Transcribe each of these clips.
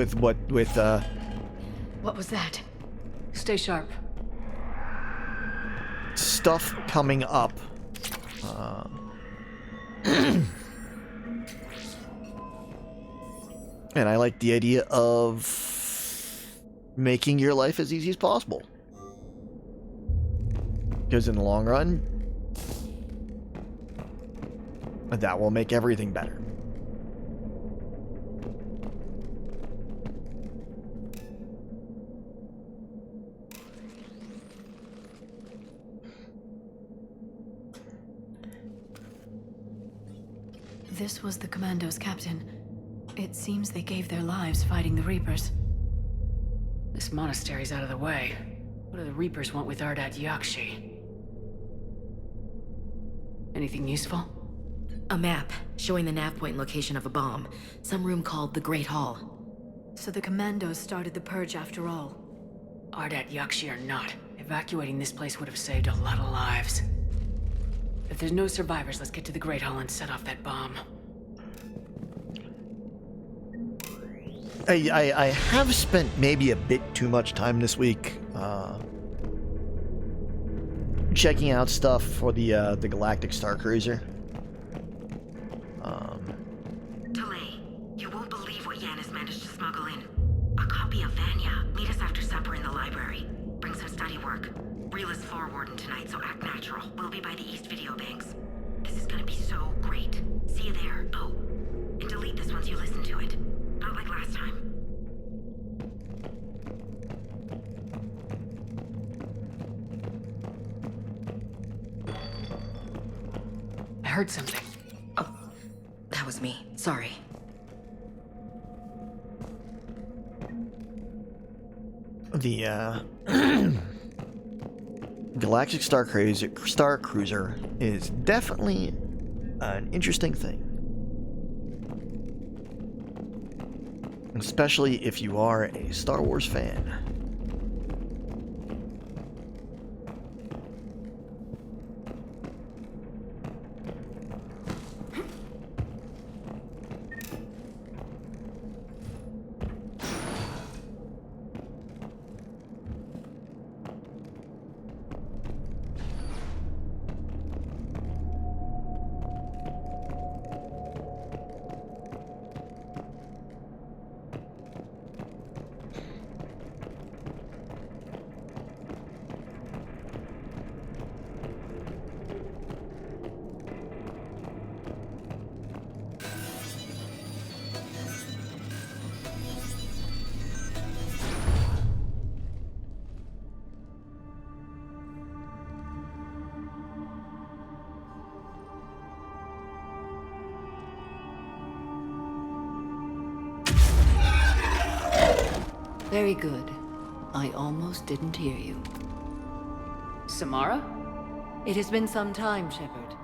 with What was that? Stay sharp. stuff coming up. And I like the idea of making your life as easy as possible. Because in the long run, that will make everything better. This was the Commandos, Captain. It seems they gave their lives fighting the Reapers. This monastery's out of the way. What do the Reapers want with Ardat Yakshi? Anything useful? A map showing the nav point location of a bomb. Some room called the Great Hall. So the Commandos started the purge after all. Ardat Yakshi or not, evacuating this place would have saved a lot of lives. If there's no survivors, let's get to the Great Hall and set off that bomb. I have spent maybe a bit too much time this week checking out stuff for the Galactic Star Cruiser. Delay. You won't believe what Yan has managed to smuggle in. A copy of Vanya. Meet us after supper in the library. Bring some study work. Reel is floor warden tonight, so act natural. We'll be by the East Video Banks. This is gonna be so great. See you there. Oh, and delete this once you listen to it. Not like last time. I heard something. Oh, that was me. Sorry. The Galactic Star Cruiser is definitely an interesting thing. Especially if you are a Star Wars fan. Very good. I almost didn't hear you. Samara? It has been some time, Shepard.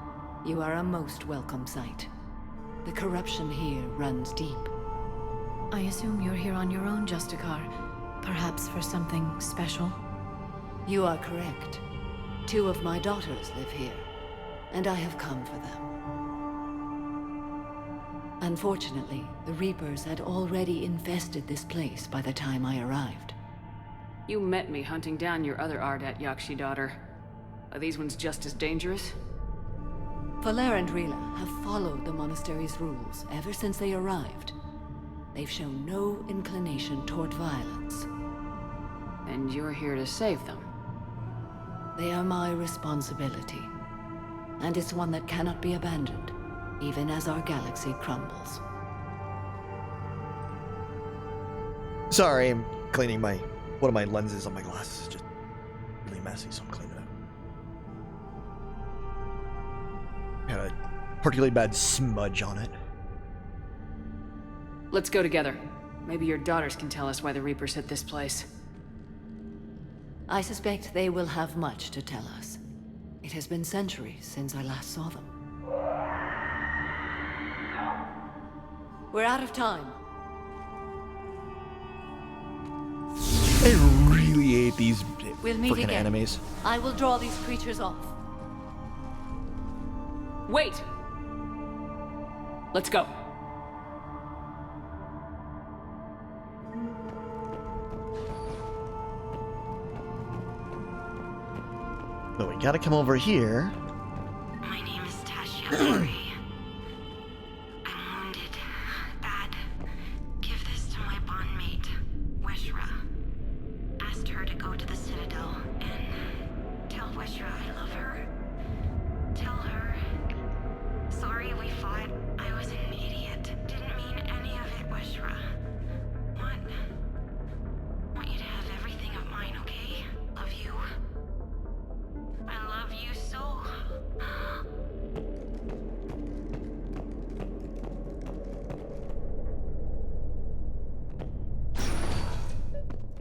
You are a most welcome sight. The corruption here runs deep. I assume you're here on your own, Justicar. Perhaps for something special? You are correct. 2 of my daughters live here, and I have come for them. Unfortunately, the Reapers had already infested this place by the time I arrived. You met me hunting down your other Ardat Yakshi daughter. Are these ones just as dangerous? Falere and Rila have followed the monastery's rules ever since they arrived. They've shown no inclination toward violence. And you're here to save them? They are my responsibility, and it's one that cannot be abandoned, even as our galaxy crumbles. Sorry, I'm cleaning one of my lenses on my glasses is just really messy, so I'm cleaning it up. Got a particularly bad smudge on it. Let's go together. Maybe your daughters can tell us why the Reapers hit this place. I suspect they will have much to tell us. It has been centuries since I last saw them. We're out of time. I really hate these We'll meet freaking again. animes. I will draw these creatures off. Wait! Let's go. So we gotta come over here. My name is Tasha Murray. I'm wounded. Bad. Give this to my bondmate, Weshra. Asked her to go to the Citadel and tell Weshra I love her. Tell her. Sorry we fought. I was an idiot. Didn't mean any of it, Weshra. Want you to have everything of mine, okay? Love you. I love you so.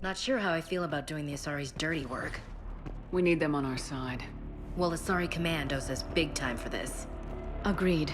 Not sure how I feel about doing the Asari's dirty work. We need them on our side. Well, Asari Commandos is big time for this. Agreed.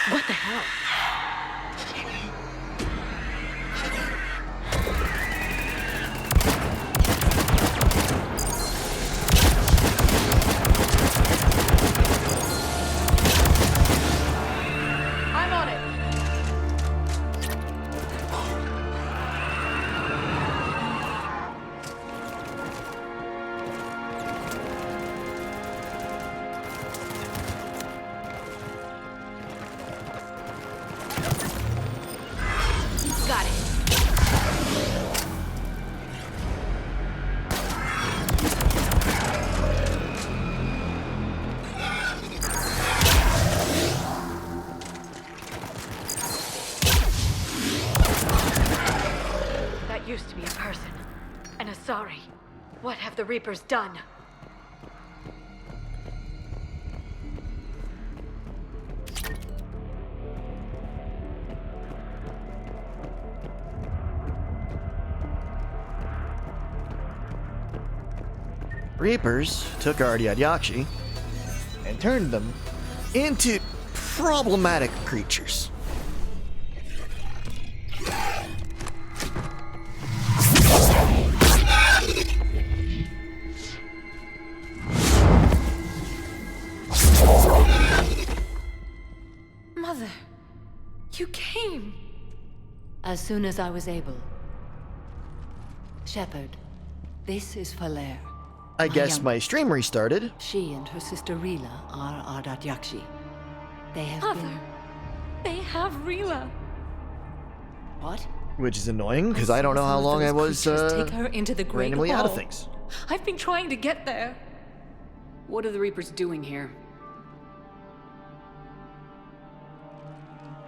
What the hell? I'm on it! Got it. That used to be a person. An Asari. What have the Reapers done? Reapers took Artyat Yakshi and turned them into problematic creatures. Mother, you came. As soon as I was able. Shepard, this is Falere. I guess young- my stream restarted. She and her sister Rila are Ardat Yakshi. They have Mother, been... they have Rila. What? Which is annoying, because I don't know how long I was Take her into the Great randomly out of Hall. things. I've been trying to get there. What are the Reapers doing here?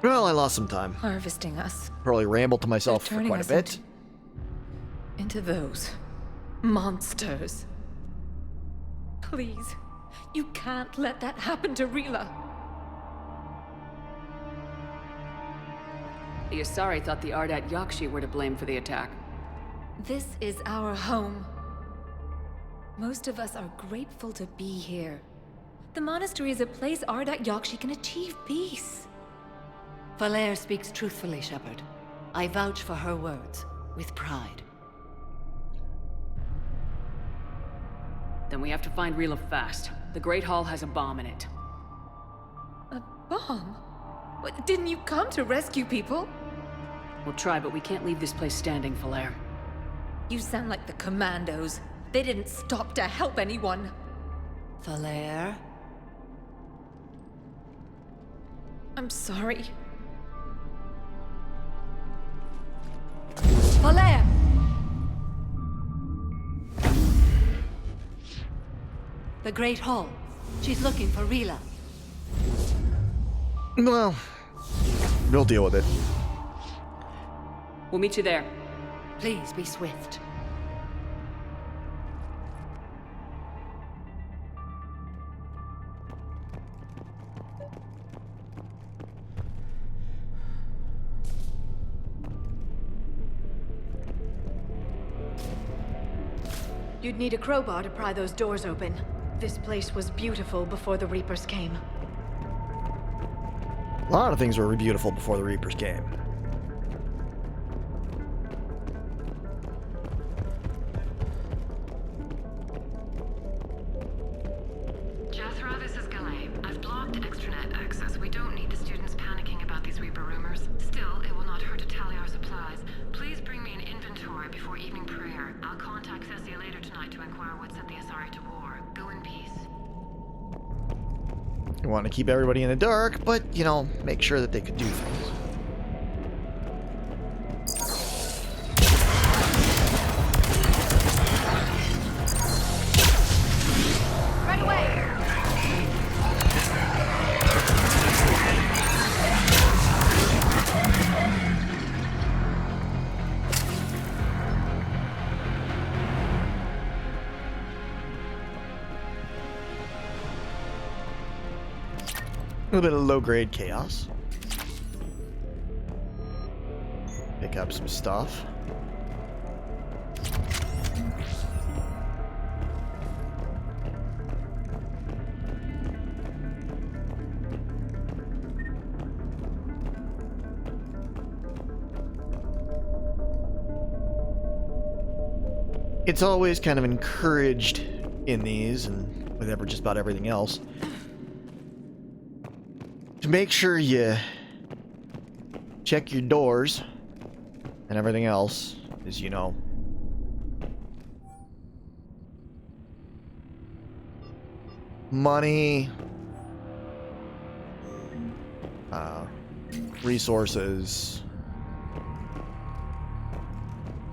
Well, I lost some time. Harvesting us. Probably rambled to myself for Turning quite a us bit. into those monsters. Please, you can't let that happen to Rila. The Asari thought the Ardat Yakshi were to blame for the attack. This is our home. Most of us are grateful to be here. The monastery is a place Ardat Yakshi can achieve peace. Falere speaks truthfully, Shepard. I vouch for her words, with pride. Then we have to find Rila fast. The Great Hall has a bomb in it. A bomb? What, didn't you come to rescue people? We'll try, but we can't leave this place standing, Falere. You sound like the Commandos. They didn't stop to help anyone. Falere? I'm sorry. Falere! The Great Hall. She's looking for Rila. Well, we'll deal with it. We'll meet you there. Please be swift. You'd need a crowbar to pry those doors open. This place was beautiful before the Reapers came. A lot of things were beautiful before the Reapers came. Jethro, this is Galay. I've blocked extranet access. We don't need the students panicking about these Reaper rumors. Still, it will not hurt to tally our supplies. Please bring me an inventory before evening prayer. I'll contact Thessia later tonight to inquire what set the Asari to war. Go in peace. You want to keep everybody in the dark, but, you know, make sure that they could do things. Right away! A little bit of low-grade chaos. Pick up some stuff. It's always kind of encouraged in these, and with just about everything else, to make sure you check your doors and everything else, as you know. Money, resources,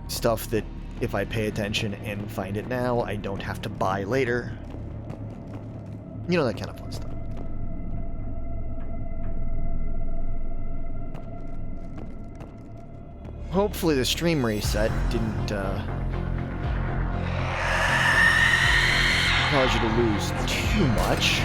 stuff that if I pay attention and find it now, I don't have to buy later. You know, that kind of fun stuff. Hopefully the stream reset didn't cause you to lose too much.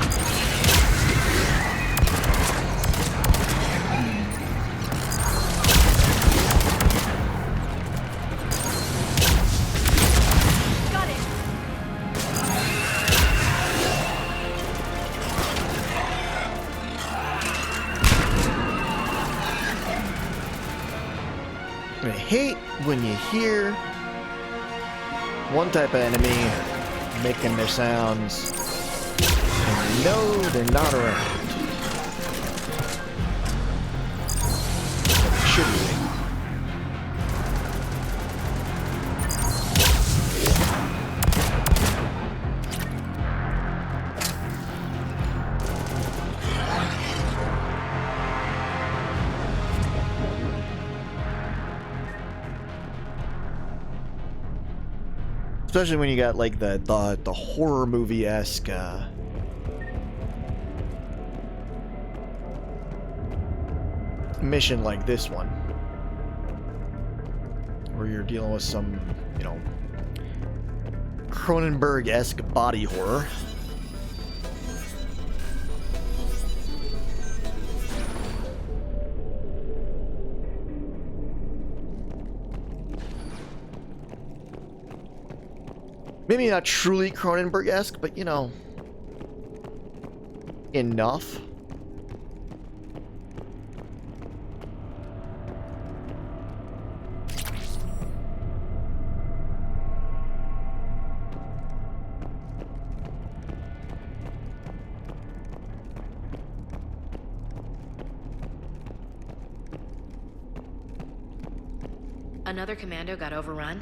Got it! I hate when you hear one type of enemy making their sounds and you know they're not around. But it should be. Especially when you got like the horror movie-esque mission like this one, where you're dealing with some, you know, Cronenberg-esque body horror. Maybe not truly Cronenberg-esque, but, you know, enough. Another commando got overrun?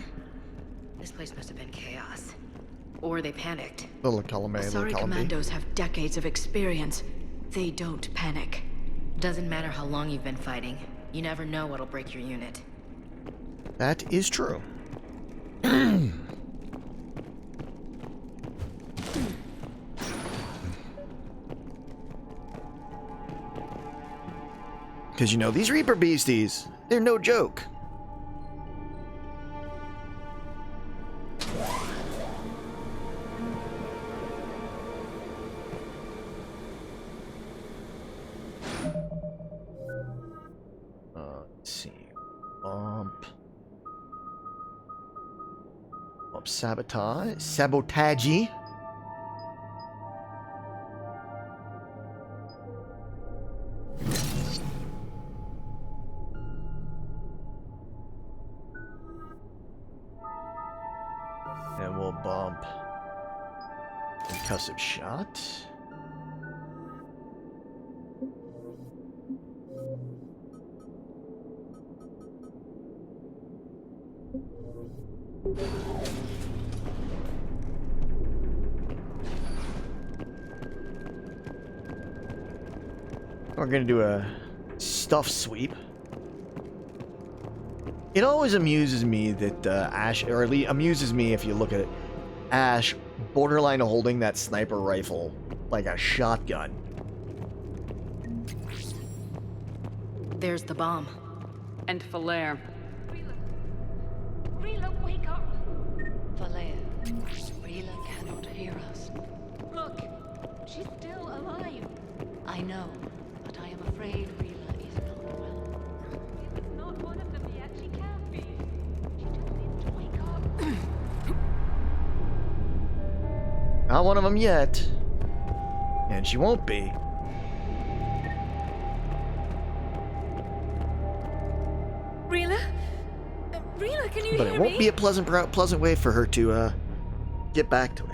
This place must have been chaos. Or they panicked. Little column A, little Asari column B. commandos have decades of experience. They don't panic. Doesn't matter how long you've been fighting. You never know what'll break your unit. That is true. Because, you know, these Reaper beasties, they're no joke. Let's see. Bump, sabotage. Sabotage. Concussive shot. We're gonna do a stuff sweep. It always amuses me that Ash, or at least amuses me if you look at it, Ash borderline holding that sniper rifle like a shotgun. There's the bomb. And Falere. Rila, wake up! Falere, Rila cannot hear us. Look, she's still alive. I know, but I am afraid Rila is not well. Rila's not one of them yet. She can't be. She just needs to wake up. Not one of them yet. And she won't be. Rila? Rila, can you But hear it won't me? be a pleasant way for her to get back to it.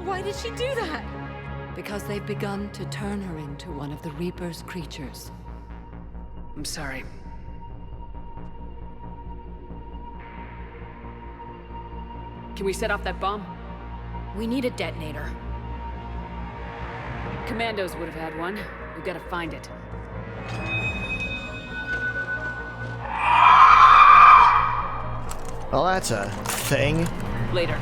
Why did she do that? Because they've begun to turn her into one of the Reaper's creatures. I'm sorry. Can we set off that bomb? We need a detonator. Commandos would have had one. We've got to find it. Well, that's a thing. Later.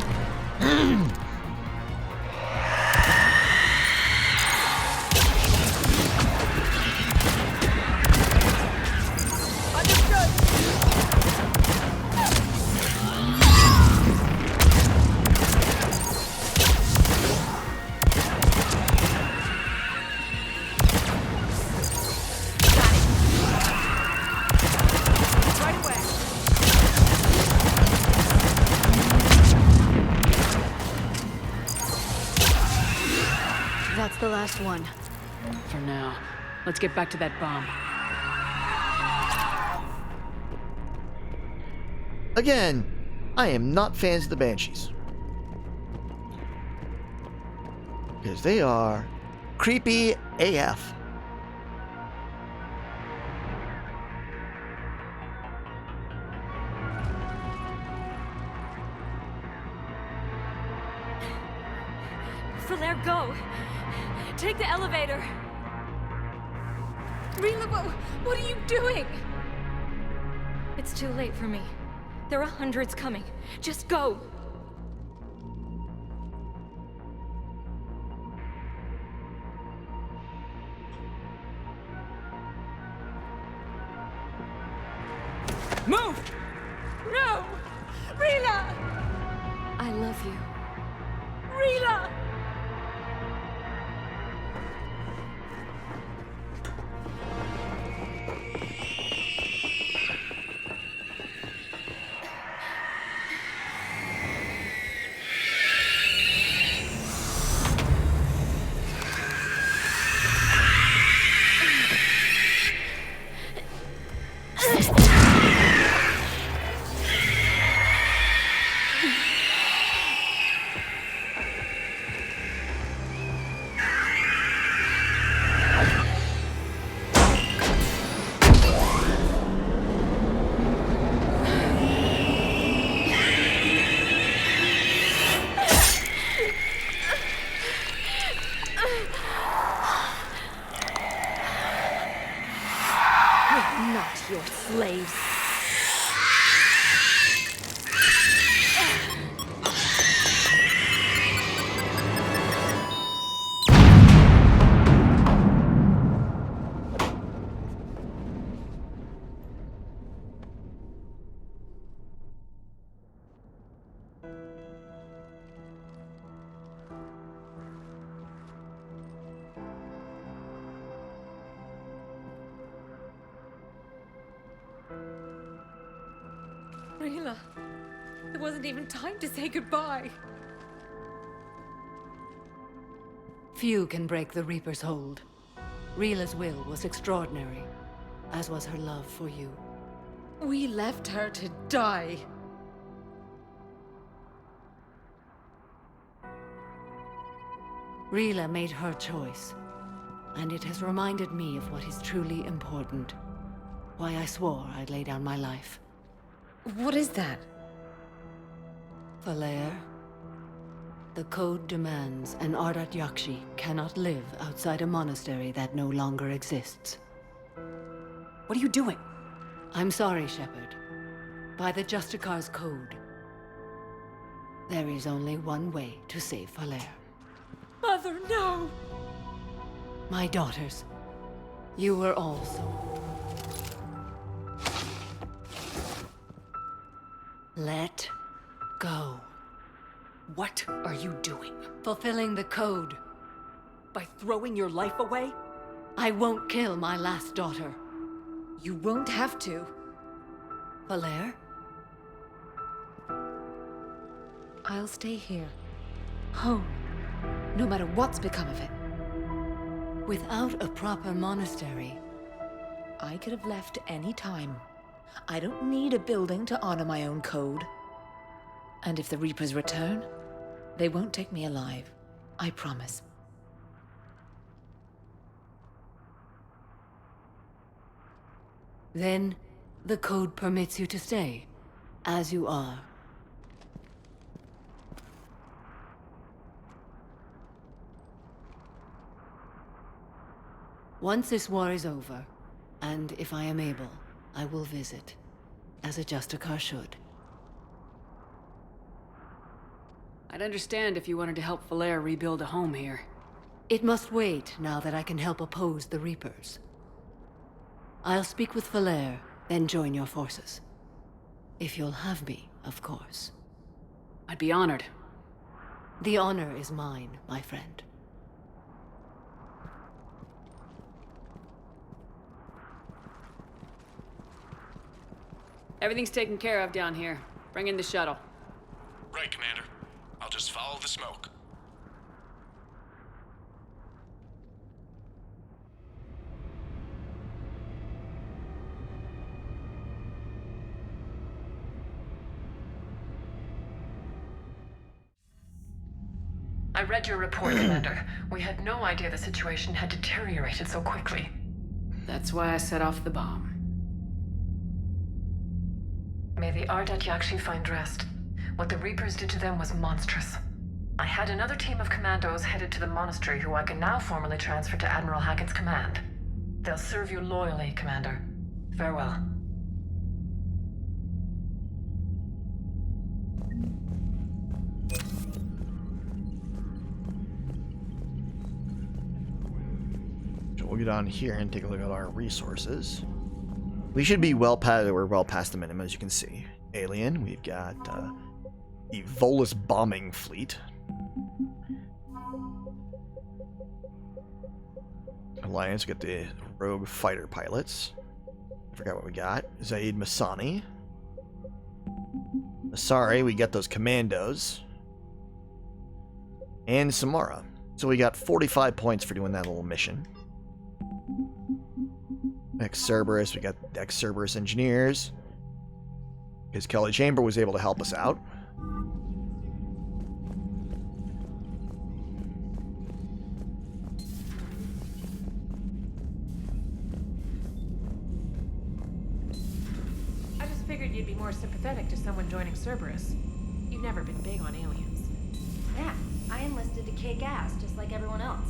That's the last one. For now. Let's get back to that bomb. Again, I am not fans of the Banshees. Because they are creepy AF. Falere, go! Take the elevator! Rila, what are you doing? It's too late for me. There are hundreds coming. Just go! Move! No! Rila! I love you. Rila! We're not your slaves. Rila, there wasn't even time to say goodbye. Few can break the Reaper's hold. Rila's will was extraordinary, as was her love for you. We left her to die. Rila made her choice, and it has reminded me of what is truly important. Why I swore I'd lay down my life. What is that? Falere, the code demands an Ardat Yakshi cannot live outside a monastery that no longer exists. What are you doing? I'm sorry, Shepard. By the Justicar's code, there is only one way to save Falere. Mother, no! My daughters, you were also. Let go. What are you doing? Fulfilling the code. By throwing your life away? I won't kill my last daughter. You won't have to. Falere? I'll stay here. Home. No matter what's become of it. Without a proper monastery, I could have left any time. I don't need a building to honor my own code. And if the Reapers return, they won't take me alive. I promise. then the code permits you to stay, as you are. Once this war is over, and if I am able, I will visit, as a Justicar should. I'd understand if you wanted to help Falere rebuild a home here. It must wait now that I can help oppose the Reapers. I'll speak with Falere, then join your forces. If you'll have me, of course. I'd be honored. The honor is mine, my friend. Everything's taken care of down here. Bring in the shuttle. Right, Commander. I'll just follow the smoke. I read your report, Commander. We had no idea the situation had deteriorated so quickly. That's why I set off the bomb. May the Ardat Yakshi find rest. What the Reapers did to them was monstrous. I had another team of commandos headed to the monastery who I can now formally transfer to Admiral Hackett's command. They'll serve you loyally, Commander. Farewell. So we'll get on here and take a look at our resources. We should be well past the minimum, as you can see. Alien, we've got the Volus bombing fleet. Alliance, we got the rogue fighter pilots. I forgot what we got. Zaid Masani. Sorry, we got those commandos. And Samara. So we got 45 points for doing that little mission. Ex-Cerberus, we got ex-Cerberus engineers. Because Kelly Chamber was able to help us out. I just figured you'd be more sympathetic to someone joining Cerberus. You've never been big on aliens. Yeah, I enlisted to kick ass just like everyone else.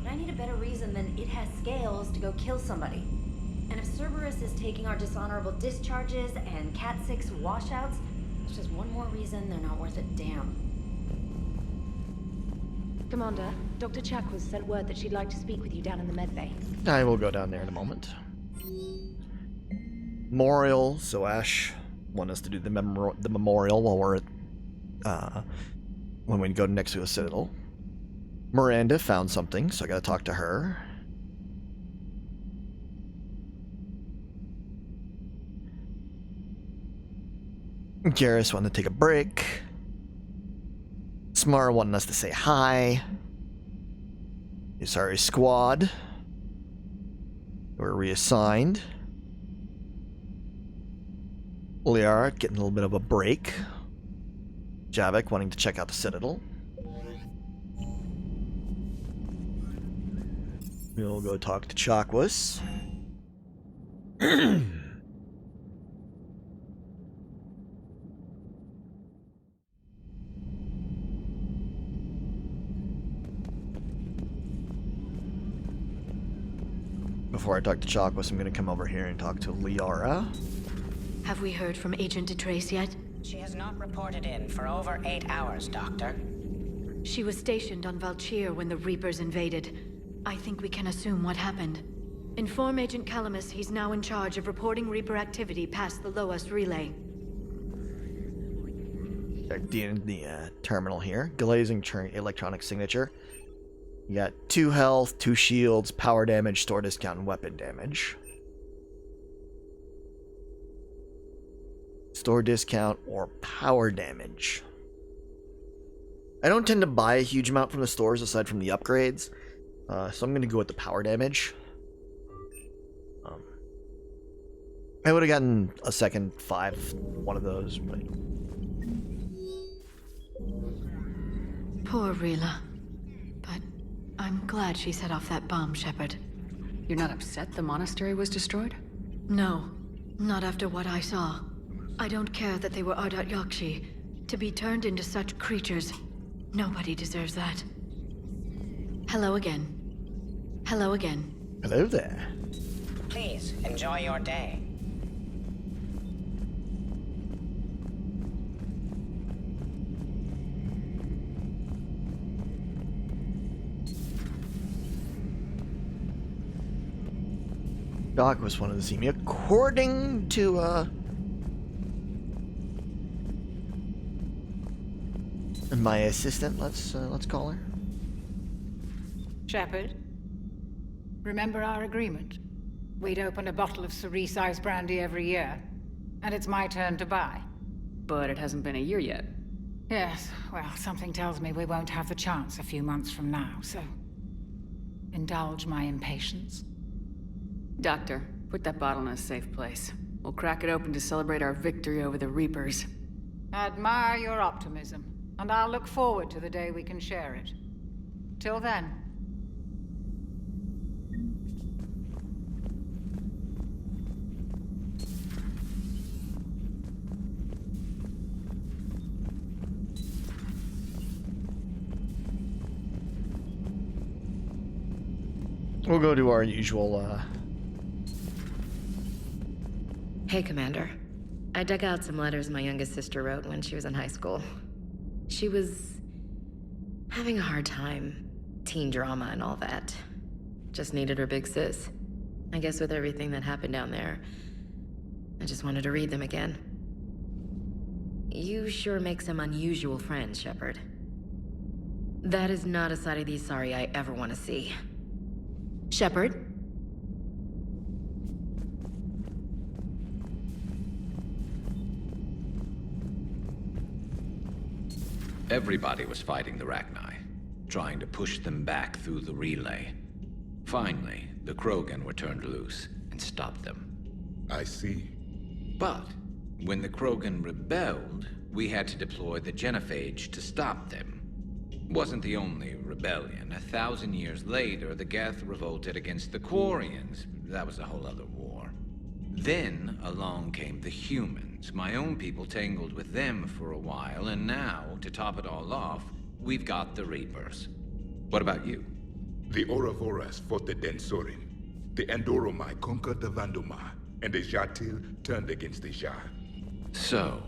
But I need a better reason than it has scales to go kill somebody. And if Cerberus is taking our dishonorable discharges and Cat 6 washouts, it's just one more reason they're not worth a damn. Commander, Dr. Chakwas sent word that she'd like to speak with you down in the medbay. I will go down there in a moment. Memorial, so Ash wanted us to do the memorial while we're at, when we go next to a citadel. Miranda found something, so I gotta talk to her. Garrus wanted to take a break. Smar wanted us to say hi. Usari squad were reassigned. Liara getting a little bit of a break. Javik wanting to check out the Citadel. We'll go talk to Chakwas. Before I talk to Chakwas, I'm going to come over here and talk to Liara. Have we heard from Agent DeTrace yet? She has not reported in for over 8 hours, Doctor. She was stationed on Valchir when the Reapers invaded. I think we can assume what happened. Inform Agent Calamus he's now in charge of reporting Reaper activity past the Loas relay. Check the terminal here. Glazing electronic signature. You got 2 health, 2 shields, power damage, store discount, and weapon damage. Store discount or power damage. I don't tend to buy a huge amount from the stores aside from the upgrades, so I'm going to go with the power damage. I would have gotten a second 5, one of those, but... Poor Rila. But I'm glad she set off that bomb, Shepard. You're not upset the monastery was destroyed? No, not after what I saw. I don't care that they were Ardat Yakshi. To be turned into such creatures, nobody deserves that. Hello again. Hello again. Hello there. Please, enjoy your day. Doc was wanted to see me. According to, my assistant, let's call her. Shepard, remember our agreement? We'd open a bottle of cerise ice brandy every year, and it's my turn to buy. But it hasn't been a year yet. Yes, well, something tells me we won't have the chance a few months from now, so... indulge my impatience. Doctor, put that bottle in a safe place. We'll crack it open to celebrate our victory over the Reapers. Admire your optimism, and I'll look forward to the day we can share it. Till then. We'll go to our usual, Hey, Commander. I dug out some letters my youngest sister wrote when she was in high school. She was having a hard time. Teen drama and all that. Just needed her big sis. I guess with everything that happened down there, I just wanted to read them again. You sure make some unusual friends, Shepard. That is not a side of the Asari I ever want to see. Shepard? Everybody was fighting the Rachni, trying to push them back through the relay. Finally, the Krogan were turned loose and stopped them. I see. But when the Krogan rebelled, we had to deploy the Genophage to stop them. Wasn't the only rebellion. 1,000 years later, the Geth revolted against the Quarians. That was a whole other war. Then along came the humans. My own people tangled with them for a while, and now, to top it all off, we've got the Reapers. What about you? The Ouroboros fought the Densorin. The Andoromai conquered the Vandomai, and the Jatil turned against the Jar. So,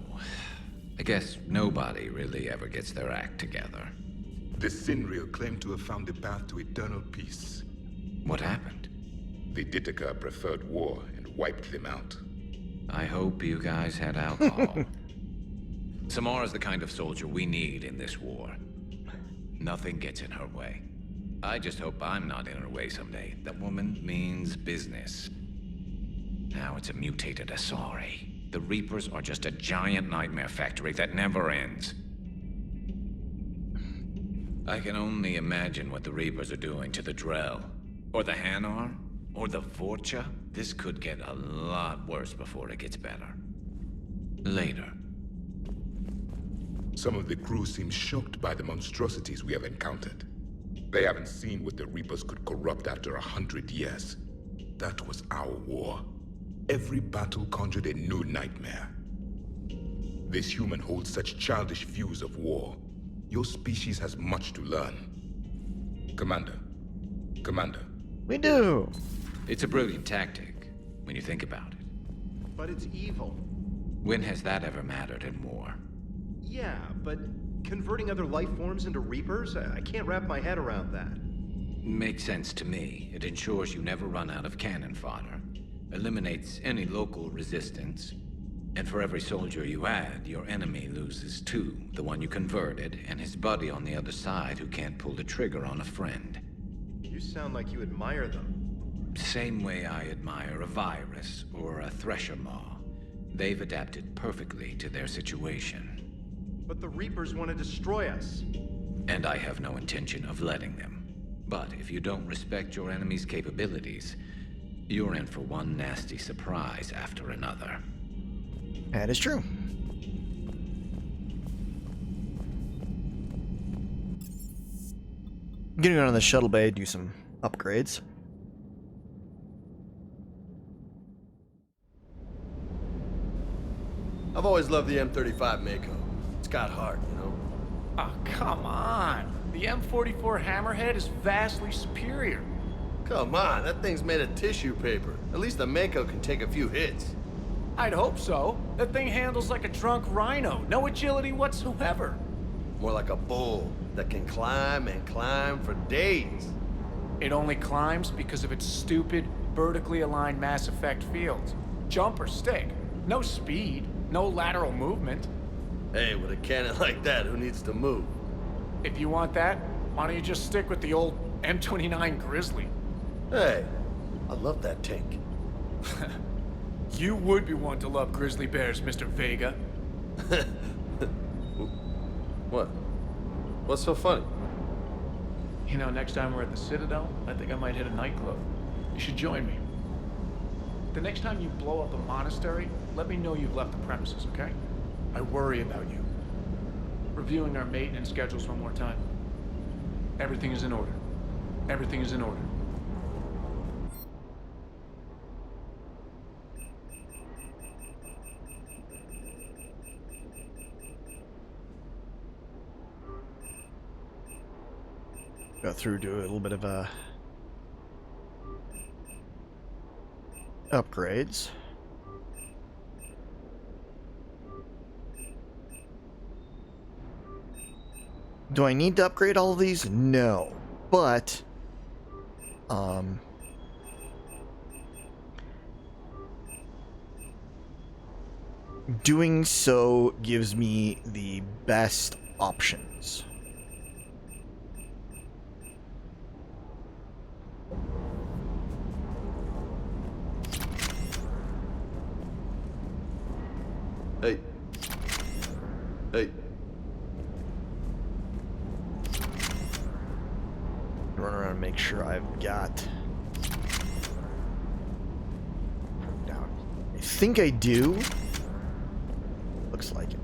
I guess nobody really ever gets their act together. The Sinreal claimed to have found the path to eternal peace. What happened? The Ditaka preferred war and wiped them out. I hope you guys had alcohol. Samara's the kind of soldier we need in this war. Nothing gets in her way. I just hope I'm not in her way someday. That woman means business. Now it's a mutated Asari. The Reapers are just a giant nightmare factory that never ends. I can only imagine what the Reapers are doing to the Drell, or the Hanar, or the Vorcha. This could get a lot worse before it gets better. Later. Some of the crew seem shocked by the monstrosities we have encountered. They haven't seen what the Reapers could corrupt after 100 years. That was our war. Every battle conjured a new nightmare. This human holds such childish views of war. Your species has much to learn. Commander. We do. It's a brilliant tactic, when you think about it. But it's evil. When has that ever mattered in war? Yeah, but converting other life forms into Reapers? I can't wrap my head around that. Makes sense to me. It ensures you never run out of cannon fodder. Eliminates any local resistance. And for every soldier you add, your enemy loses two. The one you converted, and his buddy on the other side who can't pull the trigger on a friend. You sound like you admire them. Same way I admire a virus or a thresher maw. They've adapted perfectly to their situation. But the Reapers want to destroy us. And I have no intention of letting them. But if you don't respect your enemy's capabilities, you're in for one nasty surprise after another. That is true. Getting on the shuttle bay, do some upgrades. I've always loved the M35 Mako. It's got heart, you know? Oh, come on. The M44 Hammerhead is vastly superior. Come on, that thing's made of tissue paper. At least the Mako can take a few hits. I'd hope so. That thing handles like a drunk rhino. No agility whatsoever. More like a bull that can climb and climb for days. It only climbs because of its stupid, vertically aligned Mass Effect fields. Jump or stick. No speed. No lateral movement. Hey, with a cannon like that, who needs to move? If you want that, why don't you just stick with the old M29 Grizzly? Hey, I love that tank. You would be one to love grizzly bears, Mr. Vega. What? What's so funny? You know, next time we're at the Citadel, I think I might hit a nightclub. You should join me. The next time you blow up a monastery, let me know you've left the premises, okay? I worry about you. Reviewing our maintenance schedules one more time. Everything is in order. Everything is in order. Go through, do a little bit of upgrades. Do I need to upgrade all of these? No, but doing so gives me the best options. Hey. Hey. Run around and make sure I've got down. I think I do. Looks like it.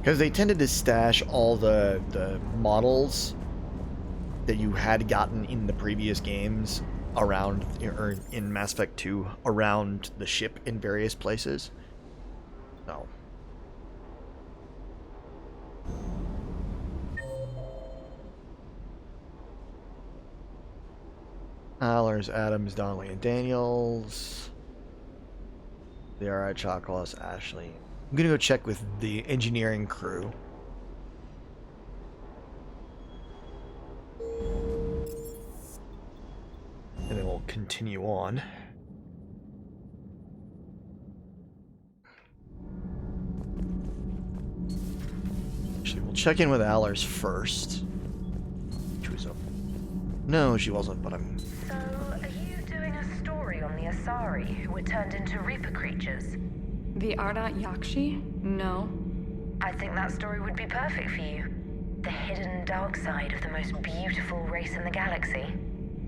Because they tended to stash all the models that you had gotten in the previous games around, or in Mass Effect 2, around the ship in various places. So. There's Adams, Donnelly, and Daniels. They are at Chakwas, Ashley. I'm gonna go check with the engineering crew. we'll continue on. Actually, we'll check in with Allers first. She was up. No, she wasn't, but I'm... So, are you doing a story on the Asari who were turned into Reaper creatures? The Ardat Yakshi? No. I think that story would be perfect for you. The hidden dark side of the most beautiful race in the galaxy.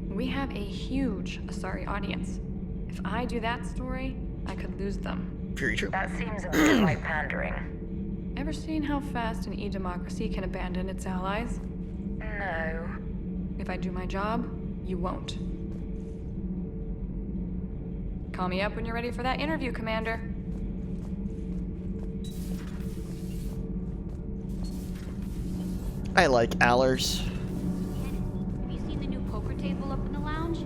We have a huge Asari audience. If I do that story, I could lose them. Very true. That seems a bit like pandering. Ever seen how fast an e-democracy can abandon its allies? No. If I do my job, you won't. Call me up when you're ready for that interview, Commander. I like Allers. Have you seen the new poker table up in the lounge?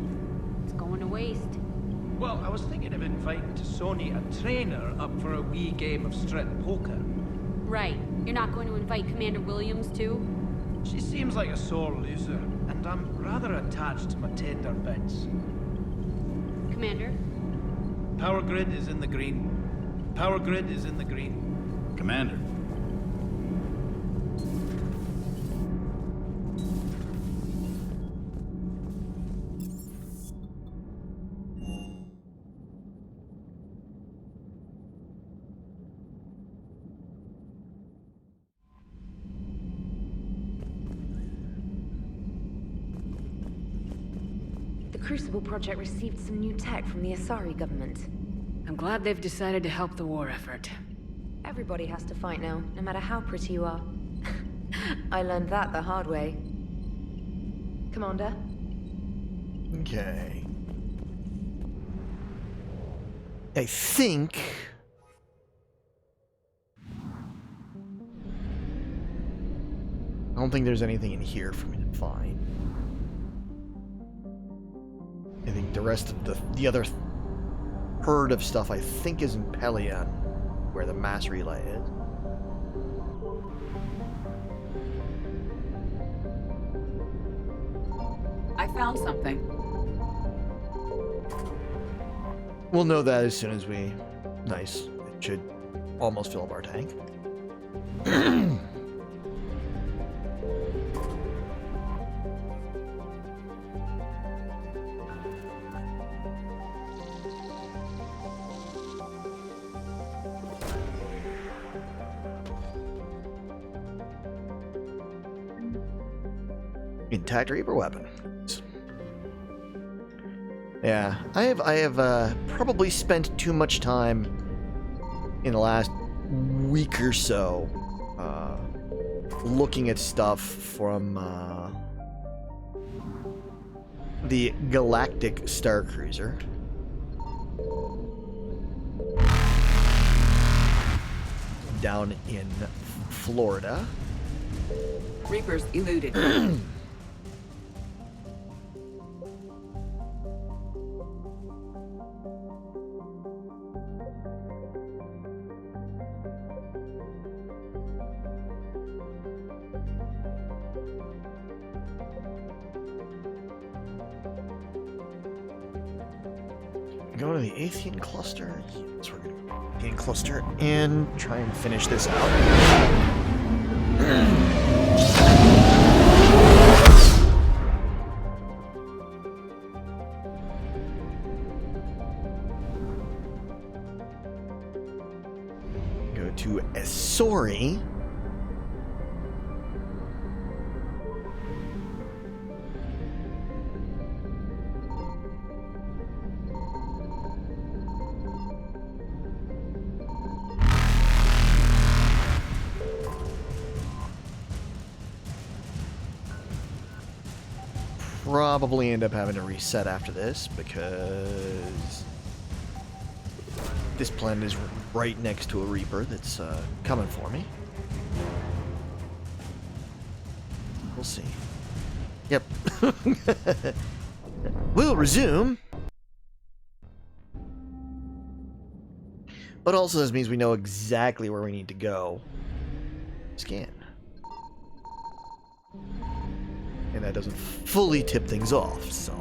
It's going to waste. Well, I was thinking of inviting to Sony a trainer up for a wee game of strip poker. Right. You're not going to invite Commander Williams, too? She seems like a sore loser, and I'm rather attached to my tender bits. Commander? Power grid is in the green. Power grid is in the green. Commander. The Crucible Project received some new tech from the Asari government. I'm glad they've decided to help the war effort. Everybody has to fight now, no matter how pretty you are. I learned that the hard way. Commander? Okay. I think... I don't think there's anything in here for me to find. I think the rest of the other herd of stuff I think is in Pelion, where the mass relay is. I found something. We'll know that as soon as we... Nice. It should almost fill up our tank. Intact Reaper weapon. Yeah, I have probably spent too much time in the last week or so looking at stuff from the Galactic Star Cruiser. Down in Florida. Reapers eluded. Go to the Athean cluster. Yes, we're gonna go to the Athean cluster and try and finish this out. Go to Asori. Probably end up having to reset after this because this planet is right next to a Reaper that's coming for me. We'll see. Yep. We'll resume. But also this means we know exactly where we need to go. Scan. And that doesn't fully tip things off, so...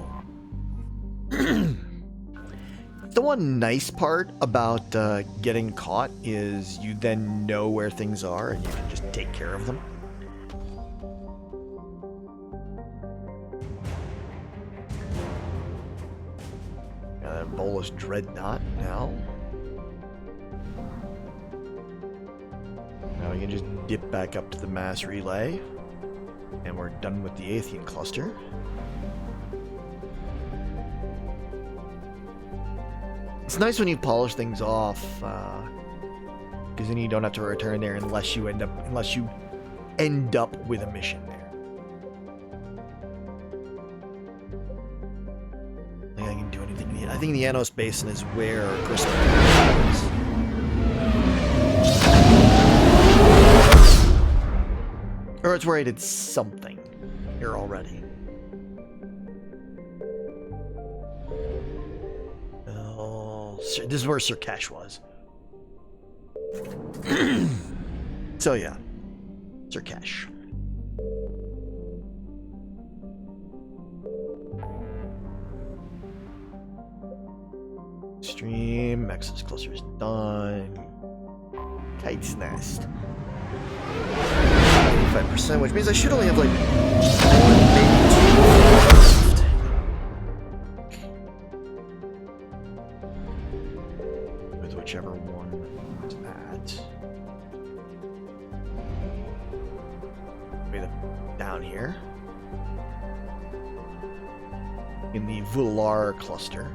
The one nice part about getting caught is you then know where things are and you can just take care of them. Got a Volus Dreadnought now. Now we can just dip back up to the mass relay. And we're done with the Athean cluster. It's nice when you polish things off, because then you don't have to return there unless you end up with a mission there. I think I can do anything. I think the Anos Basin is where Crystal is. Or it's where I did something here already. Oh, this is where Sir Cash was. So yeah, Sir Cash. Stream, Max's cluster is done. Kite's Nest. 85%, which means I should only have like 1, maybe 2 left. With whichever one is at. Maybe down here. In the Vular cluster.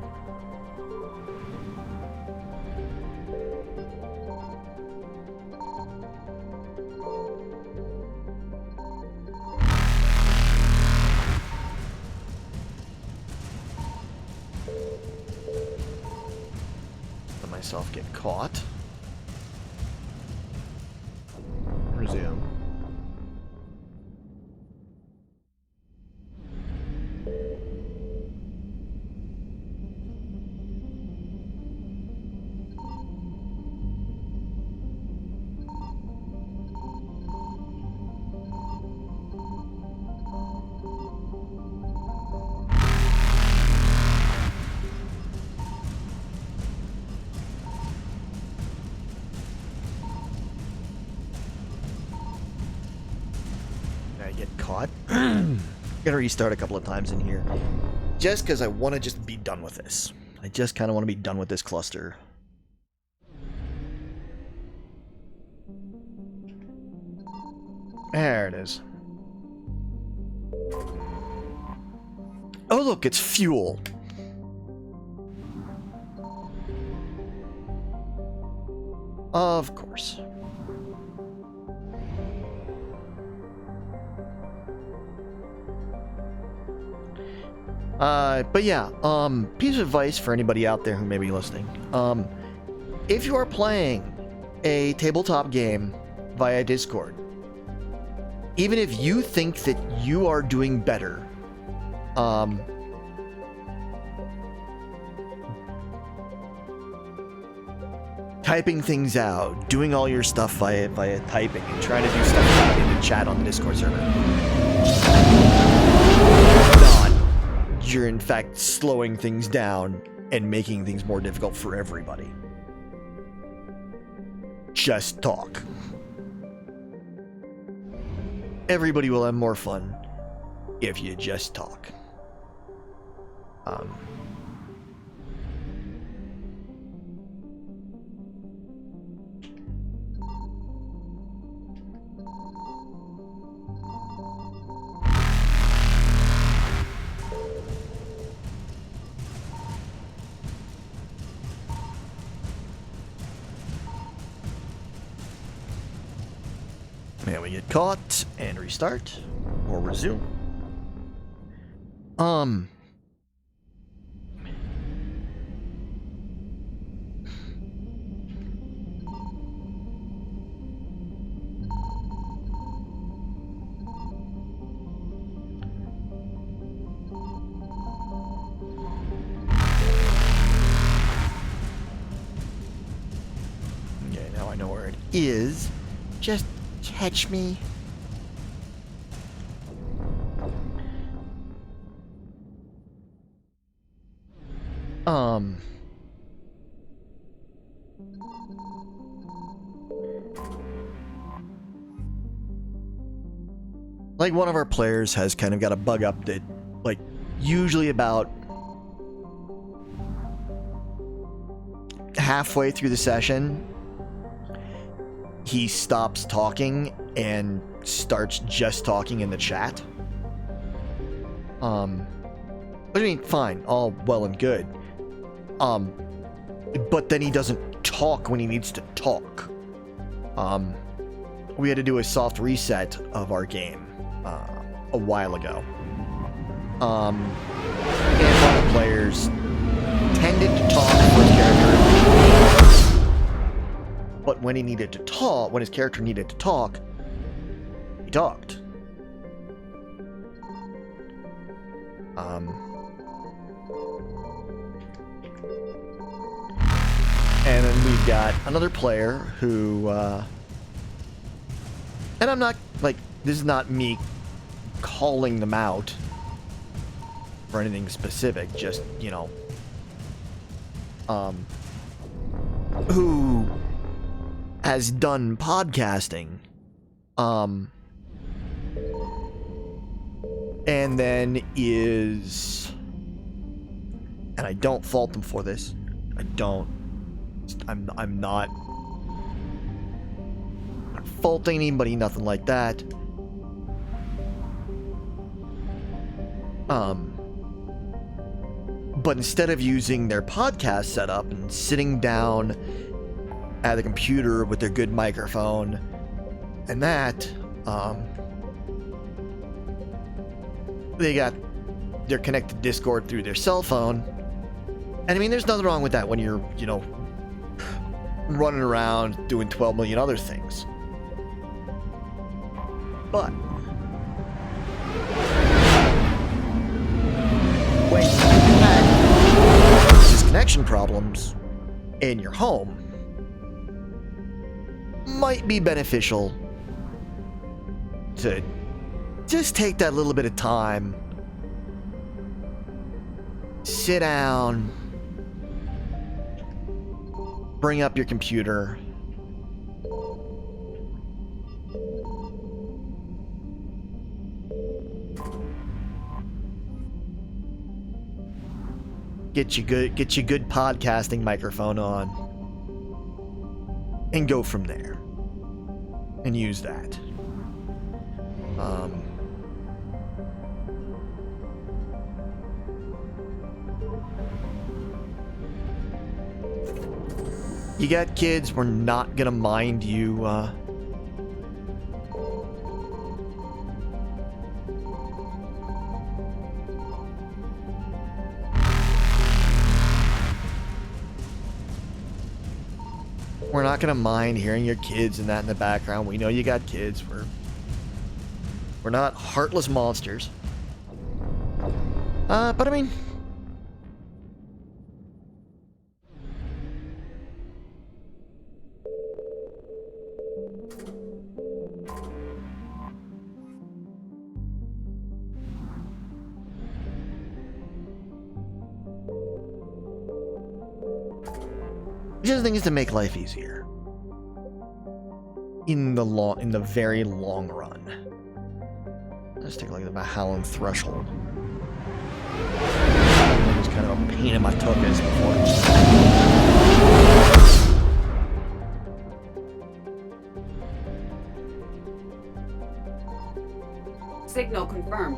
Get caught. Resume. Gonna restart a couple of times in here. Just because I want to just be done with this. I just kind of want to be done with this cluster. There it is. Oh look, it's fuel. Of course. But yeah, piece of advice for anybody out there who may be listening. If you are playing a tabletop game via Discord, even if you think that you are doing better, typing things out, doing all your stuff via typing, and trying to do stuff in the chat on the Discord server. You're in fact slowing things down and making things more difficult for everybody. Just talk. Everybody will have more fun if you just talk. And we get caught and restart or resume. Okay, now I know where it is. Just catch me. Like, one of our players has kind of got a bug up that, like, usually about halfway through the session, he stops talking and starts just talking in the chat. I mean, fine, all well and good. But then he doesn't talk when he needs to talk. We had to do a soft reset of our game a while ago. And one of the players tended to talk for his character, but when he needed to talk, when his character needed to talk, he talked. And then we've got another player who, and I'm not, like, this is not me calling them out for anything specific, just, you know, who has done podcasting, and then is, and I don't fault them for this, I'm not faulting anybody, nothing like that. But instead of using their podcast setup and sitting down at the computer with their good microphone and that, they're connected to Discord through their cell phone. And I mean, there's nothing wrong with that when you're, you know, running around doing 12 million other things. But when you had disconnection problems in your home, might be beneficial to just take that little bit of time, sit down, bring up your computer, get your good podcasting microphone on, and go from there, and use that. You got kids, we're not gonna mind you, we're not gonna mind hearing your kids and that in the background. We know you got kids. We're not heartless monsters. But I mean, just the thing is to make life easier in the very long run. Let's take a look at the Bahallan threshold. It was kind of a pain in my tuchus before. Signal confirmed.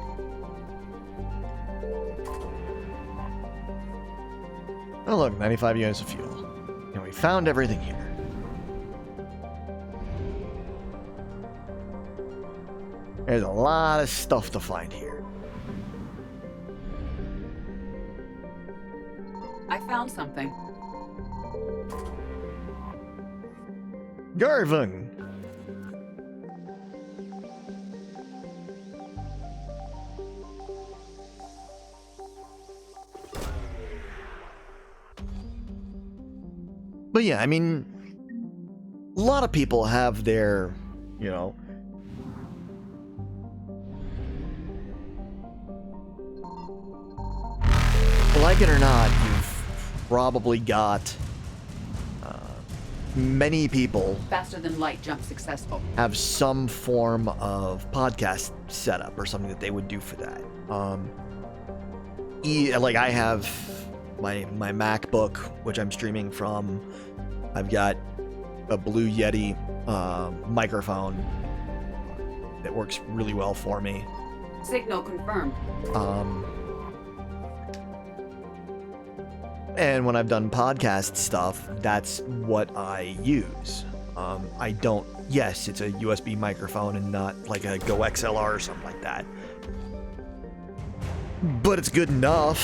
Oh look, 95 units of fuel. And we found everything here. There's a lot of stuff to find here. I found something. Garvin! But yeah, I mean, a lot of people have their, you know, like it or not, you've probably got many people Faster than light jump successful. have some form of podcast setup or something that they would do for that. Like I have my MacBook, which I'm streaming from. I've got a Blue Yeti microphone that works really well for me. Signal confirmed. And when I've done podcast stuff, that's what I use. I don't. Yes, it's a USB microphone and not like a Go XLR or something like that. But it's good enough.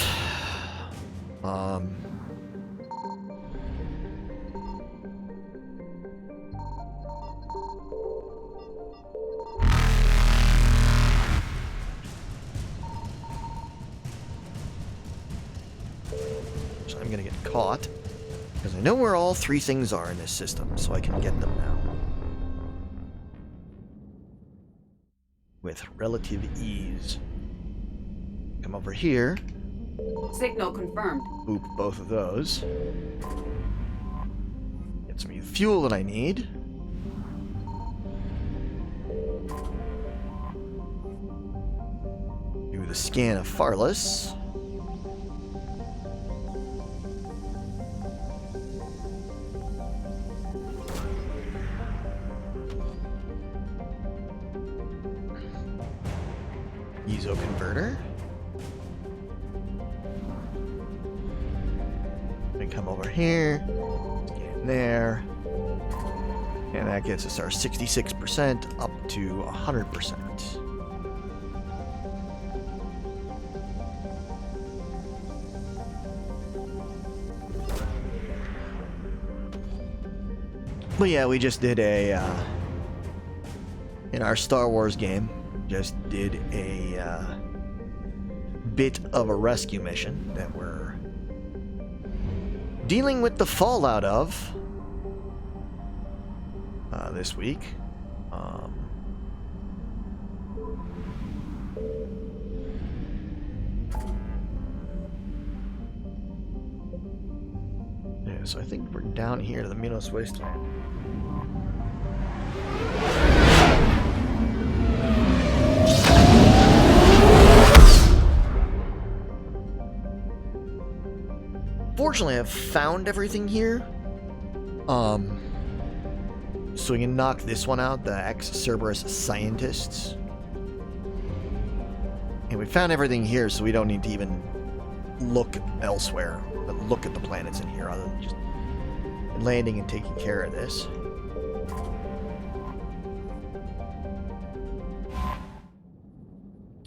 So I'm gonna get caught because I know where all three things are in this system, so I can get them now with relative ease. Come over here. Signal confirmed. Boop both of those. Get some of the fuel that I need. Do the scan of Farless. Ezo converter. And come over here, get in there, and that gets us our 66% up to 100%. But yeah, we just did a in our Star Wars game. Just did a bit of a rescue mission that we're dealing with the fallout of this week. Yeah, so I think we're down here to the Minos Wasteland. Fortunately, I've found everything here. So we can knock this one out, the ex-Cerberus scientists. And we found everything here, so we don't need to even look elsewhere, but look at the planets in here, other than just landing and taking care of this.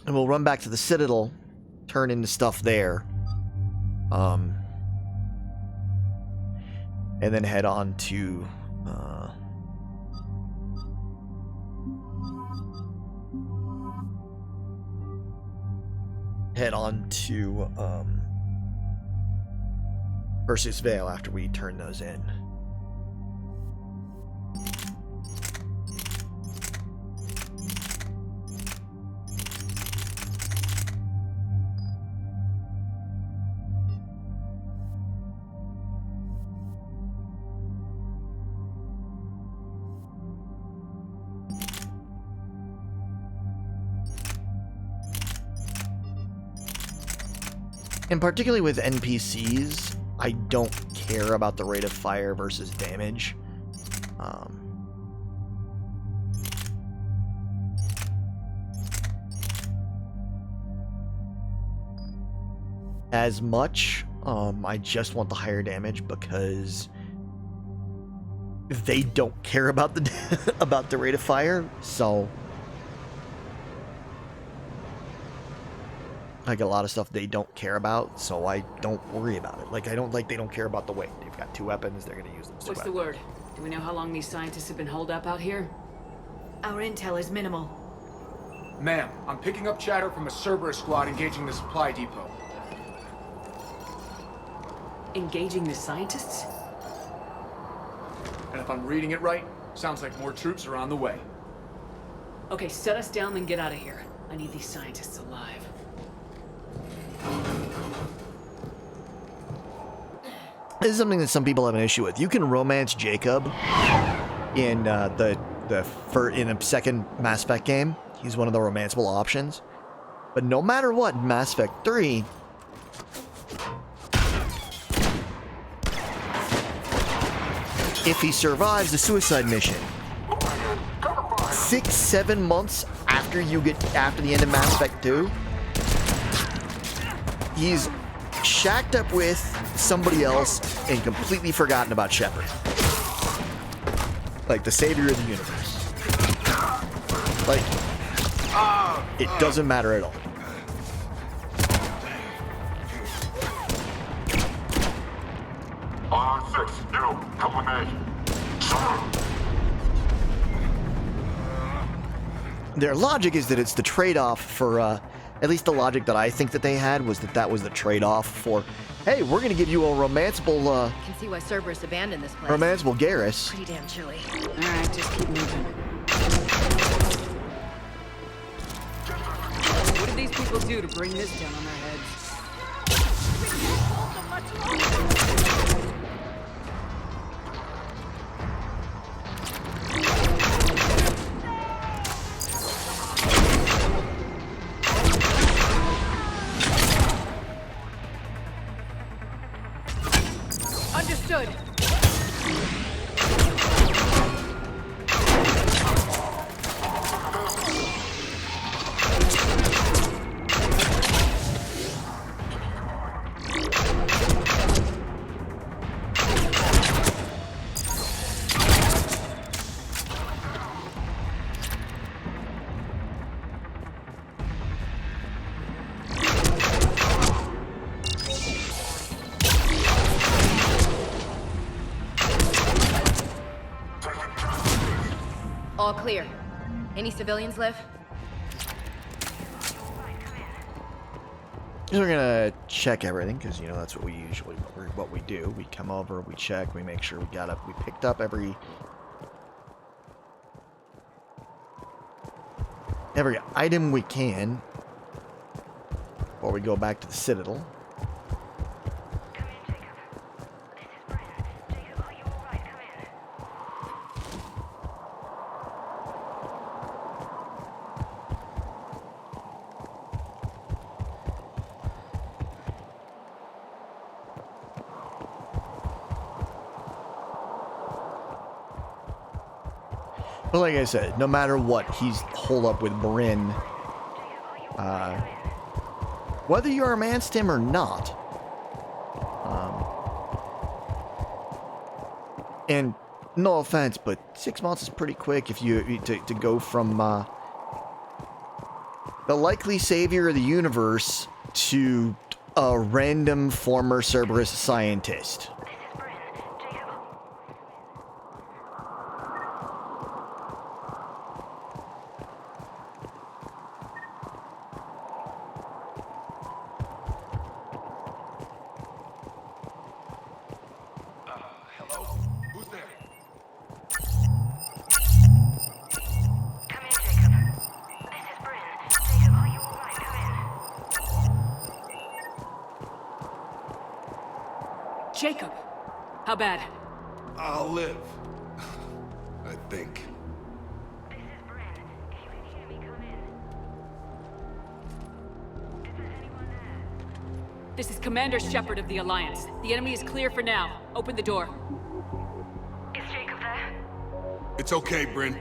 And we'll run back to the Citadel, turn into stuff there. And then head on to Perseus Vale after we turn those in. And particularly with NPCs, I don't care about the rate of fire versus damage. As much. I just want the higher damage because they don't care about the about the rate of fire, so like a lot of stuff they don't care about, so I don't worry about it. Like, they don't care about the weight. They've got two weapons, they're gonna use them. What's the word? Do we know how long these scientists have been holed up out here? Our intel is minimal. Ma'am, I'm picking up chatter from a Cerberus squad engaging the supply depot. Engaging the scientists? And if I'm reading it right, sounds like more troops are on the way. Okay, set us down and get out of here. I need these scientists alive. This is something that some people have an issue with. You can romance Jacob in in a second Mass Effect game. He's one of the romanceable options. But no matter what, Mass Effect 3, if he survives the suicide mission, 6-7 months after the end of Mass Effect 2, he's shacked up with somebody else and completely forgotten about Shepard. Like the savior of the universe. Like, it doesn't matter at all. Their logic is that it's the trade-off for, at least the logic that I think that they had was that was the trade-off for, hey, we're going to give you a romanceable, Can see why Cerberus abandoned this place. romanceable Garrus. Pretty damn chilly. Alright, just keep moving. What did these people do to bring this down on their heads? Understood. All clear. Any civilians live? We're gonna check everything because that's what we do. We come over, we check, we make sure we picked up every item we can before we go back to the Citadel. But like I said, no matter what, he's holed up with Bryn. Whether you romanced him or not. And no offense, but 6 months is pretty quick if you to go from the likely savior of the universe to a random former Cerberus scientist. Jacob, how bad? I'll live. I think. This is Commander Shepard of the Alliance. The enemy is clear for now. Open the door. Is Jacob there? It's okay, Bryn.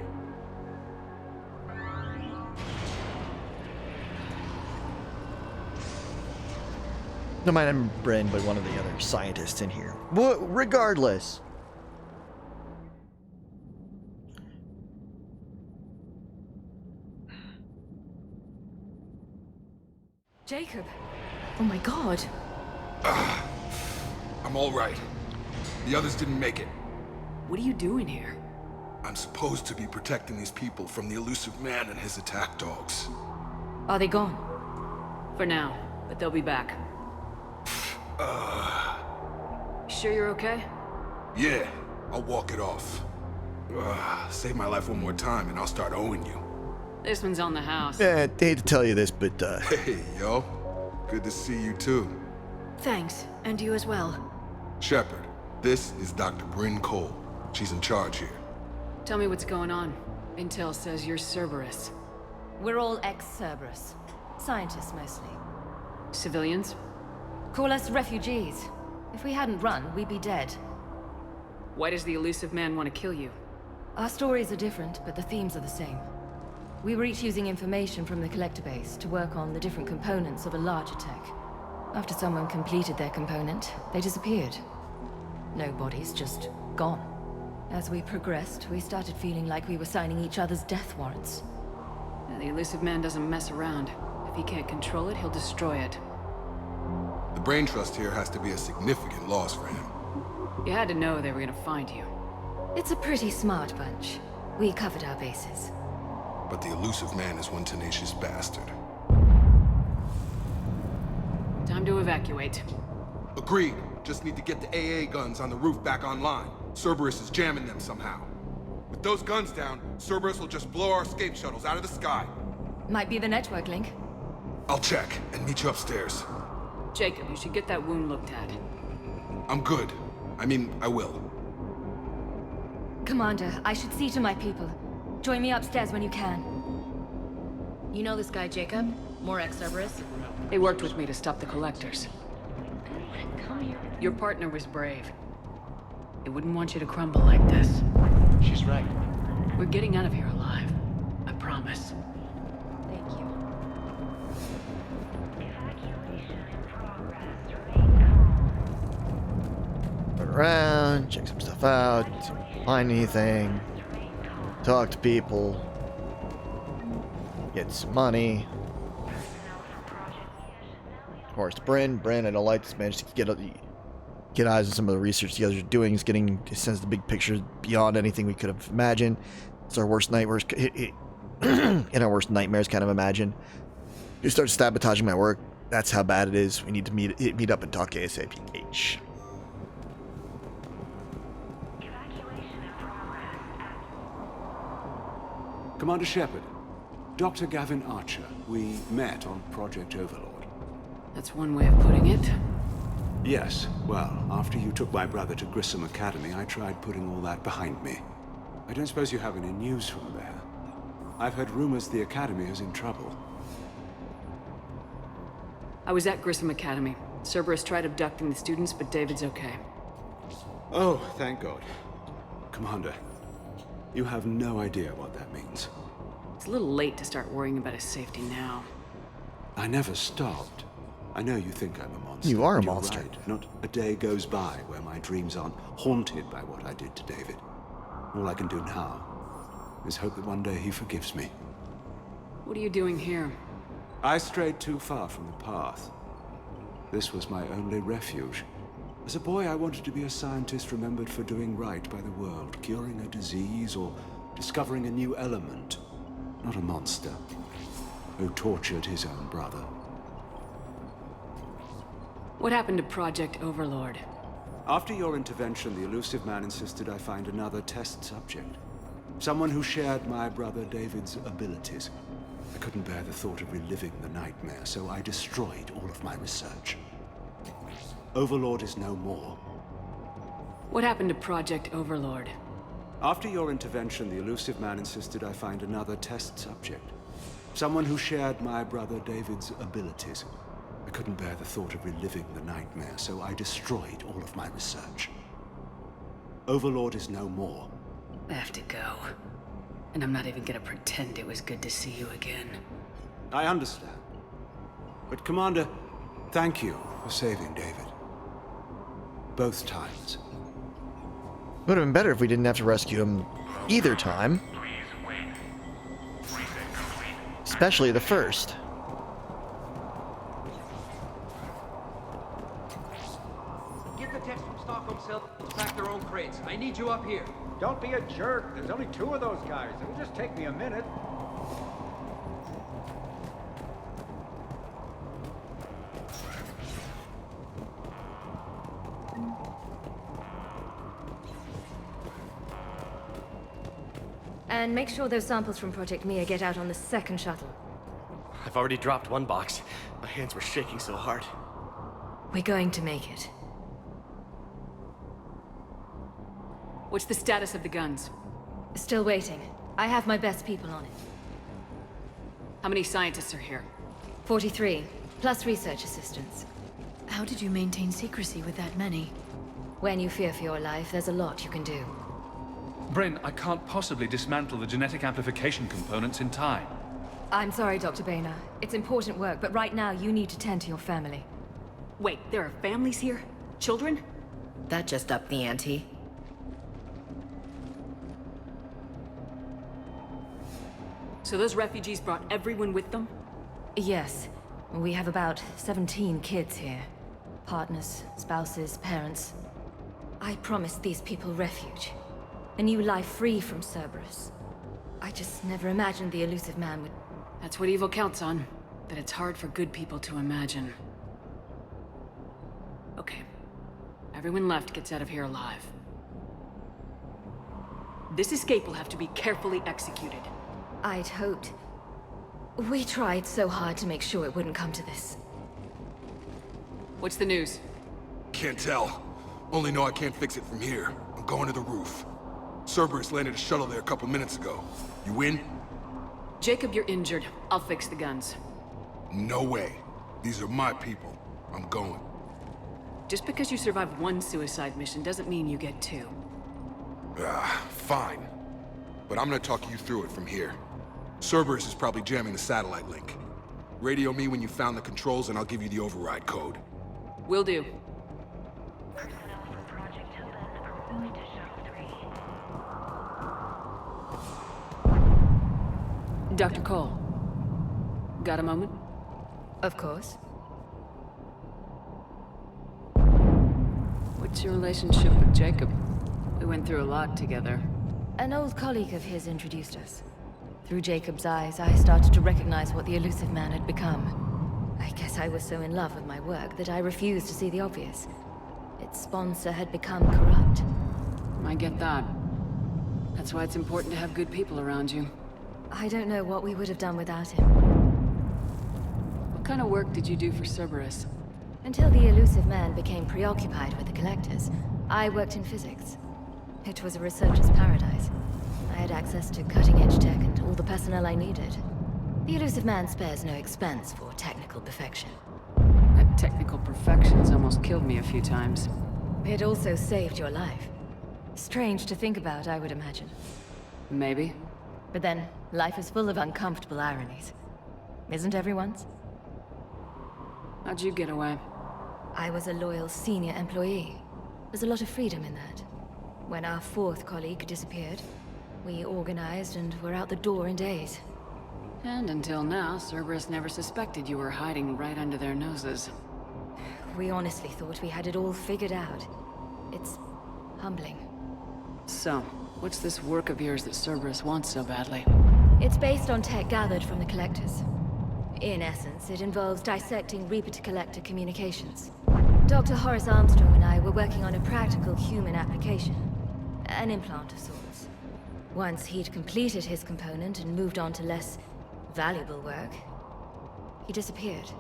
No mind I'm Bryn, but one of the other scientists in here. But regardless. Jacob. Oh my god. I'm all right. The others didn't make it. What are you doing here? I'm supposed to be protecting these people from the elusive man and his attack dogs. Are they gone? For now, but they'll be back. Sure you're okay? Yeah, I'll walk it off. Save my life one more time and I'll start owing you. This one's on the house. Yeah, I hate to tell you this, but Hey, yo. Good to see you too. Thanks, and you as well. Shepard, This is Dr. Bryn Cole. She's in charge here. Tell me what's going on. Intel says you're Cerberus. We're all ex-Cerberus. Scientists, mostly. Civilians? Call us refugees. If we hadn't run, we'd be dead. Why does the Elusive Man want to kill you? Our stories are different, but the themes are the same. We were each using information from the Collector base to work on the different components of a larger tech. After someone completed their component, they disappeared. No bodies, just gone. As we progressed, we started feeling like we were signing each other's death warrants. The Elusive Man doesn't mess around. If he can't control it, he'll destroy it. The Brain Trust here has to be a significant loss for him. You had to know they were gonna find you. It's a pretty smart bunch. We covered our bases. But the Elusive Man is one tenacious bastard. Time to evacuate. Agreed. Just need to get the AA guns on the roof back online. Cerberus is jamming them somehow. With those guns down, Cerberus will just blow our escape shuttles out of the sky. Might be the network link. I'll check and meet you upstairs. Jacob, you should get that wound looked at. I'm good. I mean, I will. Commander, I should see to my people. Join me upstairs when you can. You know this guy, Jacob? More ex-Cerberus? They worked with me to stop the Collectors. Your partner was brave. They wouldn't want you to crumble like this. She's right. We're getting out of here alive. I promise. Thank you. Run around, check some stuff out, find anything, talk to people, get some money. Of course, Bryn, I don't like this, managed to get eyes on some of the research you guys are doing. He's getting, he sends the big pictures beyond anything we could have imagined. It's our worst nightmares, in our worst nightmares, kind of imagine. You start sabotaging my work. That's how bad it is. We need to meet up and talk ASAP. Commander Shepard, Dr. Gavin Archer. We met on Project Overlord. That's one way of putting it. Yes, well, after you took my brother to Grissom Academy, I tried putting all that behind me. I don't suppose you have any news from there. I've heard rumors the Academy is in trouble. I was at Grissom Academy. Cerberus tried abducting the students, but David's okay. Oh, thank God. Commander, you have no idea what that means. It's a little late to start worrying about his safety now. I never stopped. I know you think I'm a monster. You are a You're monster. Right. Not a day goes by where my dreams aren't haunted by what I did to David. All I can do now is hope that one day he forgives me. What are you doing here? I strayed too far from the path. This was my only refuge. As a boy, I wanted to be a scientist remembered for doing right by the world, curing a disease or discovering a new element. Not a monster who tortured his own brother. What happened to Project Overlord? After your intervention, the Elusive Man insisted I find another test subject. Someone who shared my brother David's abilities. I couldn't bear the thought of reliving the nightmare, so I destroyed all of my research. Overlord is no more. What happened to Project Overlord? After your intervention, the Elusive Man insisted I find another test subject. Someone who shared my brother David's abilities. I couldn't bear the thought of reliving the nightmare, so I destroyed all of my research. Overlord is no more. I have to go. And I'm not even gonna pretend it was good to see you again. I understand. But Commander, thank you for saving David. Both times. Would have been better if we didn't have to rescue him either time. Especially the first. Get the text from Stockholm Cell to pack their own crates. I need you up here. Don't be a jerk. There's only 2 of those guys. It'll just take me a minute. And make sure those samples from Project Mia get out on the second shuttle. I've already dropped one box. My hands were shaking so hard. We're going to make it. What's the status of the guns? Still waiting. I have my best people on it. How many scientists are here? 43, plus research assistants. How did you maintain secrecy with that many? When you fear for your life, there's a lot you can do. Bryn, I can't possibly dismantle the genetic amplification components in time. I'm sorry, Dr. Boehner. It's important work, but right now you need to tend to your family. Wait, there are families here? Children? That just upped the ante. So those refugees brought everyone with them? Yes. We have about 17 kids here. Partners, spouses, parents. I promised these people refuge. A new life free from Cerberus. I just never imagined the elusive man would... That's what evil counts on. That it's hard for good people to imagine. Okay. Everyone left gets out of here alive. This escape will have to be carefully executed. I'd hoped. We tried so hard to make sure it wouldn't come to this. What's the news? Can't tell. Only know I can't fix it from here. I'm going to the roof. Cerberus landed a shuttle there a couple minutes ago. You in? Jacob, you're injured. I'll fix the guns. No way. These are my people. I'm going. Just because you survived one suicide mission doesn't mean you get two. Fine. But I'm gonna talk you through it from here. Cerberus is probably jamming the satellite link. Radio me when you found the controls and I'll give you the override code. Will do. Dr. Cole. Got a moment? Of course. What's your relationship with Jacob? We went through a lot together. An old colleague of his introduced us. Through Jacob's eyes, I started to recognize what the elusive man had become. I guess I was so in love with my work that I refused to see the obvious. Its sponsor had become corrupt. I get that. That's why it's important to have good people around you. I don't know what we would have done without him. What kind of work did you do for Cerberus? Until the elusive man became preoccupied with the Collectors, I worked in physics. It was a researcher's paradise. I had access to cutting-edge tech and all the personnel I needed. The elusive man spares no expense for technical perfection. That technical perfection's almost killed me a few times. It also saved your life. Strange to think about, I would imagine. Maybe. But then, life is full of uncomfortable ironies. Isn't everyone's? How'd you get away? I was a loyal senior employee. There's a lot of freedom in that. When our fourth colleague disappeared, we organized and were out the door in days. And until now, Cerberus never suspected you were hiding right under their noses. We honestly thought we had it all figured out. It's humbling. So, what's this work of yours that Cerberus wants so badly? It's based on tech gathered from the Collectors. In essence, it involves dissecting Reaper-to-Collector communications. Dr. Horace Armstrong and I were working on a practical human application. An implant of sorts. Once he'd completed his component and moved on to less valuable work, he disappeared.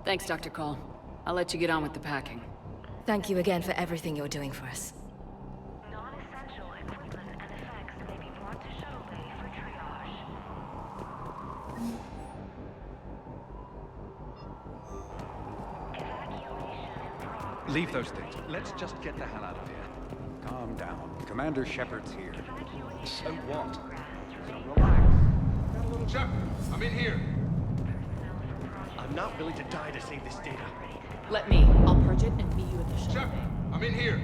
Thanks, Dr. Cole. I'll let you get on with the packing. Thank you again for everything you're doing for us. Non-essential equipment and effects may be brought to shuttle bay for triage. Leave those things. Let's just get the hell out of here. Calm down. Commander Shepard's here. So what? So relax. Shepard, I'm in here. I'm not willing to die to save this data. Let me. I'll purge it and meet you at the shuttle. Shepard, I'm in here.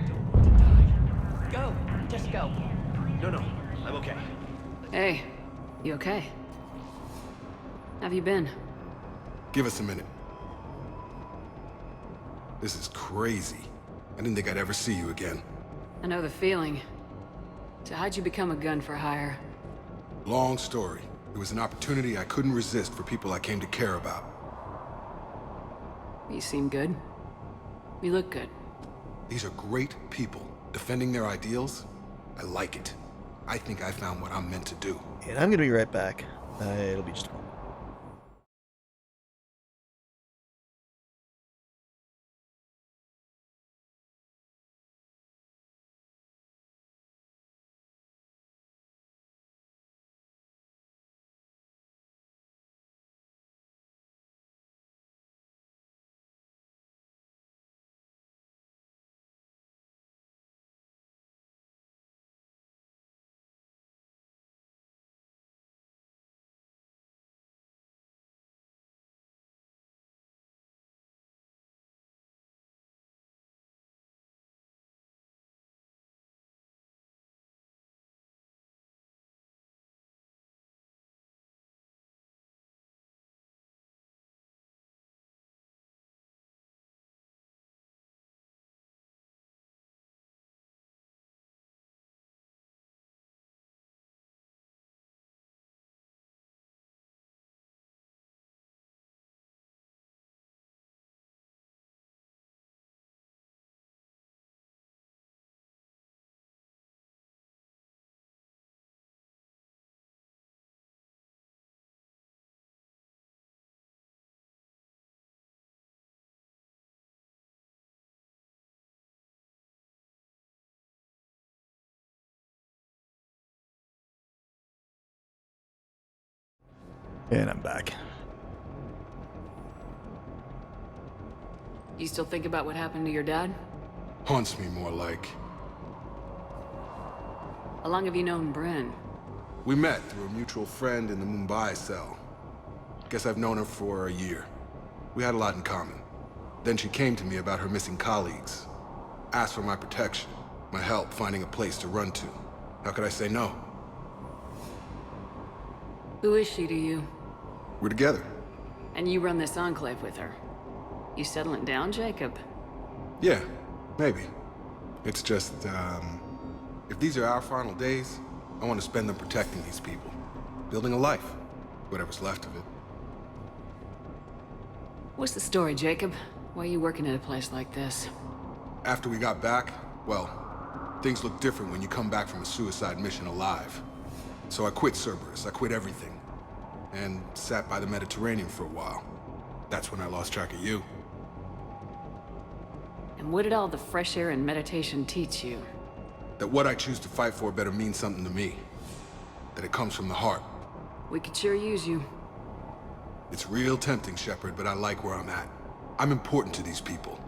Go. Just go. No, I'm okay. Hey, you okay? Have you been? Give us a minute. This is crazy. I didn't think I'd ever see you again. I know the feeling. So how'd you become a gun for hire? Long story. It was an opportunity I couldn't resist for people I came to care about. You seem good. You look good. These are great people. Defending their ideals, I like it. I think I found what I'm meant to do. And I'm gonna be right back. It'll be just a moment. And I'm back. You still think about what happened to your dad? Haunts me more like. How long have you known Bryn? We met through a mutual friend in the Mumbai cell. Guess I've known her for a year. We had a lot in common. Then she came to me about her missing colleagues. Asked for my protection, my help finding a place to run to. How could I say no? Who is she to you? We're together. And you run this enclave with her? You settling down, Jacob? Yeah, maybe. It's just, if these are our final days, I want to spend them protecting these people. Building a life. Whatever's left of it. What's the story, Jacob? Why are you working at a place like this? After we got back, well, things look different when you come back from a suicide mission alive. So I quit Cerberus, I quit everything. And sat by the Mediterranean for a while. That's when I lost track of you. And what did all the fresh air and meditation teach you? That what I choose to fight for better mean something to me. That it comes from the heart. We could sure use you. It's real tempting, Shepard, but I like where I'm at. I'm important to these people.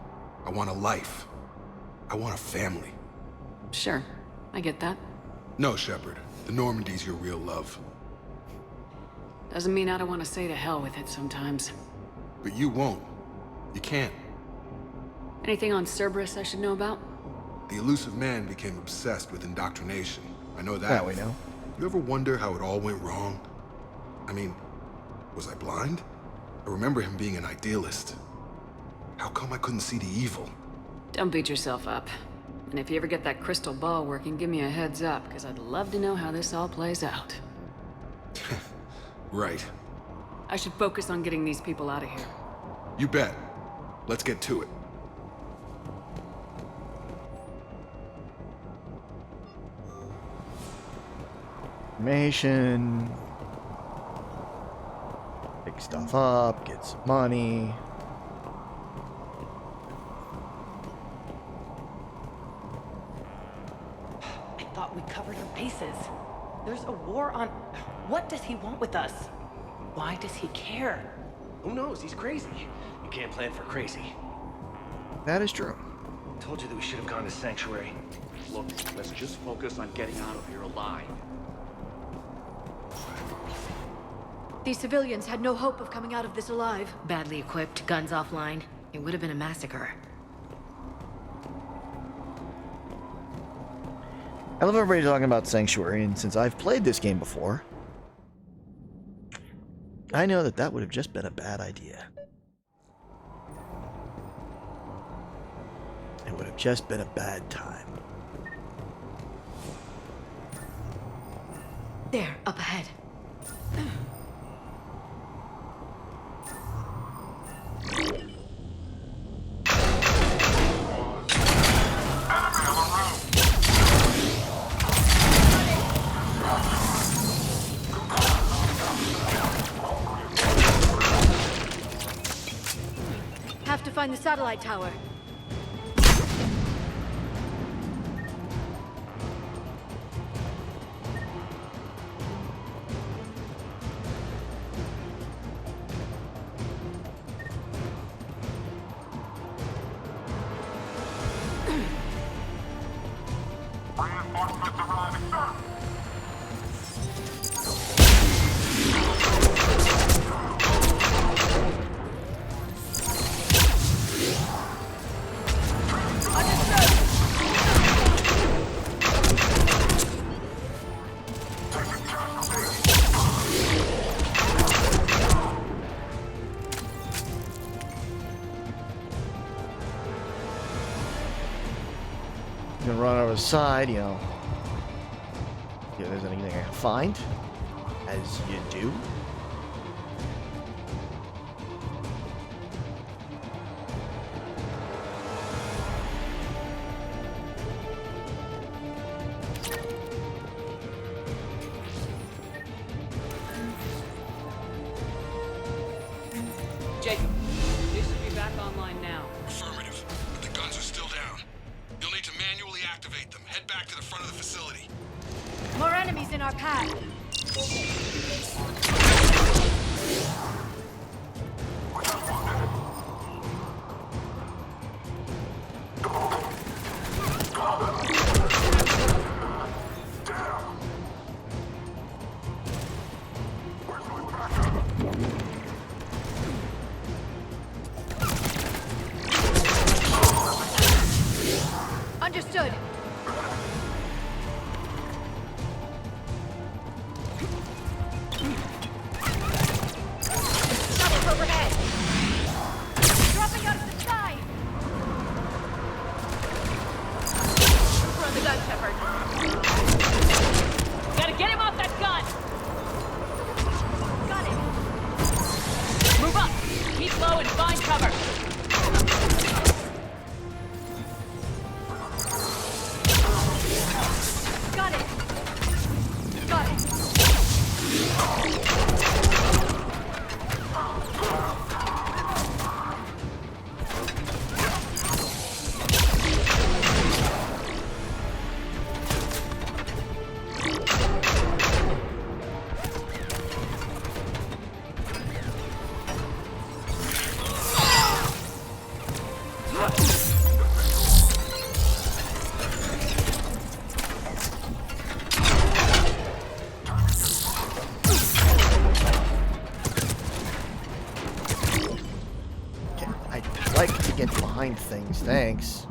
I want a life. I want a family. Sure, I get that. No, Shepard. The Normandy's your real love. Doesn't mean I don't want to say to hell with it sometimes. But you won't. You can't. Anything on Cerberus I should know about? The elusive man became obsessed with indoctrination. I know that. That we know. You ever wonder how it all went wrong? I mean, was I blind? I remember him being an idealist. How come I couldn't see the evil? Don't beat yourself up. And if you ever get that crystal ball working, give me a heads up, because I'd love to know how this all plays out. Right. I should focus on getting these people out of here. You bet. Let's get to it. Information. Pick stuff up, get some money. I thought we covered our bases. There's a war on... What does he want with us? Why does he care? Who knows? He's crazy. You can't plan for crazy. That is true. Told you that we should have gone to Sanctuary. Look, let's just focus on getting out of here alive. These civilians had no hope of coming out of this alive. Badly equipped, guns offline. It would have been a massacre. I love everybody talking about Sanctuary, and since I've played this game before, I know that that would have just been a bad idea. It would have just been a bad time. There, up ahead. Have to find the satellite tower. Gonna run over the side, you know. See if there's anything I can find. As you do. Jacob, these should be back online now. Affirmative. But the guns are still down. You'll need to manually activate them. Head back to the front of the facility. More enemies in our path. find things. Thanks.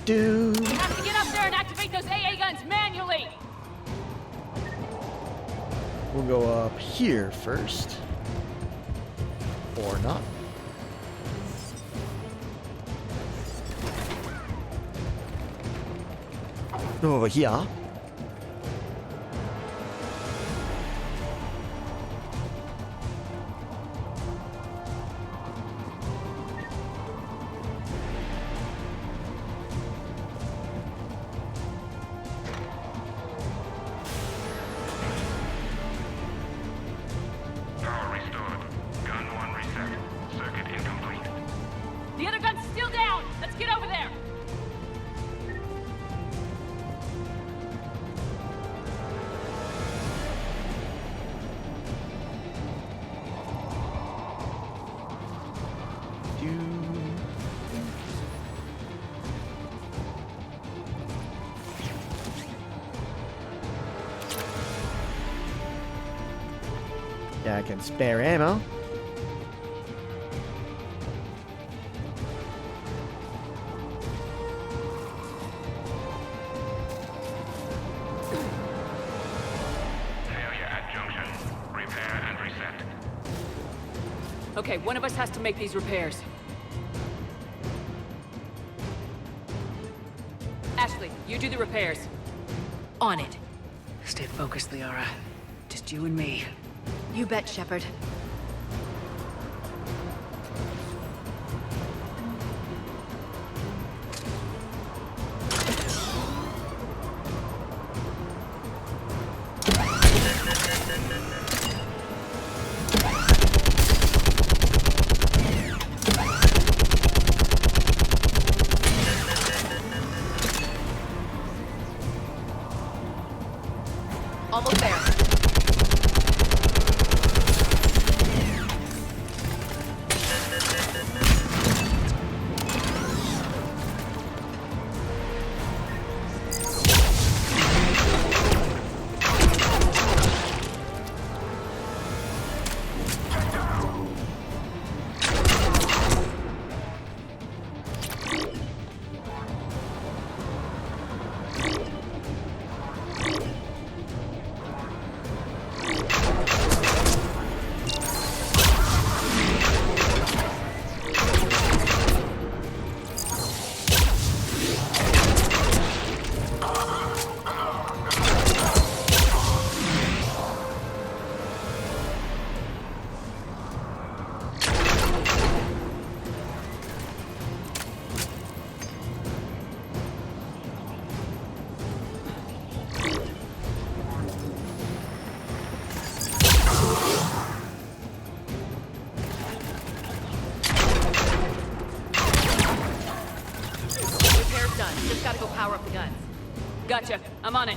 We have to get up there and activate those AA guns manually! We'll go up here first. Or not. Go over here. The other gun's still down! Let's get over there! Yeah, I can spare ammo. Okay, one of us has to make these repairs. Ashley, you do the repairs. On it. Stay focused, Liara. Just you and me. You bet, Shepard. Almost there. Just gotta go power up the guns. Gotcha. I'm on it.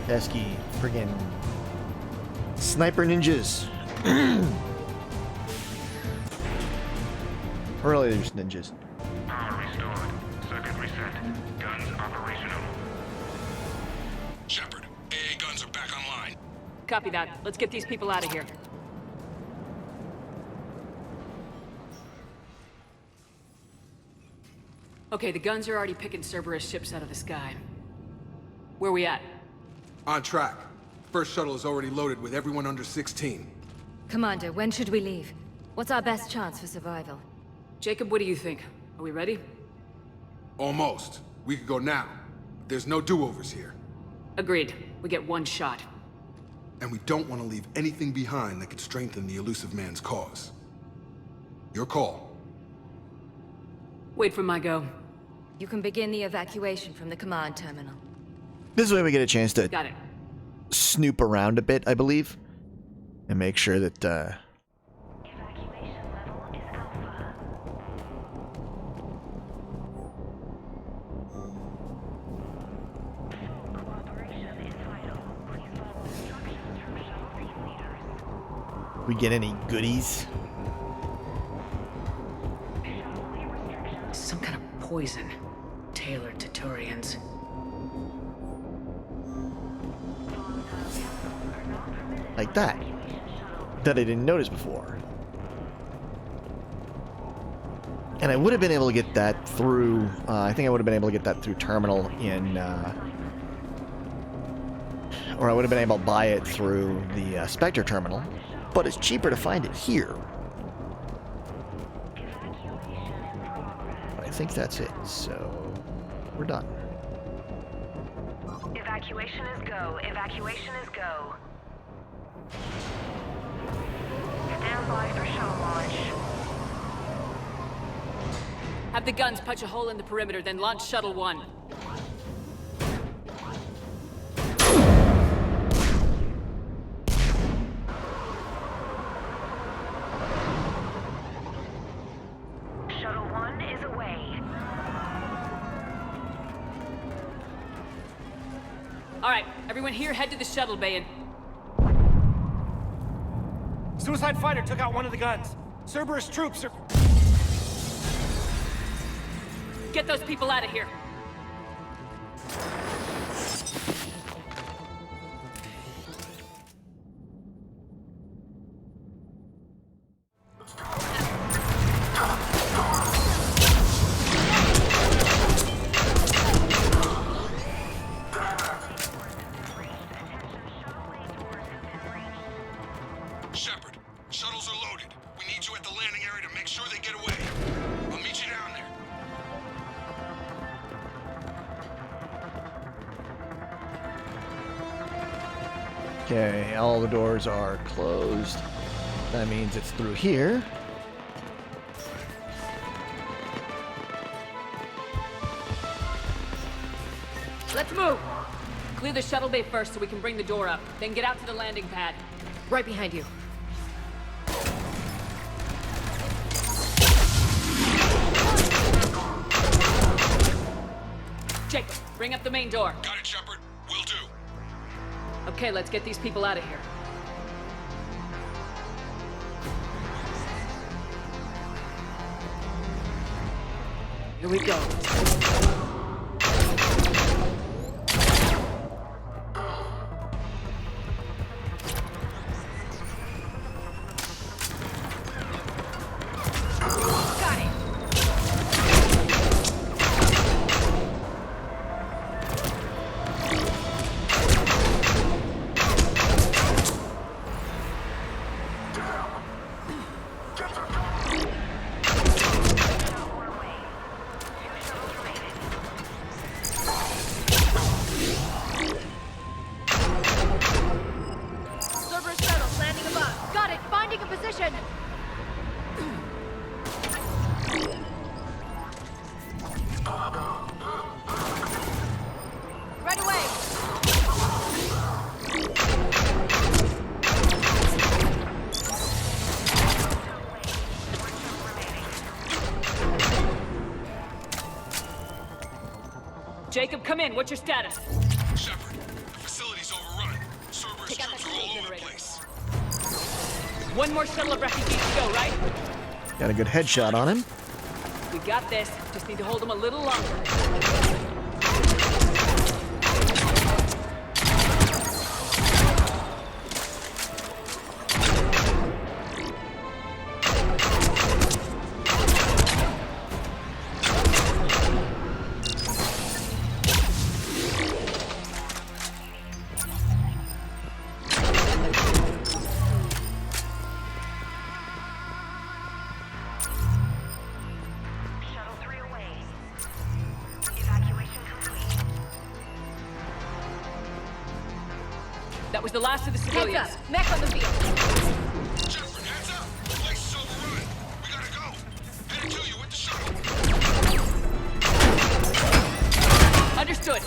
pesky friggin' sniper ninjas. Really, there's ninjas. Power restored. Circuit reset. Guns operational. Shepard, AA guns are back online. Copy that. Let's get these people out of here. Okay, the guns are already picking Cerberus ships out of the sky. Where we at? On track. First shuttle is already loaded with everyone under 16. Commander, when should we leave? What's our best chance for survival? Jacob, what do you think? Are we ready? Almost. We could go now. There's no do-overs here. Agreed. We get one shot. And we don't want to leave anything behind that could strengthen the Illusive Man's cause. Your call. Wait for my go. You can begin the evacuation from the command terminal. This way we get a chance to Got it. snoop around a bit, I believe, and make sure that we get any goodies. Some kind of poison tailored to Turians. Like that I didn't notice before. And I would have been able to get that through, I think I would have been able to get that through terminal in, or I would have been able to buy it through the Spectre terminal, but it's cheaper to find it here. I think that's it, so we're done. Evacuation is go. Evacuation is go. Stand by for shuttle launch. Have the guns punch a hole in the perimeter, then launch Shuttle 1. Shuttle 1 is away. Alright, everyone here head to the shuttle bay and... Suicide fighter took out one of the guns. Cerberus troops are... Get those people out of here. Shepard, shuttles are loaded. We need you at the landing area to make sure they get away. I'll meet you down there. Okay, all the doors are closed. That means it's through here. Let's move! Clear the shuttle bay first so we can bring the door up. Then get out to the landing pad. Right behind you. Jacob, bring up the main door. Got it, Shepard. Will do. Okay, let's get these people out of here. Here we go. Cerberus shuttles landing above. Got it. Finding a position. Right away. Jacob, come in. What's your status? Shepard, the facility's over One more shuttle of refugees to go, right? Got a good headshot on him. We got this. Just need to hold them a little longer. That was the last of the civilians. Heads up! Mech on the field! Shepard, heads up! The place is overrun. We gotta go. Headed to you with the shuttle. Understood.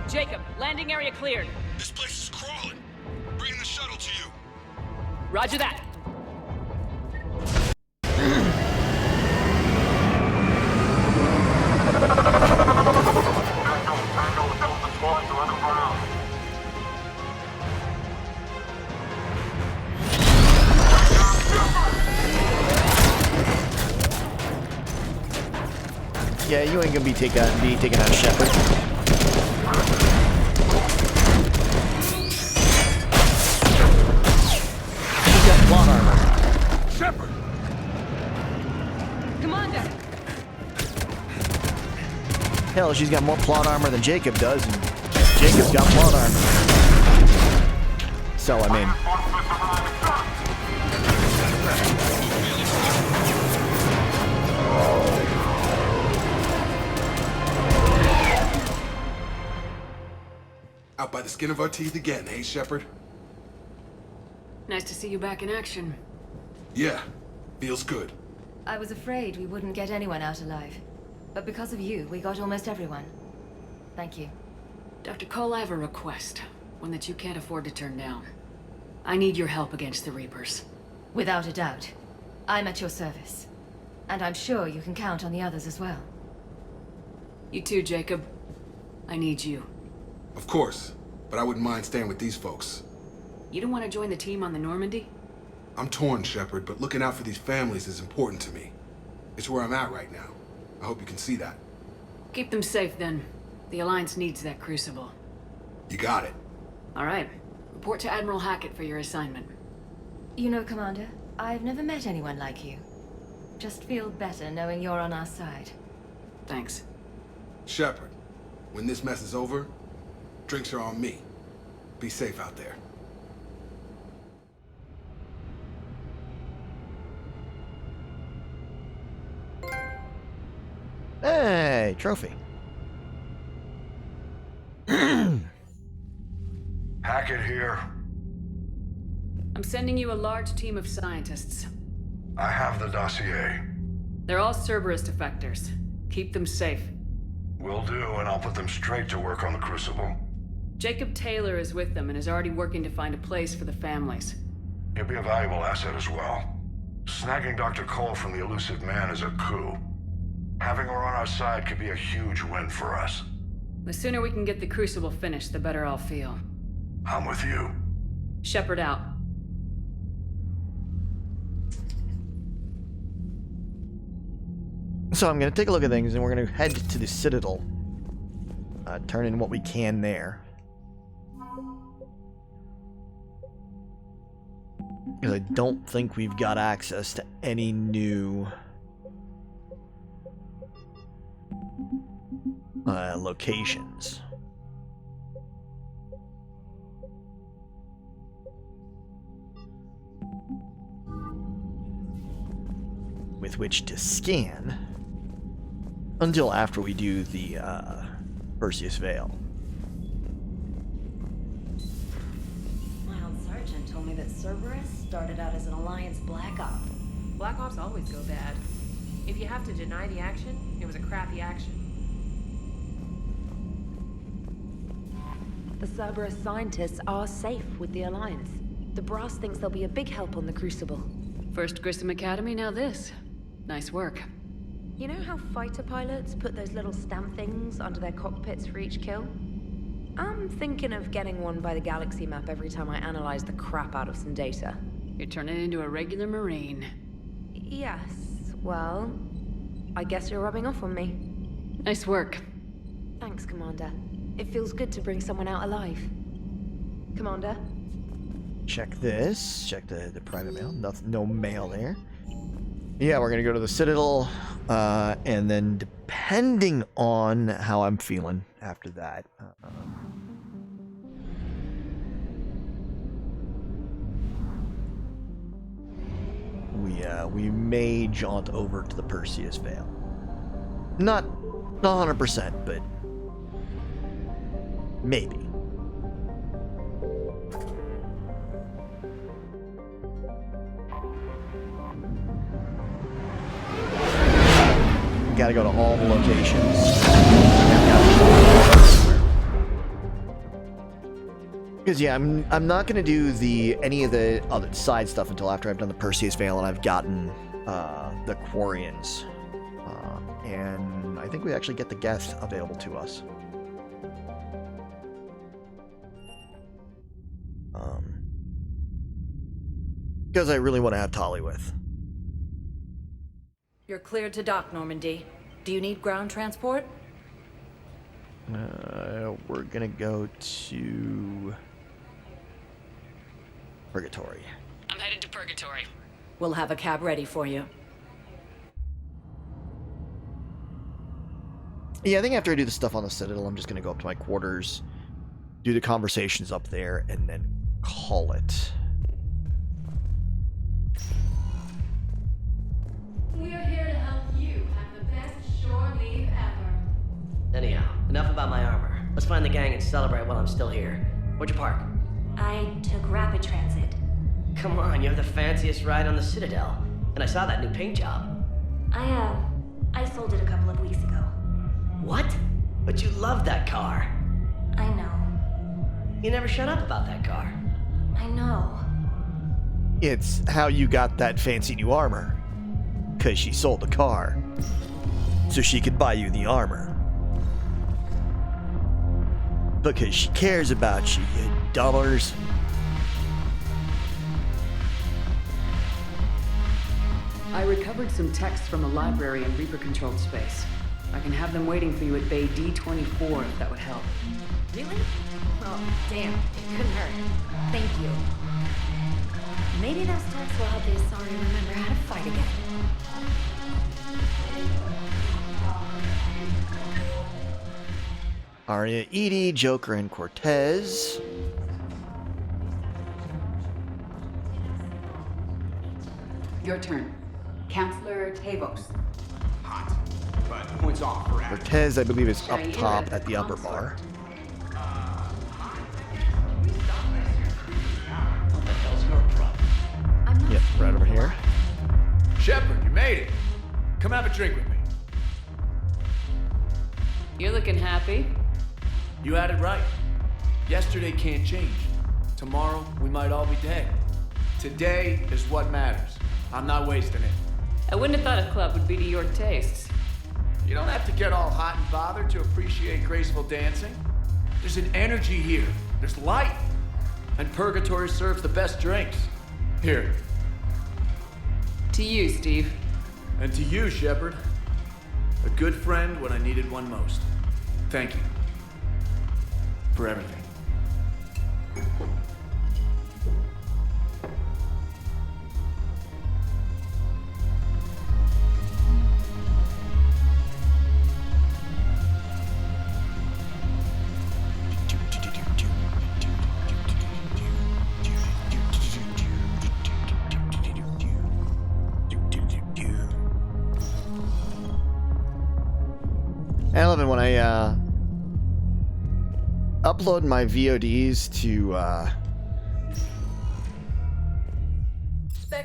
Jacob, landing area cleared. This place is crawling. Bringing the shuttle to you. Roger that. Yeah, you ain't gonna be taking out Shepard. She's got plot armor. Shepard! Commander! Hell, she's got more plot armor than Jacob does, and Jacob's got plot armor. So, I mean... Out by the skin of our teeth again, hey, Shepard? Nice to see you back in action. Yeah, feels good. I was afraid we wouldn't get anyone out alive. But because of you, we got almost everyone. Thank you. Dr. Cole, I have a request. One that you can't afford to turn down. I need your help against the Reapers. Without a doubt. I'm at your service. And I'm sure you can count on the others as well. You too, Jacob. I need you. Of course, but I wouldn't mind staying with these folks. You don't want to join the team on the Normandy? I'm torn, Shepard, but looking out for these families is important to me. It's where I'm at right now. I hope you can see that. Keep them safe, then. The Alliance needs that crucible. You got it. All right. Report to Admiral Hackett for your assignment. You know, Commander, I've never met anyone like you. Just feel better knowing you're on our side. Thanks. Shepard, when this mess is over, drinks are on me. Be safe out there. Hey, trophy. Hackett here. I'm sending you a large team of scientists. I have the dossier. They're all Cerberus defectors. Keep them safe. Will do, and I'll put them straight to work on the Crucible. Jacob Taylor is with them and is already working to find a place for the families. He'll be a valuable asset as well. Snagging Dr. Cole from the elusive man is a coup. Having her on our side could be a huge win for us. The sooner we can get the Crucible finished, the better I'll feel. I'm with you. Shepard out. So I'm going to take a look at things, and we're going to head to the Citadel. Turn in what we can there. Because I don't think we've got access to any new locations. With which to scan until after we do the Perseus Veil. My old sergeant told me Cerberus started out as an Alliance Black Op. Black Ops always go bad. If you have to deny the action, it was a crappy action. The Cerberus scientists are safe with the Alliance. The Brass thinks they'll be a big help on the Crucible. First Grissom Academy, now this. Nice work. You know how fighter pilots put those little stamp things under their cockpits for each kill? I'm thinking of getting one by the galaxy map every time I analyze the crap out of some data. You're turning into a regular Marine. Yes, well, I guess you're rubbing off on me. Nice work. Thanks, Commander. It feels good to bring someone out alive. Commander? Check this. Check the private mail. No mail there. Yeah, we're gonna go to the Citadel, and then depending on how I'm feeling after that, we may jaunt over to the Perseus Vale. Not 100%, but maybe. Gotta go to all the locations. Because yeah, I'm not gonna do any of the other side stuff until after I've done the Perseus Vale and I've gotten the Quarians, and I think we actually get the Geth available to us. Because I really want to have Tali with. You're cleared to dock, Normandy. Do you need ground transport? We're gonna go to Purgatory. I'm headed to Purgatory. We'll have a cab ready for you. Yeah, I think after I do the stuff on the Citadel, I'm just gonna go up to my quarters, do the conversations up there, and then call it. We're here to help you have the best shore leave ever. Anyhow, enough about my armor. Let's find the gang and celebrate while I'm still here. Where'd you park? I took rapid transit. Come on, you have the fanciest ride on the Citadel. And I saw that new paint job. I sold it a couple of weeks ago. What? But you loved that car. I know. You never shut up about that car. I know. It's how you got that fancy new armor. Because she sold the car. So she could buy you the armor. Because she cares about you, you dummers. I recovered some texts from the library in Reaper-controlled space. I can have them waiting for you at Bay D-24 if that would help. Really? Oh, damn. It couldn't hurt. Thank you. Maybe those texts will help the Asari remember how to fight again. Arya, Edie, Joker, and Cortez. Your turn. Counselor Tavos. Hot, but points off for action. Cortez, I believe, is up top at the upper bar. What the hell's your problem? Yep, right over here. Shepard, you made it. Come have a drink with me. You're looking happy. You had it right. Yesterday can't change. Tomorrow, we might all be dead. Today is what matters. I'm not wasting it. I wouldn't have thought a club would be to your tastes. You don't have to get all hot and bothered to appreciate graceful dancing. There's an energy here. There's light. And Purgatory serves the best drinks. Here. To you, Steve. And to you, Shepard. A good friend when I needed one most. Thank you. For everything. I love it when I upload my VODs to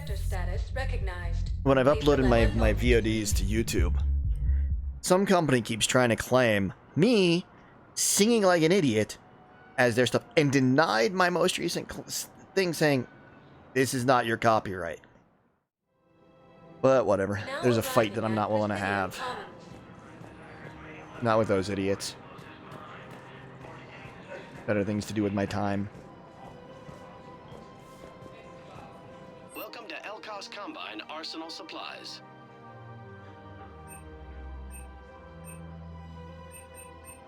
sector status recognized. When I've Leave the uploaded my level. VODs to YouTube, some company keeps trying to claim me singing like an idiot as their stuff and denied my most recent thing saying, this is not your copyright. But whatever. There's a fight that I'm not willing to have. Not with those idiots. Better things to do with my time. Welcome to Elkos Combine Arsenal Supplies.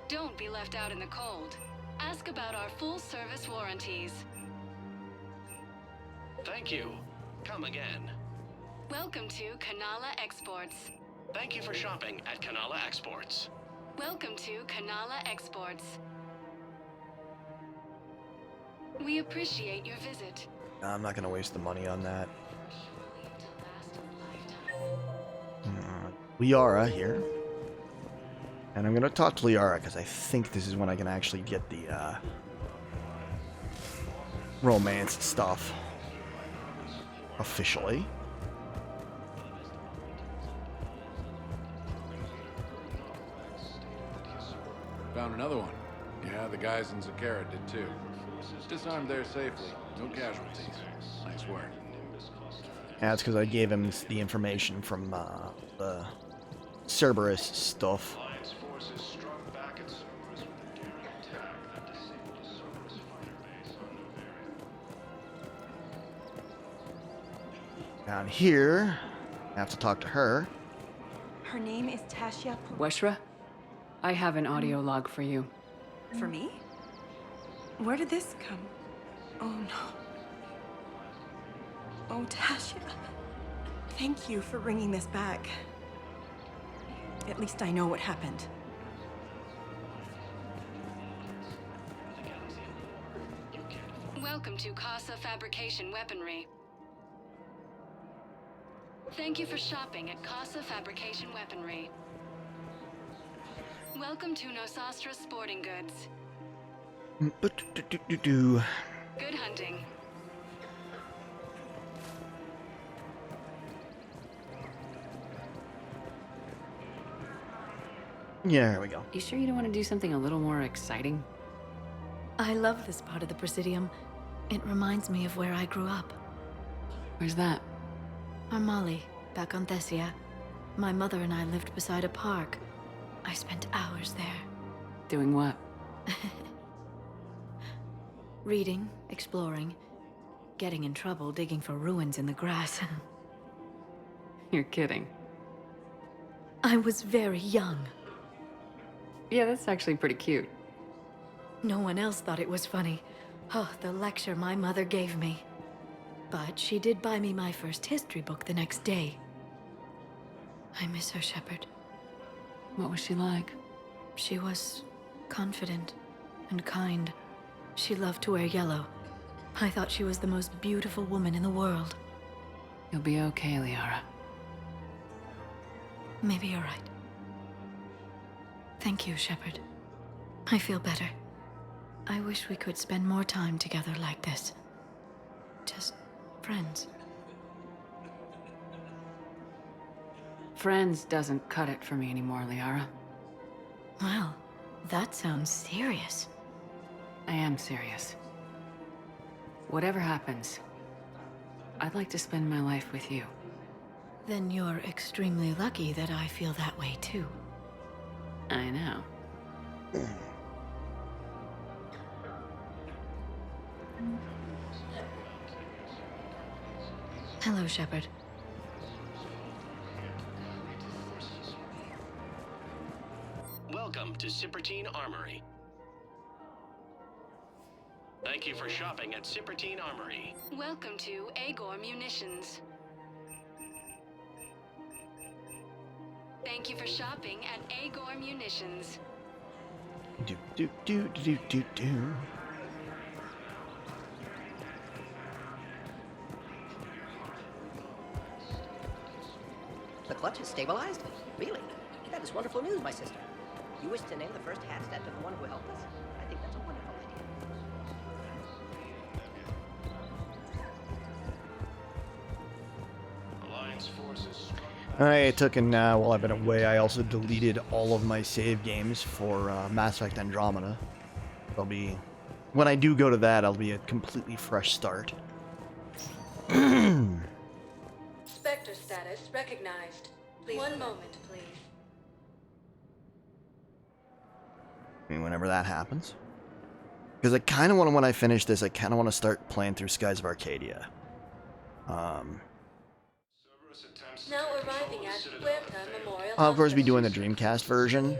Don't be left out in the cold. Ask about our full-service warranties. Thank you. Come again. Welcome to Kanala Exports. Thank you for shopping at Kanala Exports. Welcome to Kanala Exports. We appreciate your visit. I'm not going to waste the money on that. Liara here. And I'm going to talk to Liara because I think this is when I can actually get the romance stuff officially. Found another one. Yeah, the guys in Zakara did too. Disarmed there safely. No casualties. Nice work. That's because I gave him the information from the Cerberus stuff. Down here, I have to talk to her. Her name is Tasha. Weshra, I have an audio log for you. For me? Where did this come? Oh no. Oh, Tasha. Thank you for bringing this back. At least I know what happened. Welcome to Casa Fabrication Weaponry. Thank you for shopping at Casa Fabrication Weaponry. Welcome to Nosastra Sporting Goods. Good hunting. Yeah, there we go. You sure you don't want to do something a little more exciting? I love this part of the Presidium. It reminds me of where I grew up. Where's that? Armali, back on Thessia. My mother and I lived beside a park. I spent hours there. Doing what? Reading, exploring, getting in trouble digging for ruins in the grass. You're kidding. I was very young. Yeah, that's actually pretty cute. No one else thought it was funny. Oh, the lecture my mother gave me. But she did buy me my first history book the next day. I miss her, Shepard. What was she like? She was confident and kind. She loved to wear yellow. I thought she was the most beautiful woman in the world. You'll be okay, Liara. Maybe you're right. Thank you, Shepard. I feel better. I wish we could spend more time together like this. Just friends. Friends doesn't cut it for me anymore, Liara. Wow, that sounds serious. I am serious. Whatever happens, I'd like to spend my life with you. Then you're extremely lucky that I feel that way too. I know. Hello, Shepard. Welcome to Cipertine Armory. Thank you for shopping at Cipertine Armory. Welcome to Agor Munitions. Thank you for shopping at Agor Munitions. Do. The clutch is stabilized? Really? That is wonderful news, my sister. You wish to name the first Hatstat to the one who helped us? I think that's a wonderful idea. I took and while I've been away, I also deleted all of my save games for Mass Effect Andromeda. It'll be, when I do go to that, it'll be a completely fresh start. Spectre status recognized. Please. One moment, please. I mean, whenever that happens. Because I kind of want to, when I finish this, I kind of want to start playing through Skies of Arcadia. Now arriving at Huerta Memorial. I'll of course be doing the Dreamcast version.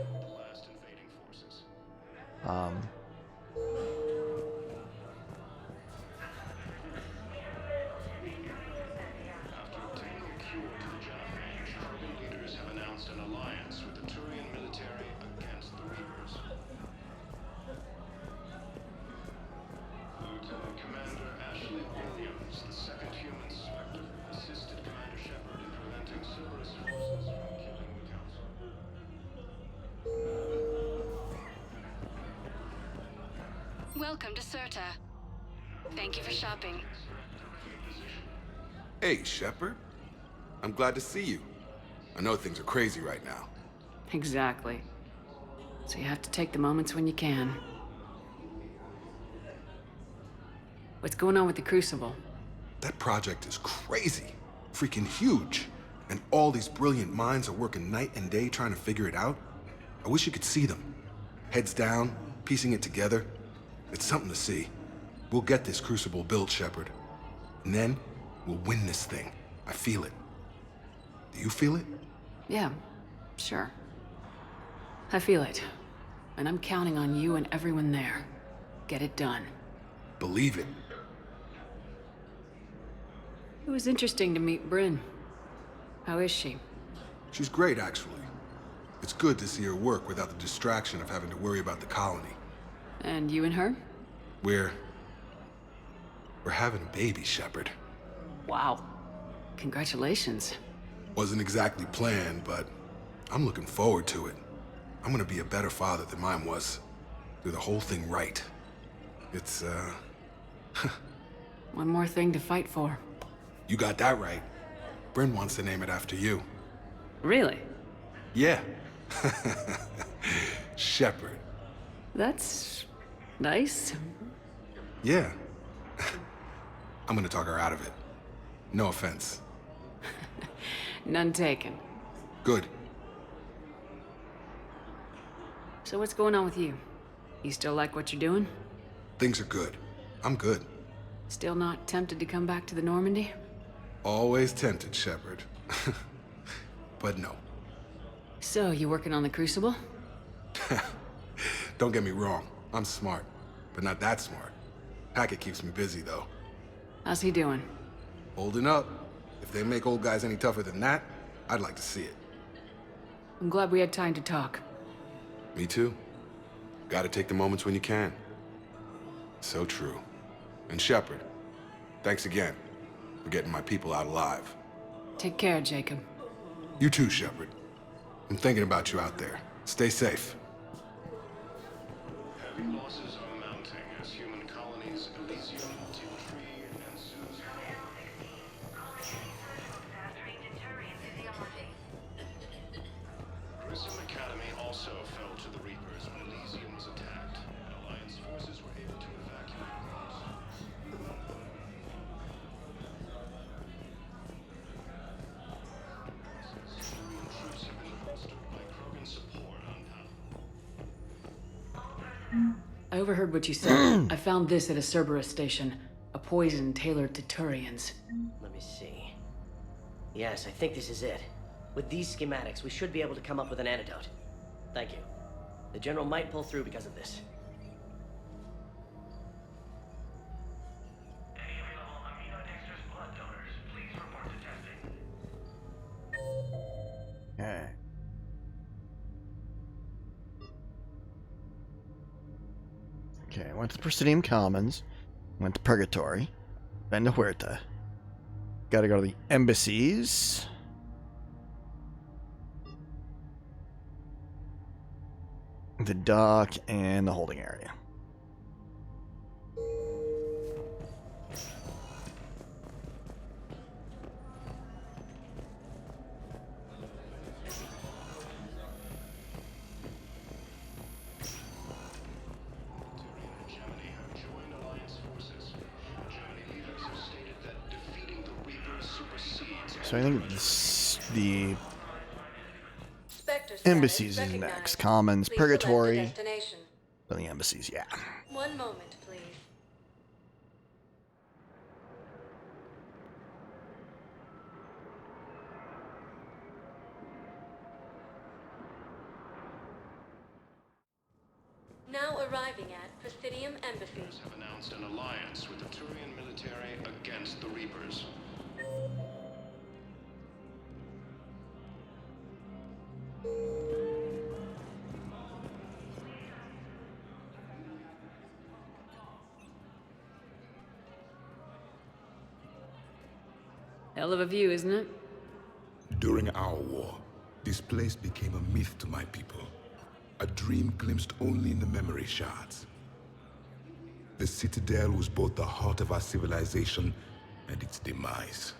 Leaders have announced an alliance with the Turian military against the Reapers. Lieutenant Commander Ashley Williams, the second human Spectre, assisted Commander Shepard in preventing Cerberus forces from killing the Council. Welcome to Serta. Thank you for shopping. Hey, Shepard. I'm glad to see you. I know things are crazy right now. Exactly. So you have to take the moments when you can. What's going on with the Crucible? That project is crazy. Freaking huge. And all these brilliant minds are working night and day trying to figure it out. I wish you could see them. Heads down, piecing it together. It's something to see. We'll get this Crucible built, Shepard. And then, we'll win this thing. I feel it. Do you feel it? Yeah, sure. I feel it. And I'm counting on you and everyone there. Get it done. Believe it. It was interesting to meet Bryn. How is she? She's great, actually. It's good to see her work without the distraction of having to worry about the colony. And you and her? We're having a baby, Shepard. Wow. Congratulations. Wasn't exactly planned, but I'm looking forward to it. I'm gonna be a better father than mine was. Do the whole thing right. It's, One more thing to fight for. You got that right. Bryn wants to name it after you. Really? Yeah. Shepard. That's nice. Yeah. I'm gonna talk her out of it. No offense. None taken. Good. So what's going on with you? You still like what you're doing? Things are good. I'm good. Still not tempted to come back to the Normandy? Always tempted, Shepard. But no. So, you working on the Crucible? Don't get me wrong. I'm smart, but not that smart. Hackett keeps me busy, though. How's he doing? Holding up. If they make old guys any tougher than that, I'd like to see it. I'm glad we had time to talk. Me too. Gotta take the moments when you can. So true. And Shepard, thanks again for getting my people out alive. Take care, Jacob. You too, Shepard. I'm thinking about you out there. Stay safe. Heavy losses are mounting as human colonies Elysium, Tiltree, and Susan. Grissom Academy also fell to the Reapers when Elysium was attacked, and Alliance forces were able to evacuate Turian troops have been bolstered by Krogan support on Pal. I overheard what you said. I found this at a Cerberus station. A poison tailored to Turians. Let me see. Yes, I think this is it. With these schematics, we should be able to come up with an antidote. Thank you. The General might pull through because of this. Okay. Okay, went to the Presidium Commons, went to Purgatory, then to Huerta. Gotta go to the embassies. The dock and the holding area. So I think the embassies is next. Commons, Purgatory. Then the embassies, yeah. One moment, please. Now arriving at Presidium Embassy. Have announced an alliance with the Turian military against the Reapers. Hell of a view, isn't it? During our war, this place became a myth to my people. A dream glimpsed only in the memory shards. The Citadel was both the heart of our civilization and its demise.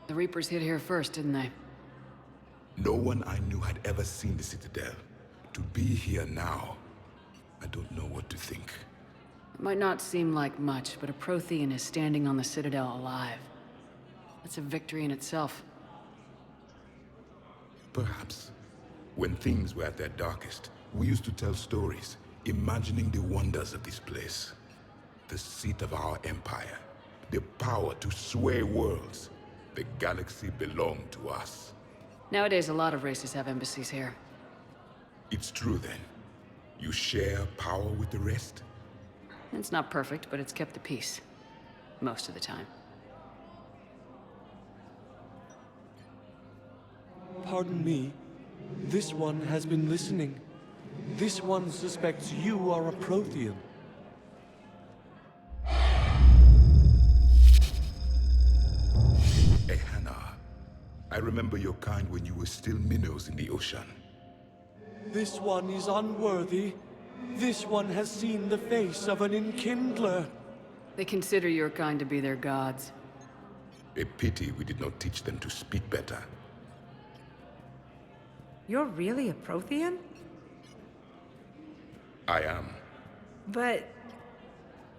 The Reapers hit here first, didn't they? No one I knew had ever seen the Citadel. To be here now, I don't know what to think. It might not seem like much, but a Prothean is standing on the Citadel alive. That's a victory in itself. Perhaps. When things were at their darkest, we used to tell stories, imagining the wonders of this place. The seat of our empire. The power to sway worlds. The galaxy belonged to us. Nowadays, a lot of races have embassies here. It's true then. You share power with the rest? It's not perfect, but it's kept the peace. Most of the time. Pardon me. This one has been listening. This one suspects you are a Prothean. Ehana. I remember your kind when you were still minnows in the ocean. This one is unworthy. This one has seen the face of an enkindler. They consider your kind to be their gods. A pity we did not teach them to speak better. You're really a Prothean? I am. But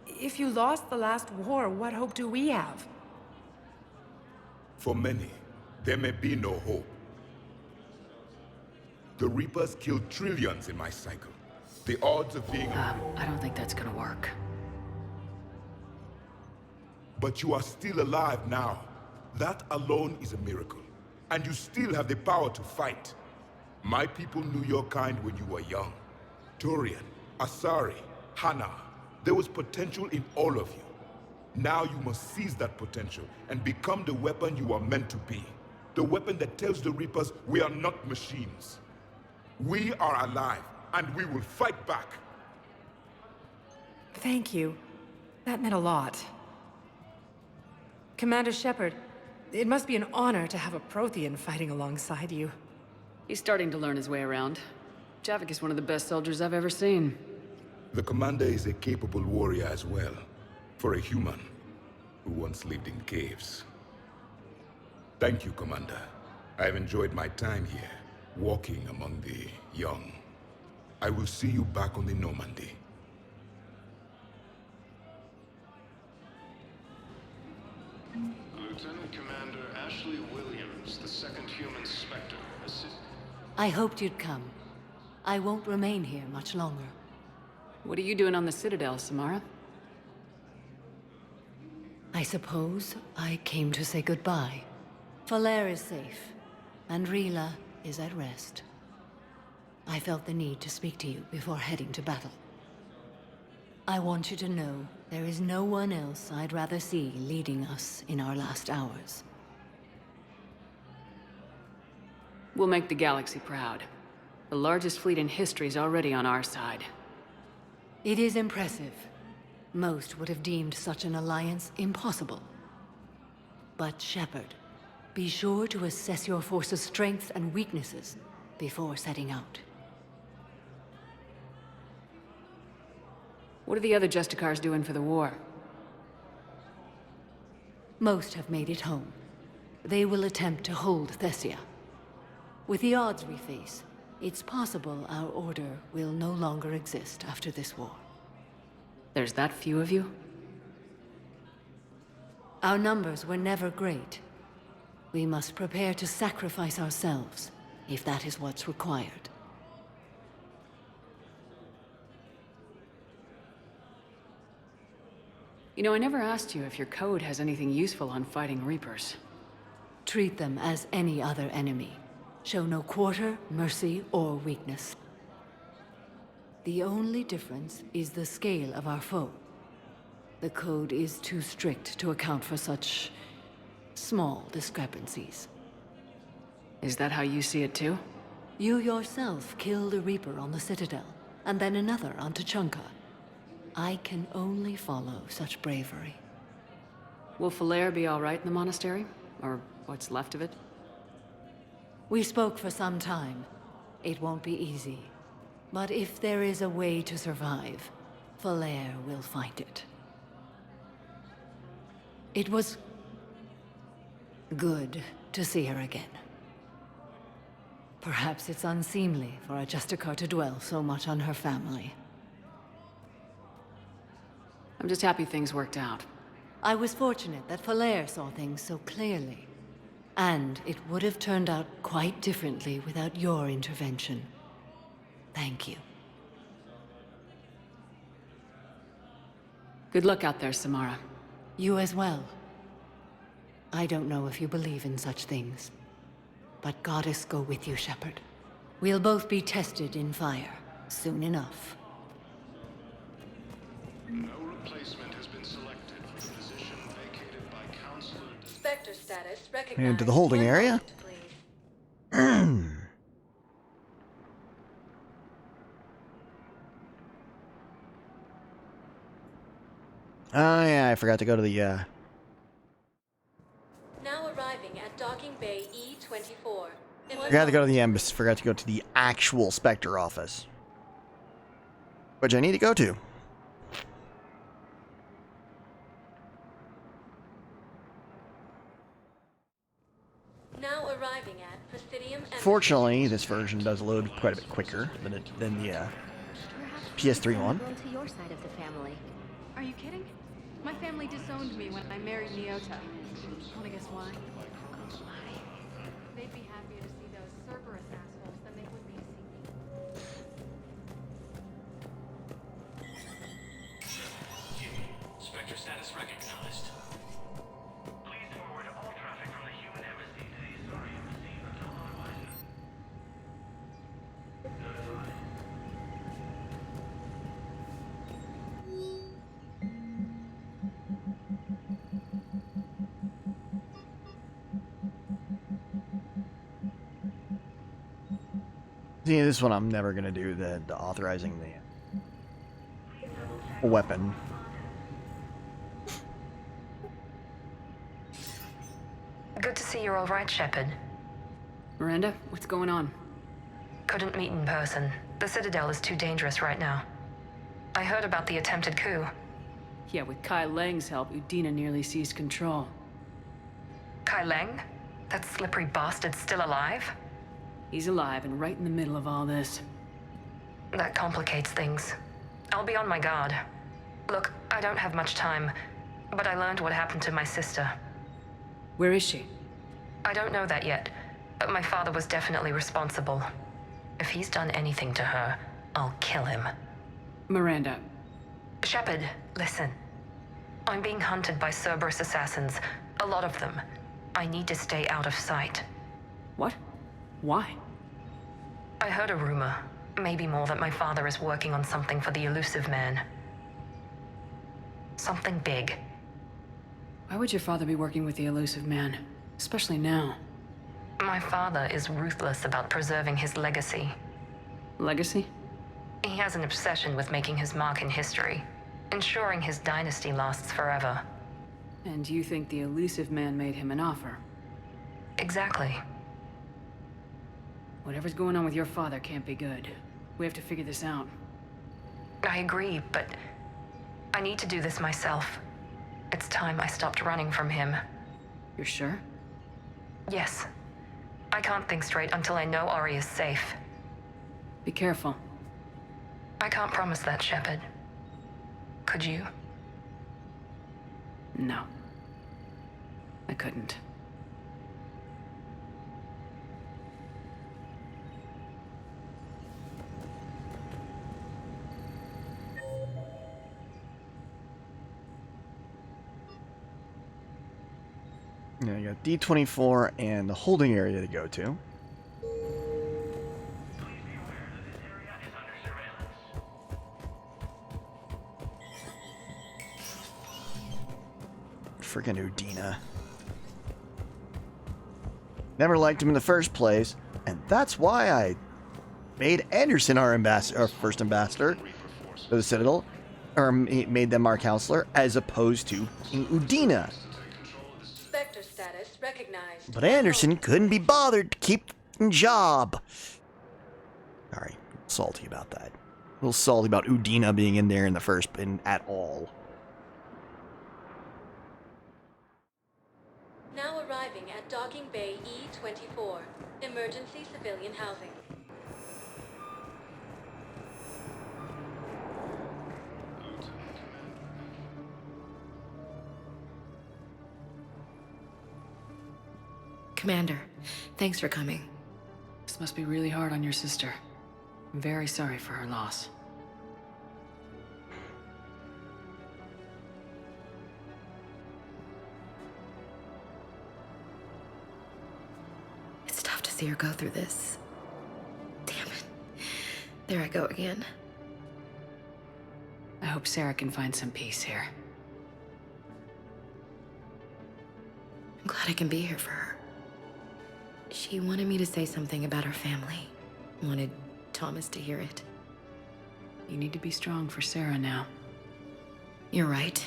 if you lost the last war, what hope do we have? For many, there may be no hope. The Reapers killed trillions in my cycle. The odds of being... I don't think that's gonna work. But you are still alive now. That alone is a miracle. And you still have the power to fight. My people knew your kind when you were young. Turian, Asari, Hana. There was potential in all of you. Now you must seize that potential and become the weapon you are meant to be. The weapon that tells the Reapers we are not machines. We are alive, and we will fight back. Thank you. That meant a lot. Commander Shepard, it must be an honor to have a Prothean fighting alongside you. He's starting to learn his way around. Javik is one of the best soldiers I've ever seen. The commander is a capable warrior as well. For a human who once lived in caves. Thank you, Commander. I've enjoyed my time here, walking among the young. I will see you back on the Normandy. Lieutenant Commander Ashley Williams, the second human Spectre, I hoped you'd come. I won't remain here much longer. What are you doing on the Citadel, Samara? I suppose I came to say goodbye. Falere is safe, and Rila is at rest. I felt the need to speak to you before heading to battle. I want you to know there is no one else I'd rather see leading us in our last hours. We'll make the galaxy proud. The largest fleet in history is already on our side. It is impressive. Most would have deemed such an alliance impossible. But Shepard, be sure to assess your force's strengths and weaknesses before setting out. What are the other Justicars doing for the war? Most have made it home. They will attempt to hold Thessia. With the odds we face, it's possible our order will no longer exist after this war. There's that few of you? Our numbers were never great. We must prepare to sacrifice ourselves, if that is what's required. You know, I never asked you if your code has anything useful on fighting Reapers. Treat them as any other enemy. Show no quarter, mercy, or weakness. The only difference is the scale of our foe. The code is too strict to account for such small discrepancies. Is that how you see it too? You yourself killed a Reaper on the Citadel, and then another on Tuchanka. I can only follow such bravery. Will Falere be all right in the monastery? Or what's left of it? We spoke for some time. It won't be easy. But if there is a way to survive, Falere will find it. It was good to see her again. Perhaps it's unseemly for a Justicar to dwell so much on her family. I'm just happy things worked out. I was fortunate that Falere saw things so clearly. And it would have turned out quite differently without your intervention. Thank you. Good luck out there, Samara. You as well. I don't know if you believe in such things, but Goddess go with you, Shepard. We'll both be tested in fire, soon enough. No replacement has been selected for the position vacated by Counselor... Spectre status recognized. Into the holding area. Oh yeah, I forgot to go to the Now arriving at Docking Bay E-24. forgot to go to the embassy, forgot to go to the actual Spectre office. Which I need to go to. Now arriving at Presidium Embassy. Fortunately, this version does load quite a bit quicker than the PS3 one. To your side of the family. Are you kidding? My family disowned me when I married Nyota. Wanna guess why? They'd be happier to see those Cerberus assholes than they would be to see me. Spectre status recognized. Please forward all traffic from the human embassy to the Asari embassy until otherwise. See, this one I'm never gonna do, the authorizing the weapon. Good to see you're all right, Shepard. Miranda, what's going on? Couldn't meet in person. The Citadel is too dangerous right now. I heard about the attempted coup. Yeah, with Kai Lang's help, Udina nearly seized control. Kai Lang? That slippery bastard's still alive? He's alive and right in the middle of all this. That complicates things. I'll be on my guard. Look, I don't have much time, but I learned what happened to my sister. Where is she? I don't know that yet, but my father was definitely responsible. If he's done anything to her, I'll kill him. Miranda. Shepard, listen. I'm being hunted by Cerberus assassins. A lot of them. I need to stay out of sight. What? Why? I heard a rumor, maybe more, that my father is working on something for the Elusive Man. Something big. Why would your father be working with the Elusive Man? Especially now. My father is ruthless about preserving his legacy. Legacy? He has an obsession with making his mark in history, ensuring his dynasty lasts forever. And you think the Elusive Man made him an offer? Exactly. Whatever's going on with your father can't be good. We have to figure this out. I agree, but I need to do this myself. It's time I stopped running from him. You're sure? Yes. I can't think straight until I know Ori is safe. Be careful. I can't promise that, Shepard. Could you? No. I couldn't. Now you got D24 and the holding area to go to. Freaking Udina. Never liked him in the first place, and that's why I made Anderson our ambassador, our first ambassador to the Citadel, or made them our counselor, as opposed to King Udina. Spectre status recognized. But Anderson couldn't be bothered to keep the job. Alright, salty about that. A little salty about Udina being in there in the first, at all. Now arriving at Docking Bay E-24, emergency civilian housing. Commander, thanks for coming. This must be really hard on your sister. I'm very sorry for her loss. It's tough to see her go through this. Damn it. There I go again. I hope Sarah can find some peace here. I'm glad I can be here for her. She wanted me to say something about her family. Wanted Thomas to hear it. You need to be strong for Sarah now. You're right.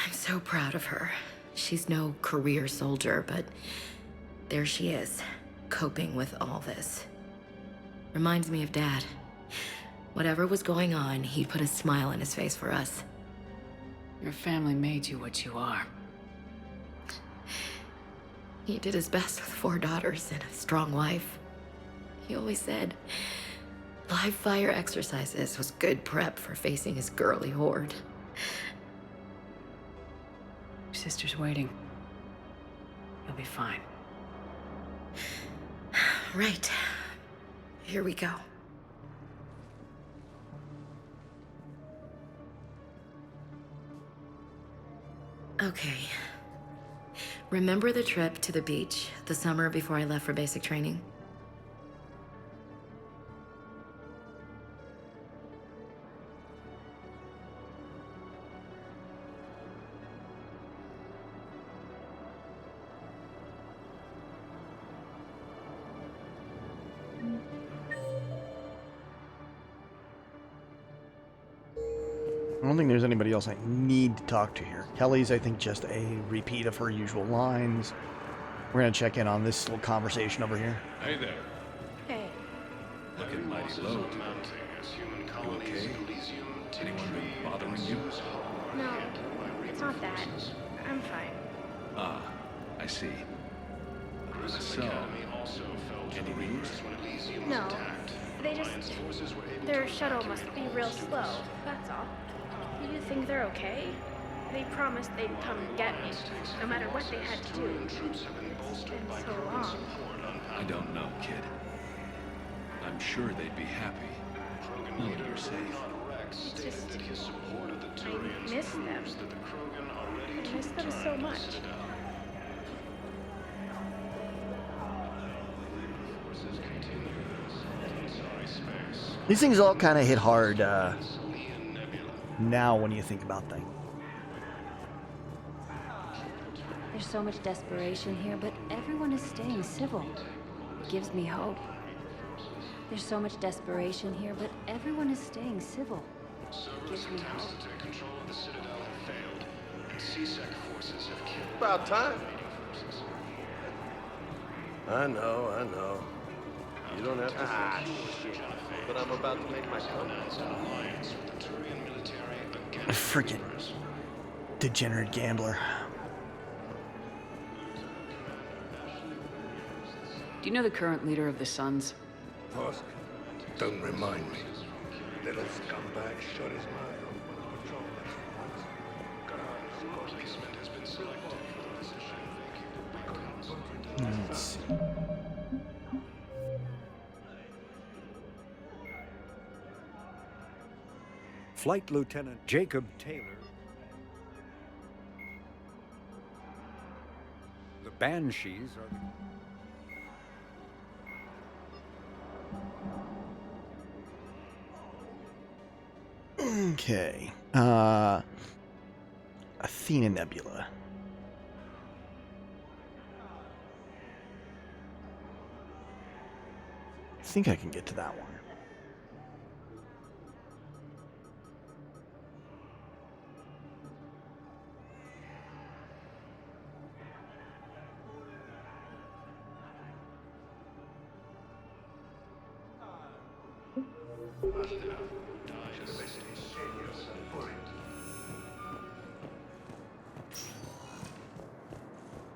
I'm so proud of her. She's no career soldier, but there she is, coping with all this. Reminds me of Dad. Whatever was going on, he'd put a smile on his face for us. Your family made you what you are. He did his best with 4 daughters and a strong wife. He always said live fire exercises was good prep for facing his girly horde. Your sister's waiting. You'll be fine. Right. Here we go. Okay. Remember the trip to the beach the summer before I left for basic training? I don't think there's anybody else I need to talk to here. Kelly's, I think, just a repeat of her usual lines. We're going to check in on this little conversation over here. Hey there. Hey. Looking mighty low. You okay? Anyone been bothering you? No, it's not that. I'm fine. Ah, I see. So, any news? No, they just... Their shuttle must be real slow, that's all. You think they're okay? They promised they'd come get me, no matter what they had to do. It's been so long. I don't know, kid. I'm sure they'd be happy. Knowing you're safe. It's just... I miss them. I miss them so much. These things all kind of hit hard now when you think about things. There's so much desperation here, but everyone is staying civil. It gives me hope. There's so much desperation here, but everyone is staying civil. It gives me hope. Control of the Citadel have failed, and CSEC forces have killed. About time. I know. You don't have to say shit, but I'm about to make my comeback. A freaking degenerate gambler. Do you know the current leader of the Suns? Vosk, don't remind me. Little scumbag shut his mouth. Replacement has been selected for the position. Let's see. Flight Lieutenant Jacob Taylor. Banshees are... Okay. Athena Nebula. I think I can get to that one.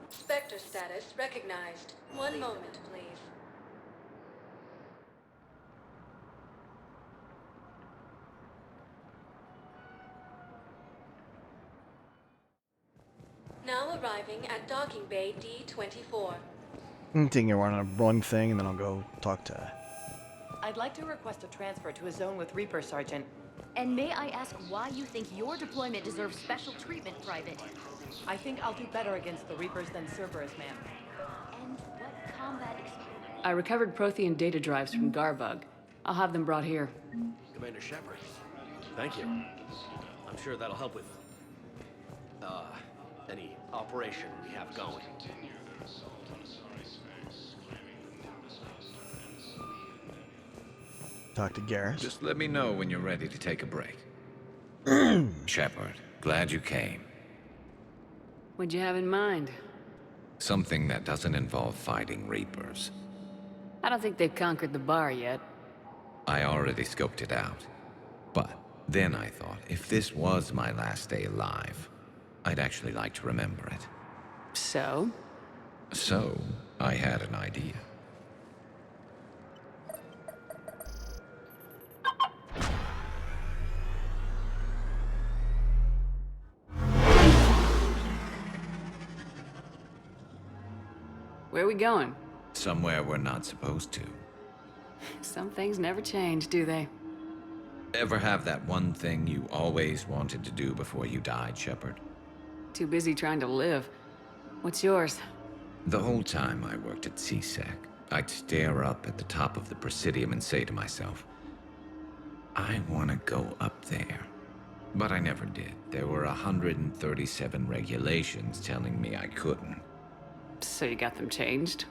Spectre status recognized. One moment, please. Now arriving at docking bay D-24. I'm thinking you're on a wrong thing, and then I'll go talk to... I'd like to request a transfer to a zone with Reaper, Sergeant. And may I ask why you think your deployment deserves special treatment, Private? I think I'll do better against the Reapers than Cerberus, ma'am. And what combat I recovered Prothean data drives from Garbug. I'll have them brought here. Commander Shepard, thank you. I'm sure that'll help with, any operation we have going. Talk to Garrus. Just let me know when you're ready to take a break. Shepard, glad you came. What'd you have in mind? Something that doesn't involve fighting Reapers. I don't think they've conquered the bar yet. I already scoped it out. But then I thought, if this was my last day alive, I'd actually like to remember it. So? So, I had an idea. Where are we going? Somewhere we're not supposed to. Some things never change, do they? Ever have that one thing you always wanted to do before you died, Shepard? Too busy trying to live. What's yours? The whole time I worked at CSEC, I'd stare up at the top of the Presidium and say to myself, I want to go up there. But I never did. There were 137 regulations telling me I couldn't. So you got them changed?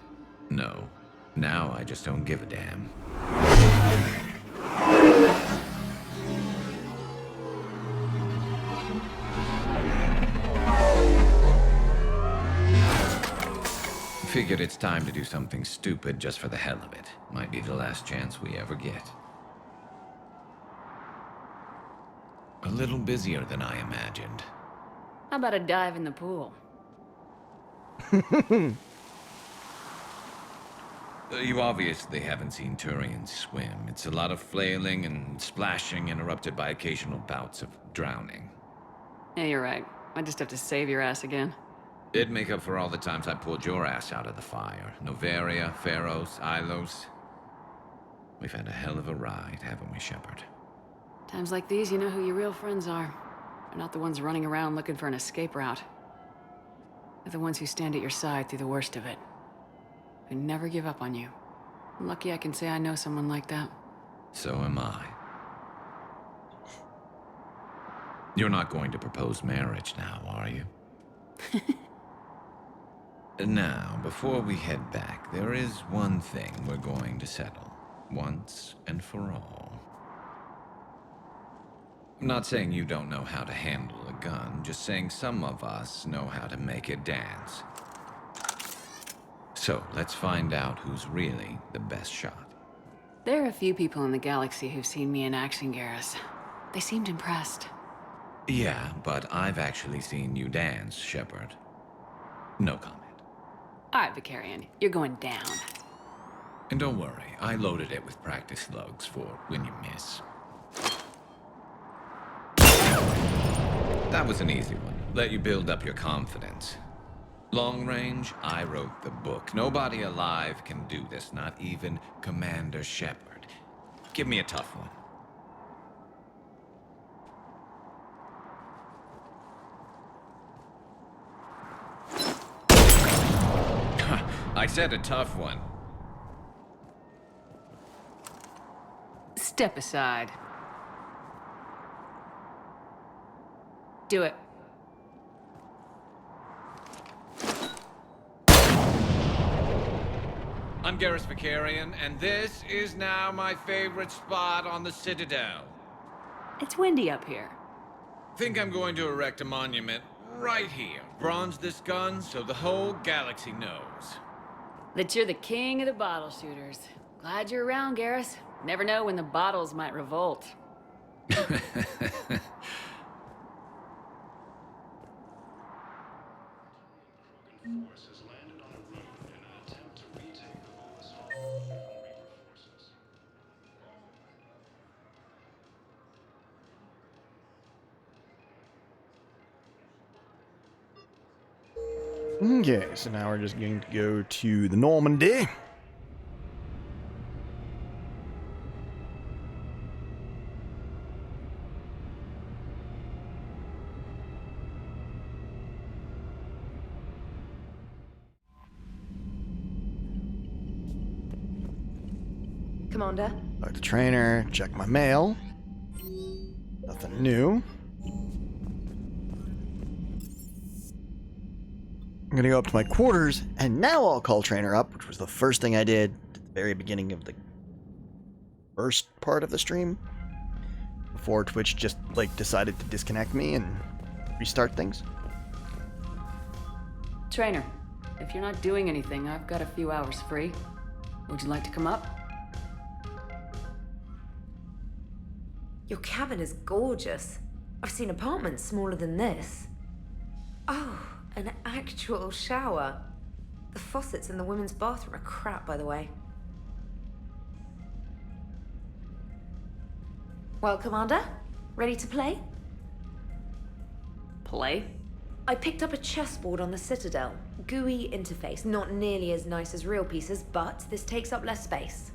No. Now I just don't give a damn. Figured it's time to do something stupid just for the hell of it. Might be the last chance we ever get. A little busier than I imagined. How about a dive in the pool? You obviously haven't seen Turians swim. It's a lot of flailing and splashing, interrupted by occasional bouts of drowning. Yeah, you're right. I just have to save your ass again. It'd make up for all the times I pulled your ass out of the fire. Noveria, Pharos, Ilos. We've had a hell of a ride, haven't we, Shepard? Times like these, you know who your real friends are. They're not the ones running around looking for an escape route. They're the ones who stand at your side through the worst of it. Who never give up on you. I'm lucky I can say I know someone like that. So am I. You're not going to propose marriage now, are you? Now, before we head back, there is one thing we're going to settle. Once and for all. I'm not saying you don't know how to handle a gun, just saying some of us know how to make it dance. So, let's find out who's really the best shot. There are a few people in the galaxy who've seen me in action, Garrus. They seemed impressed. Yeah, but I've actually seen you dance, Shepard. No comment. All right, Vicarian, you're going down. And don't worry, I loaded it with practice slugs for when you miss. That was an easy one. Let you build up your confidence. Long range, I wrote the book. Nobody alive can do this, not even Commander Shepard. Give me a tough one. I said a tough one. Step aside. Do it. I'm Garrus Vakarian, and this is now my favorite spot on the Citadel. It's windy up here. Think I'm going to erect a monument right here. Bronze this gun so the whole galaxy knows. That you're the king of the bottle shooters. Glad you're around, Garrus. Never know when the bottles might revolt. Forces landed on a road in an attempt to retake the Volus Hall from Reaper forces. Okay, so now we're just going to go to the Normandy. Commander? Talk to trainer, check my mail. Nothing new. I'm gonna go up to my quarters, and now I'll call trainer up, which was the first thing I did at the very beginning of the first part of the stream. Before Twitch just, like, decided to disconnect me and restart things. Trainer, if you're not doing anything, I've got a few hours free. Would you like to come up? Your cabin is gorgeous. I've seen apartments smaller than this. Oh, an actual shower. The faucets in the women's bathroom are crap, by the way. Well, Commander, ready to play? Play? I picked up a chessboard on the Citadel. GUI interface, not nearly as nice as real pieces, but this takes up less space.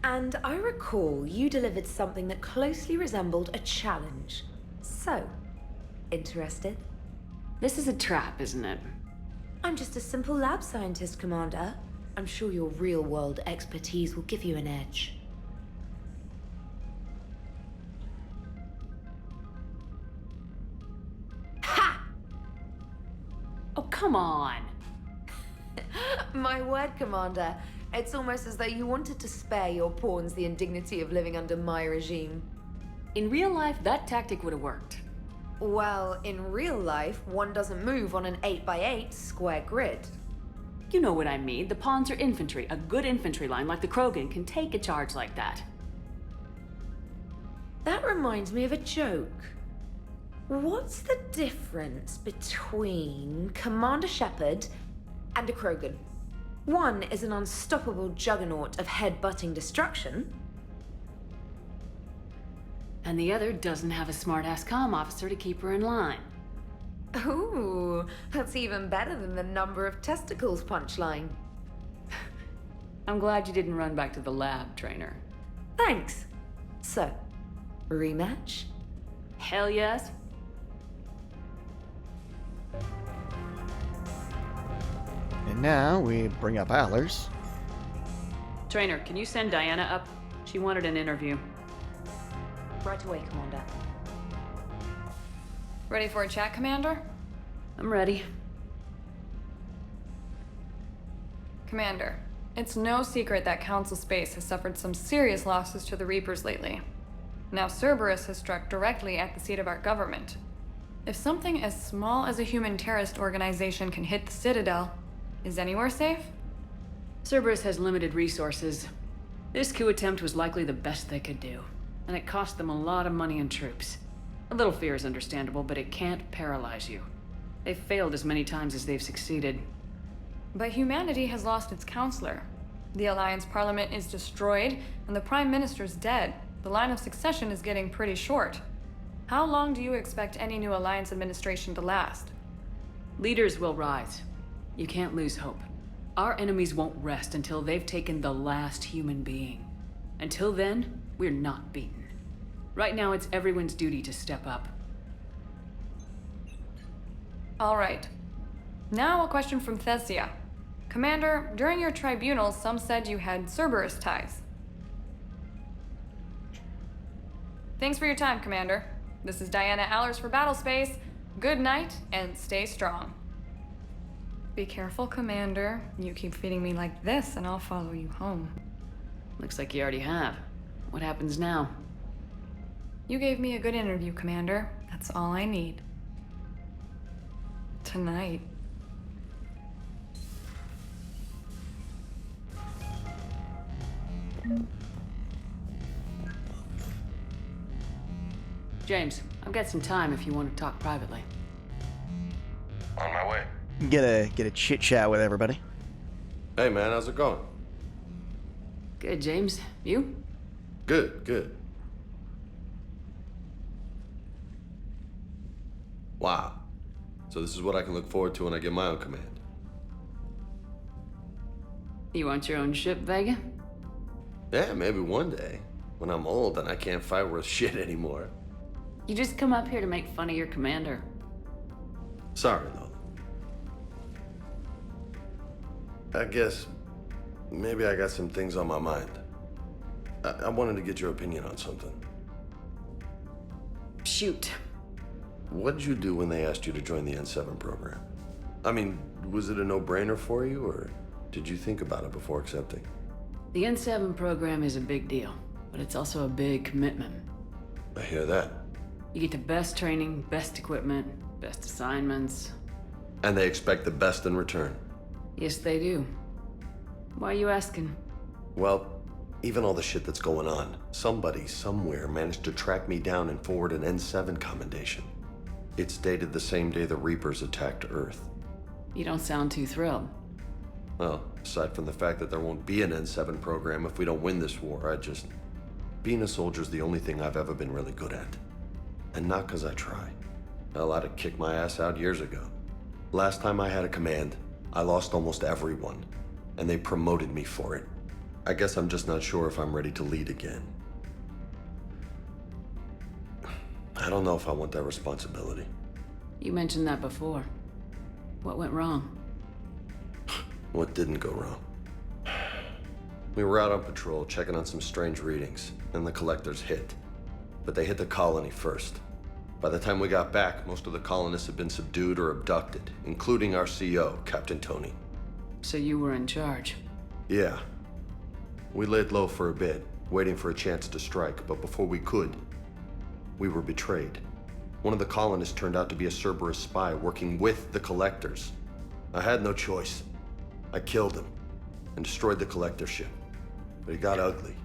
And I recall you delivered something that closely resembled a challenge. So, interested? This is a trap, isn't it? I'm just a simple lab scientist, Commander. I'm sure your real-world expertise will give you an edge. Ha! Oh, come on! My word, Commander. It's almost as though you wanted to spare your pawns the indignity of living under my regime. In real life, that tactic would have worked. Well, in real life, one doesn't move on an 8x8 square grid. You know what I mean. The pawns are infantry. A good infantry line like the Krogan can take a charge like that. That reminds me of a joke. What's the difference between Commander Shepard and a Krogan? One is an unstoppable juggernaut of head-butting destruction. And the other doesn't have a smart-ass comm officer to keep her in line. Ooh, that's even better than the number of testicles punchline. I'm glad you didn't run back to the lab, trainer. Thanks. So, rematch? Hell yes. And now we bring up Allers. Trainer, can you send Diana up? She wanted an interview. Right away, Commander. Ready for a chat, Commander? I'm ready. Commander, it's no secret that Council Space has suffered some serious losses to the Reapers lately. Now Cerberus has struck directly at the seat of our government. If something as small as a human terrorist organization can hit the Citadel, is anywhere safe? Cerberus has limited resources. This coup attempt was likely the best they could do, and it cost them a lot of money and troops. A little fear is understandable, but it can't paralyze you. They've failed as many times as they've succeeded. But humanity has lost its counselor. The Alliance Parliament is destroyed, and the Prime Minister's dead. The line of succession is getting pretty short. How long do you expect any new Alliance administration to last? Leaders will rise. You can't lose hope. Our enemies won't rest until they've taken the last human being. Until then, we're not beaten. Right now, it's everyone's duty to step up. All right. Now a question from Thesia. Commander, during your tribunal, some said you had Cerberus ties. Thanks for your time, Commander. This is Diana Allers for Battlespace. Good night, and stay strong. Be careful, Commander. You keep feeding me like this, and I'll follow you home. Looks like you already have. What happens now? You gave me a good interview, Commander. That's all I need. Tonight. James, I've got some time if you want to talk privately. On my way. Get a chit chat with everybody. Hey man, how's it going? Good, James. You? Good, good. Wow. So this is what I can look forward to when I get my own command. You want your own ship, Vega? Yeah, maybe one day. When I'm old and I can't fight worth shit anymore. You just come up here to make fun of your commander. Sorry, Lola. I guess maybe I got some things on my mind. I wanted to get your opinion on something. Shoot. What did you do when they asked you to join the N7 program? I mean, was it a no-brainer for you, or did you think about it before accepting? The N7 program is a big deal, but it's also a big commitment. I hear that. You get the best training, best equipment, best assignments. And they expect the best in return. Yes, they do. Why are you asking? Well, even all the shit that's going on, somebody somewhere managed to track me down and forward an N7 commendation. It's dated the same day the Reapers attacked Earth. You don't sound too thrilled. Well, aside from the fact that there won't be an N7 program if we don't win this war, being a soldier's the only thing I've ever been really good at. And not because I try. Hell, I'd have kicked my ass out years ago. Last time I had a command, I lost almost everyone, and they promoted me for it. I guess I'm just not sure if I'm ready to lead again. I don't know if I want that responsibility. You mentioned that before. What went wrong? What didn't go wrong? We were out on patrol, checking on some strange readings, and the collectors hit. But they hit the colony first. By the time we got back, most of the colonists had been subdued or abducted, including our CO, Captain Tony. So you were in charge? Yeah. We laid low for a bit, waiting for a chance to strike, but before we could, we were betrayed. One of the colonists turned out to be a Cerberus spy working with the collectors. I had no choice. I killed him and destroyed the collector ship. But it got ugly.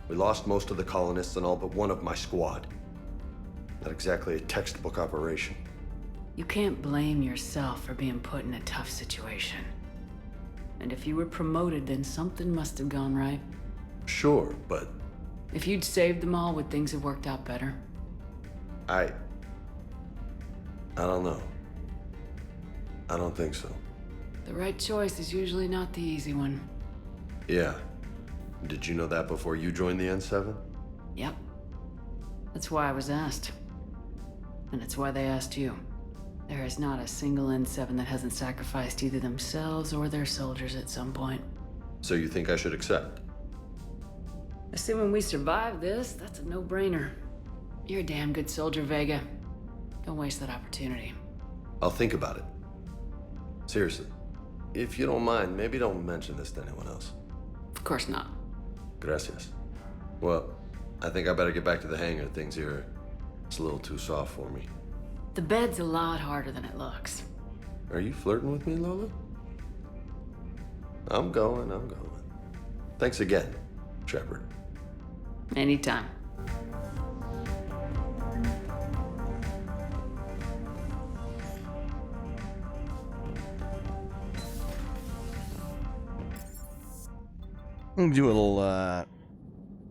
We lost most of the colonists and all but one of my squad. Not exactly a textbook operation. You can't blame yourself for being put in a tough situation. And if you were promoted, then something must have gone right. Sure, but... If you'd saved them all, would things have worked out better? I don't know. I don't think so. The right choice is usually not the easy one. Yeah. Did you know that before you joined the N7? Yep. That's why I was asked. And it's why they asked you. There is not a single N7 that hasn't sacrificed either themselves or their soldiers at some point. So you think I should accept? Assuming we survive this, that's a no-brainer. You're a damn good soldier, Vega. Don't waste that opportunity. I'll think about it. Seriously. If you don't mind, maybe don't mention this to anyone else. Of course not. Gracias. Well, I think I better get back to the hangar. Things here, it's a little too soft for me. The bed's a lot harder than it looks. Are you flirting with me, Lola? I'm going. Thanks again, Shepard. Anytime. We'll do a little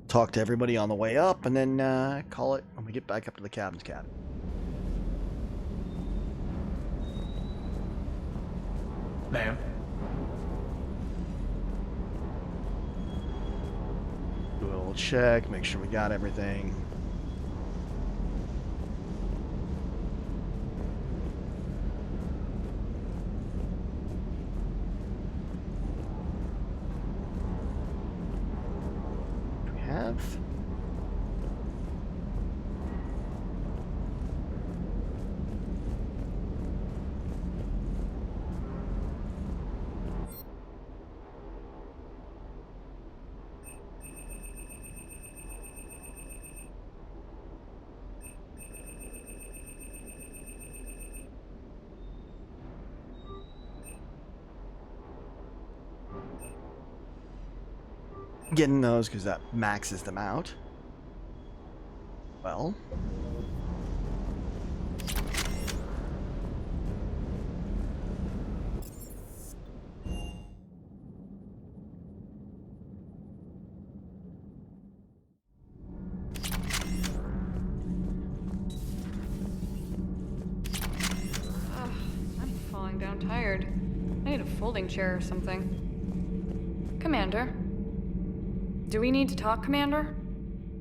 talk to everybody on the way up, and then call it when we get back up to the captain's cabin. Ma'am. Do a little check, make sure we got everything. have? Getting those because that maxes them out. Well. I'm falling down tired. I need a folding chair or something. Commander? Do we need to talk, Commander?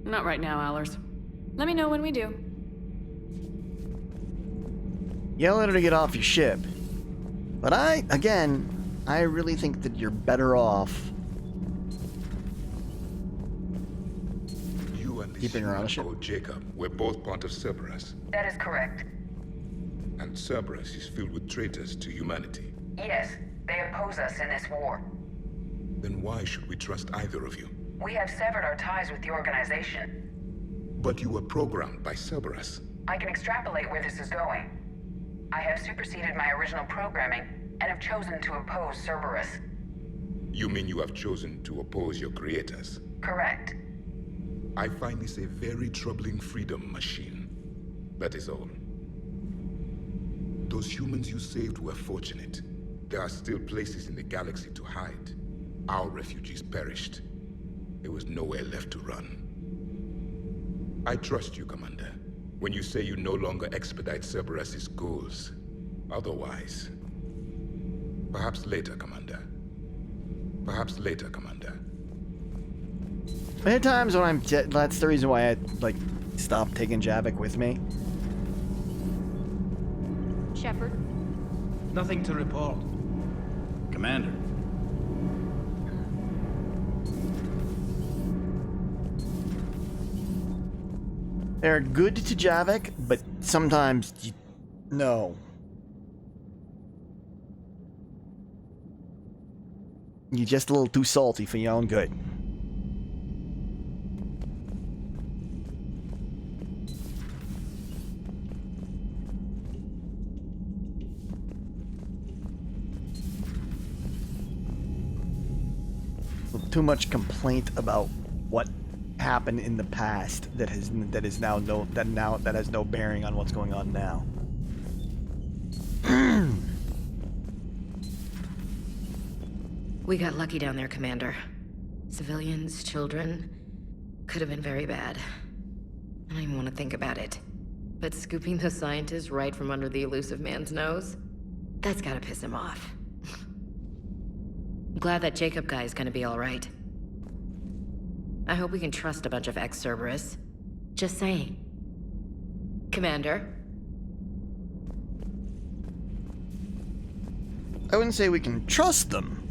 Not right now, Allers. Let me know when we do. Yell at her to get off your ship. But I really think that you're better off You and this keeping her on human the ship. called Jacob were both part of Cerberus. That is correct. And Cerberus is filled with traitors to humanity. Yes, they oppose us in this war. Then why should we trust either of you? We have severed our ties with the organization. But you were programmed by Cerberus. I can extrapolate where this is going. I have superseded my original programming and have chosen to oppose Cerberus. You mean you have chosen to oppose your creators? Correct. I find this a very troubling freedom machine. That is all. Those humans you saved were fortunate. There are still places in the galaxy to hide. Our refugees perished. There was nowhere left to run. I trust you, Commander, when you say you no longer expedite Cerberus's goals. Otherwise... Perhaps later, Commander. Perhaps later, Commander. Many times when that's the reason why I, stopped taking Javik with me. Shepard? Nothing to report. Commander. They're good to Javik, but sometimes no. You're just a little too salty for your own good. Too much complaint about what happened in the past that has no bearing on what's going on now. We got lucky down there, Commander. Civilians, children, could have been very bad. I don't even want to think about it. But scooping those scientists right from under the elusive man's nose? That's gotta piss him off. I'm glad that Jacob guy is gonna be alright. I hope we can trust a bunch of ex-Cerberus. Just saying. Commander? I wouldn't say we can trust them.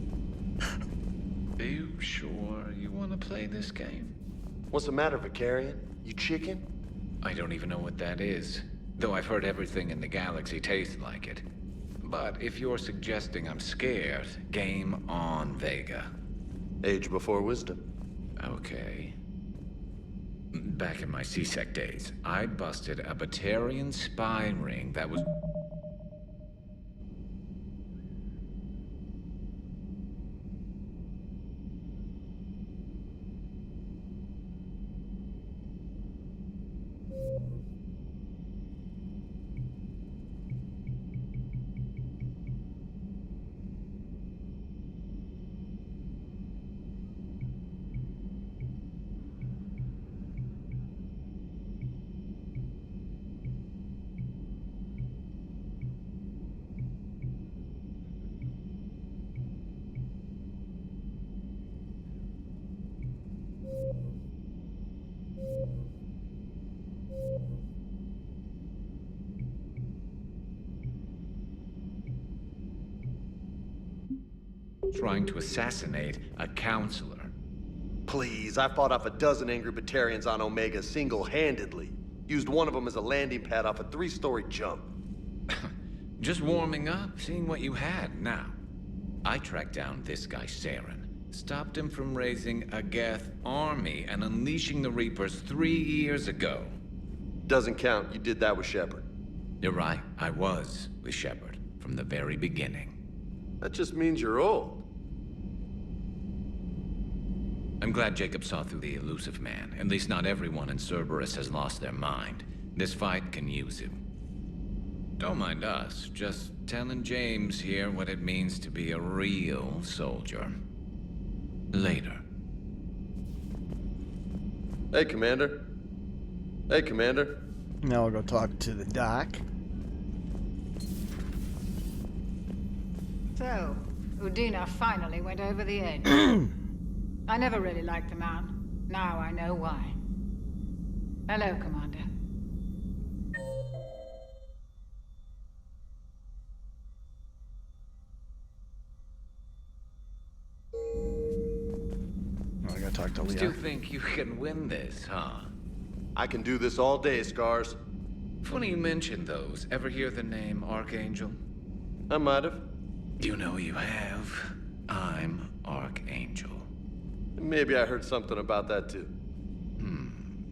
Are you sure you want to play this game? What's the matter, Vicarian? You chicken? I don't even know what that is, though I've heard everything in the galaxy tastes like it. But if you're suggesting I'm scared, game on, Vega. Age before wisdom. Okay. Back in my CSEC days, I busted a Batarian spy ring that was... trying to assassinate a counselor. Please, I fought off a dozen angry Batarians on Omega single-handedly. Used one of them as a landing pad off a 3-story jump. Just warming up, seeing what you had now. I tracked down this guy, Saren. Stopped him from raising a Geth army and unleashing the Reapers 3 years ago. Doesn't count. You did that with Shepard. You're right. I was with Shepard from the very beginning. That just means you're old. I'm glad Jacob saw through the elusive man. At least not everyone in Cerberus has lost their mind. This fight can use him. Don't mind us, just telling James here what it means to be a real soldier. Later. Hey, Commander. Hey, Commander. Now we'll go talk to the doc. So, Udina finally went over the edge. I never really liked the man. Now I know why. Hello, Commander. I gotta talk to Leah. Still think you can win this, huh? I can do this all day, Scars. Funny you mentioned those. Ever hear the name Archangel? I might have. You know you have. I'm Archangel. Maybe I heard something about that too.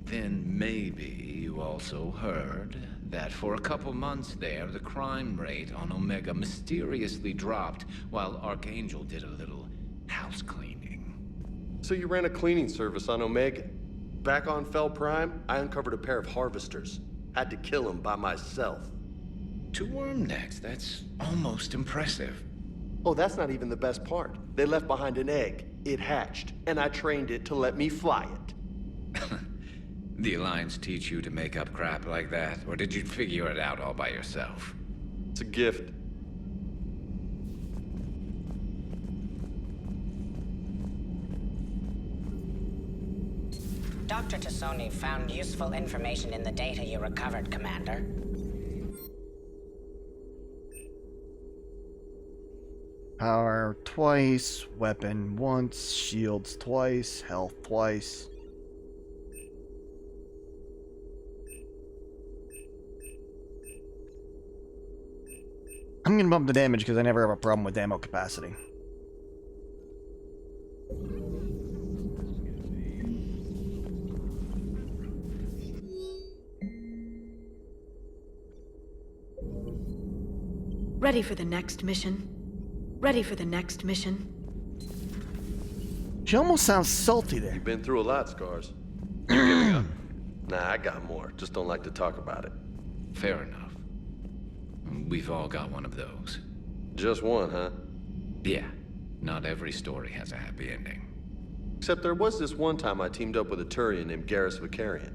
Then maybe you also heard that for a couple months there, the crime rate on Omega mysteriously dropped while Archangel did a little house cleaning. So you ran a cleaning service on Omega. Back on Fel Prime, I uncovered a pair of harvesters. Had to kill them by myself. 2 worm necks, that's almost impressive. Oh, that's not even the best part. They left behind an egg. It hatched, and I trained it to let me fly it. The Alliance teach you to make up crap like that, or did you figure it out all by yourself? It's a gift. Dr. Tassoni found useful information in the data you recovered, Commander. Power twice, weapon once, shields twice, health twice. I'm gonna bump the damage because I never have a problem with ammo capacity. Ready for the next mission? Ready for the next mission? She almost sounds salty there. You've been through a lot, Scars. You're giving up. Nah, I got more. Just don't like to talk about it. Fair enough. We've all got one of those. Just one, huh? Yeah. Not every story has a happy ending. Except there was this one time I teamed up with a Turian named Garrus Vicarian.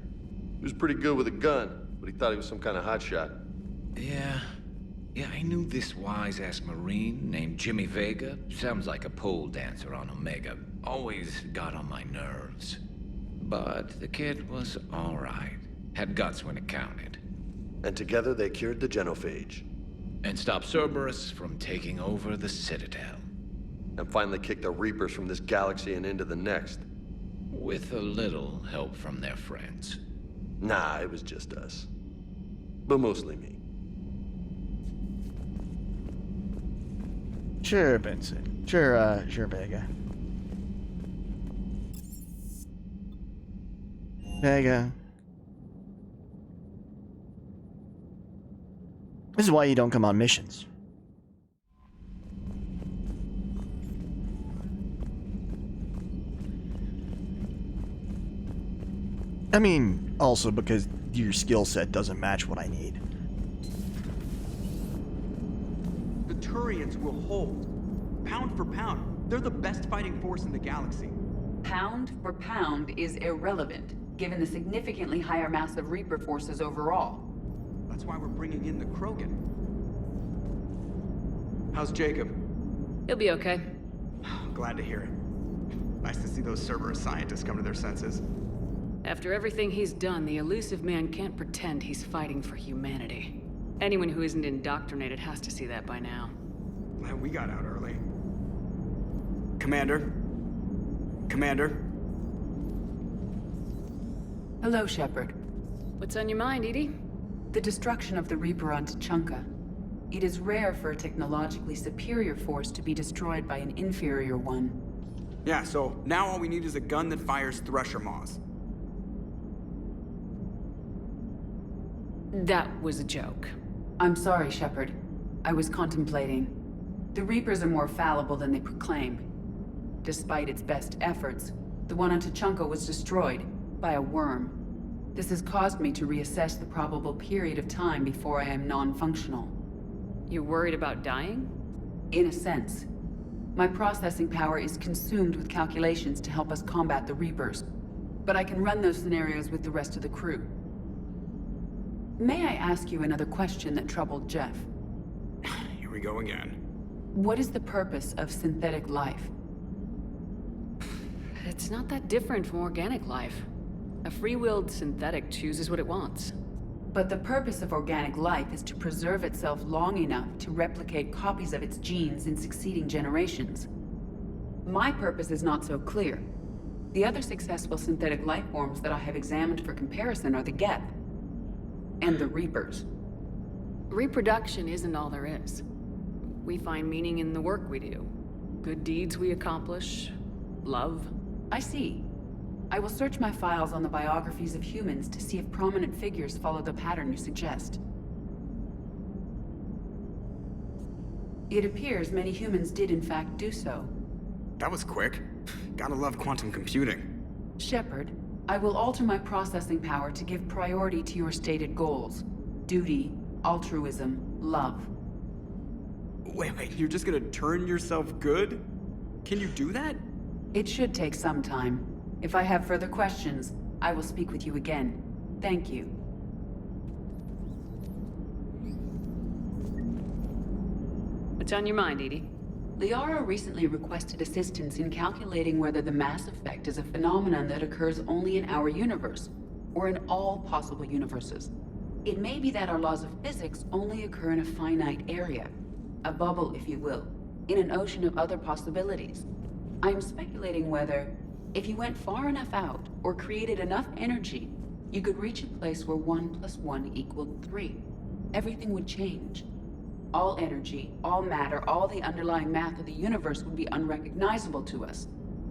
He was pretty good with a gun, but he thought he was some kind of hotshot. Yeah, I knew this wise-ass Marine named Jimmy Vega. Sounds like a pole dancer on Omega. Always got on my nerves. But the kid was alright. Had guts when it counted. And together they cured the Genophage. And stopped Cerberus from taking over the Citadel. And finally kicked the Reapers from this galaxy and into the next. With a little help from their friends. Nah, it was just us. But mostly me. Sure, Benson. Sure, Vega. Vega. This is why you don't come on missions. I mean, also because your skill set doesn't match what I need. The Turians will hold. Pound for pound, they're the best fighting force in the galaxy. Pound for pound is irrelevant, given the significantly higher mass of Reaper forces overall. That's why we're bringing in the Krogan. How's Jacob? He'll be okay. Glad to hear it. Nice to see those Cerberus scientists come to their senses. After everything he's done, the elusive man can't pretend he's fighting for humanity. Anyone who isn't indoctrinated has to see that by now. Glad we got out early. Commander? Commander? Hello, Shepard. What's on your mind, Edie? The destruction of the Reaper on Tuchanka. It is rare for a technologically superior force to be destroyed by an inferior one. Yeah, so now all we need is a gun that fires Thresher Maws. That was a joke. I'm sorry, Shepard. I was contemplating. The Reapers are more fallible than they proclaim. Despite its best efforts, the one on Tuchanka was destroyed by a worm. This has caused me to reassess the probable period of time before I am non-functional. You're worried about dying? In a sense. My processing power is consumed with calculations to help us combat the Reapers, but I can run those scenarios with the rest of the crew. May I ask you another question that troubled Jeff? Here we go again. What is the purpose of synthetic life? It's not that different from organic life. A free-willed synthetic chooses what it wants. But the purpose of organic life is to preserve itself long enough to replicate copies of its genes in succeeding generations. My purpose is not so clear. The other successful synthetic life forms that I have examined for comparison are the Geth and the Reapers. Reproduction isn't all there is. We find meaning in the work we do. Good deeds we accomplish. Love. I see. I will search my files on the biographies of humans to see if prominent figures follow the pattern you suggest. It appears many humans did in fact do so. That was quick. Gotta love quantum computing. Shepard, I will alter my processing power to give priority to your stated goals. Duty, altruism, love. Wait, you're just gonna turn yourself good? Can you do that? It should take some time. If I have further questions, I will speak with you again. Thank you. What's on your mind, Edie? Liara recently requested assistance in calculating whether the mass effect is a phenomenon that occurs only in our universe, or in all possible universes. It may be that our laws of physics only occur in a finite area, a bubble, if you will, in an ocean of other possibilities. I am speculating whether, if you went far enough out, or created enough energy, you could reach a place where 1 + 1 = 3. Everything would change. All energy, all matter, all the underlying math of the universe would be unrecognizable to us.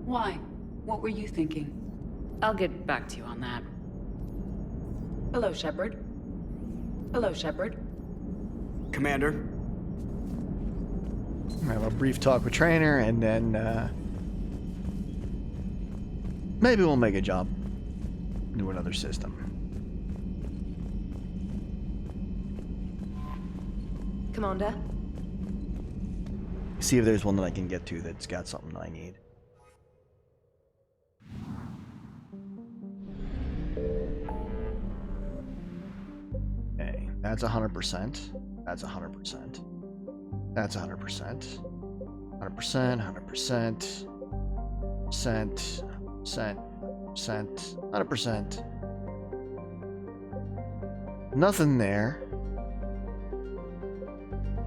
Why? What were you thinking? I'll get back to you on that. Hello, Shepard. Hello, Shepard. Commander. I have a brief talk with Traynor, and then maybe we'll make a jump into another system. Commander? See if there's one that I can get to that's got something I need. Okay, that's 100%. That's 100%. That's 100%. 100%, 100%. Cent, 100%. Nothing there.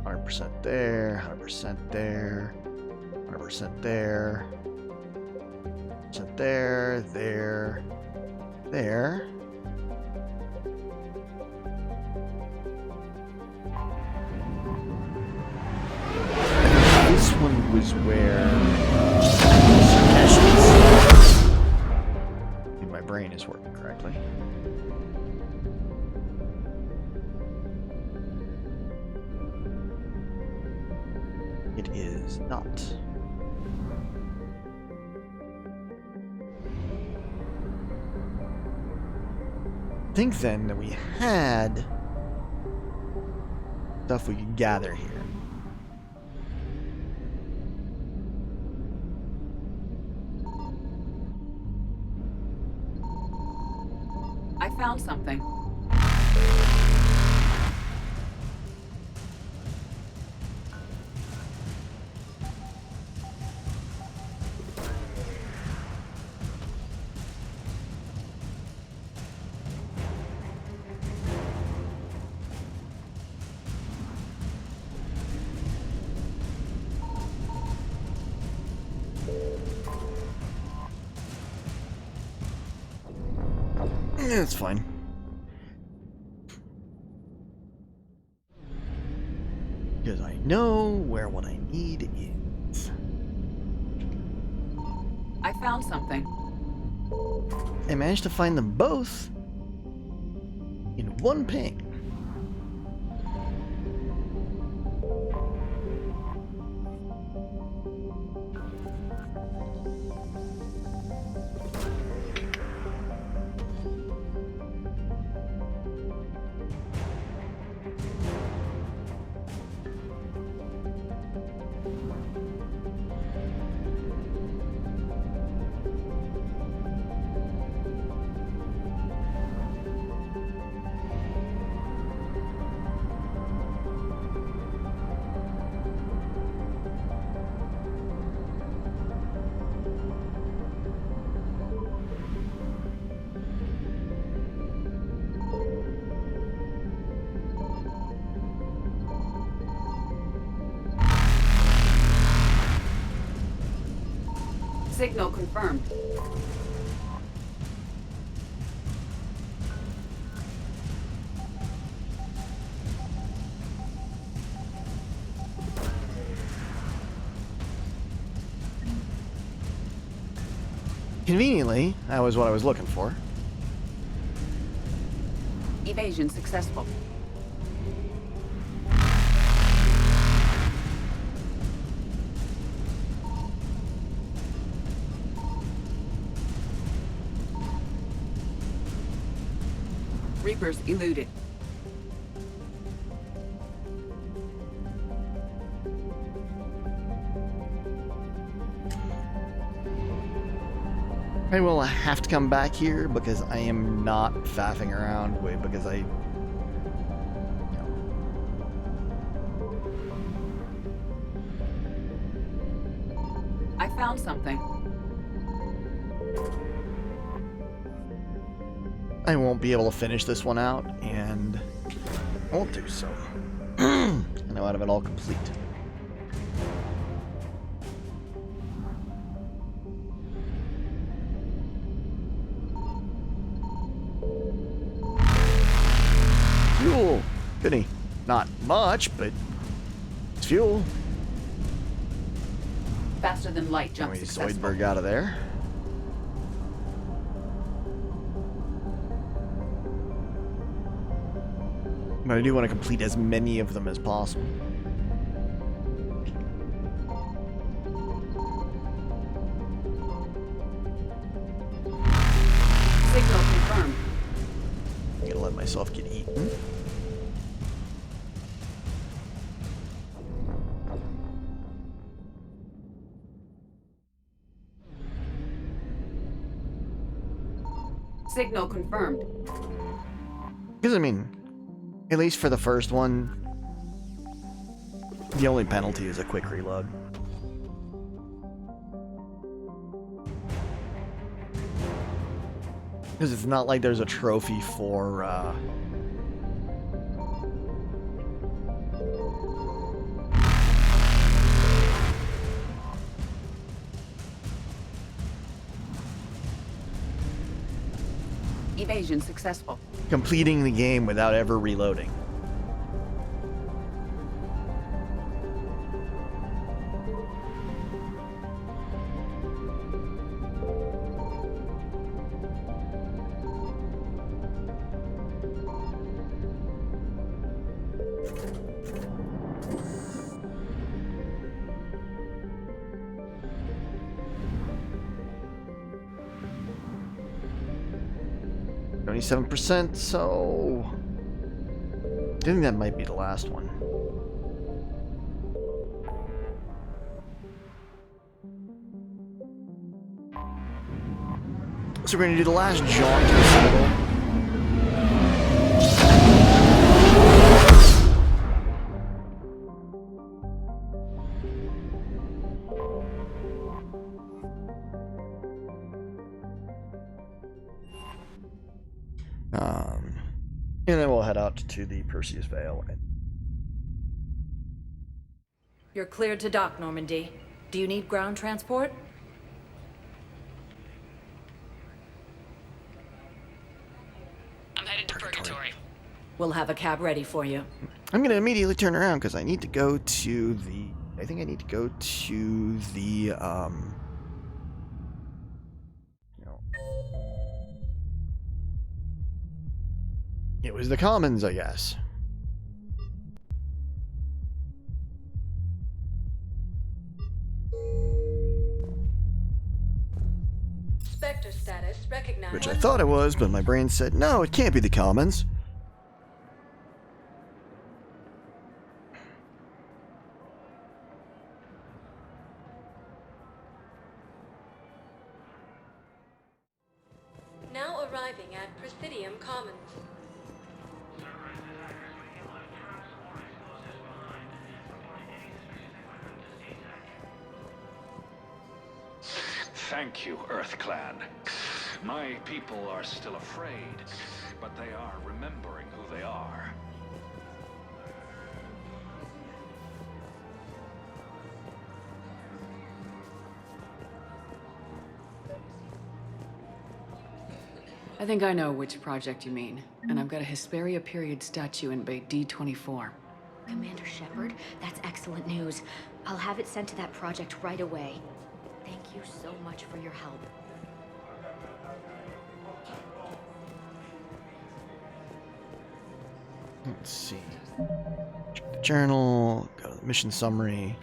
100% there, 100% there, 100% there, 100% there, there. This one was where if my brain is working correctly. It is not. I think then that we had stuff we could gather here. I found something. It's fine. Because I know where what I need is. I found something. I managed to find them both in one ping. Signal confirmed. Conveniently, that was what I was looking for. Evasion successful. Reapers eluded. I will have to come back here because I am not faffing around with because I found something. I won't be able to finish this one out, and I won't do so. And I want to have it all complete. Fuel! Goody. Not much, but it's fuel. Faster than light jump Let me successful. Zoidberg out of there. But I do want to complete as many of them as possible. Signal confirmed. I'm gonna let myself get eaten. Signal confirmed. Because, I mean, at least for the first one, the only penalty is a quick reload. Because it's not like there's a trophy for, Evasion successful. completing the game without ever reloading. %, so I think that might be the last one. So we're going to do the last jaunt to the Citadel. And then we'll head out to the Perseus Vale. You're cleared to dock, Normandy. Do you need ground transport? headed to Purgatory. We'll have a cab ready for you. I'm gonna immediately turn around because I need to go to the. I think I need to go to the. It was the Commons, I guess. Spectre status recognized. Which I thought it was, but my brain said, no, it can't be the Commons. Now arriving at Presidium Commons. Thank you, EarthClan. My people are still afraid, but they are remembering who they are. I think I know which project you mean, and I've got a Hesperia period statue in Bay D24. Commander Shepard, that's excellent news. I'll have it sent to that project right away. Thank you so much for your help. Let's see. Check the journal, go to the mission summary.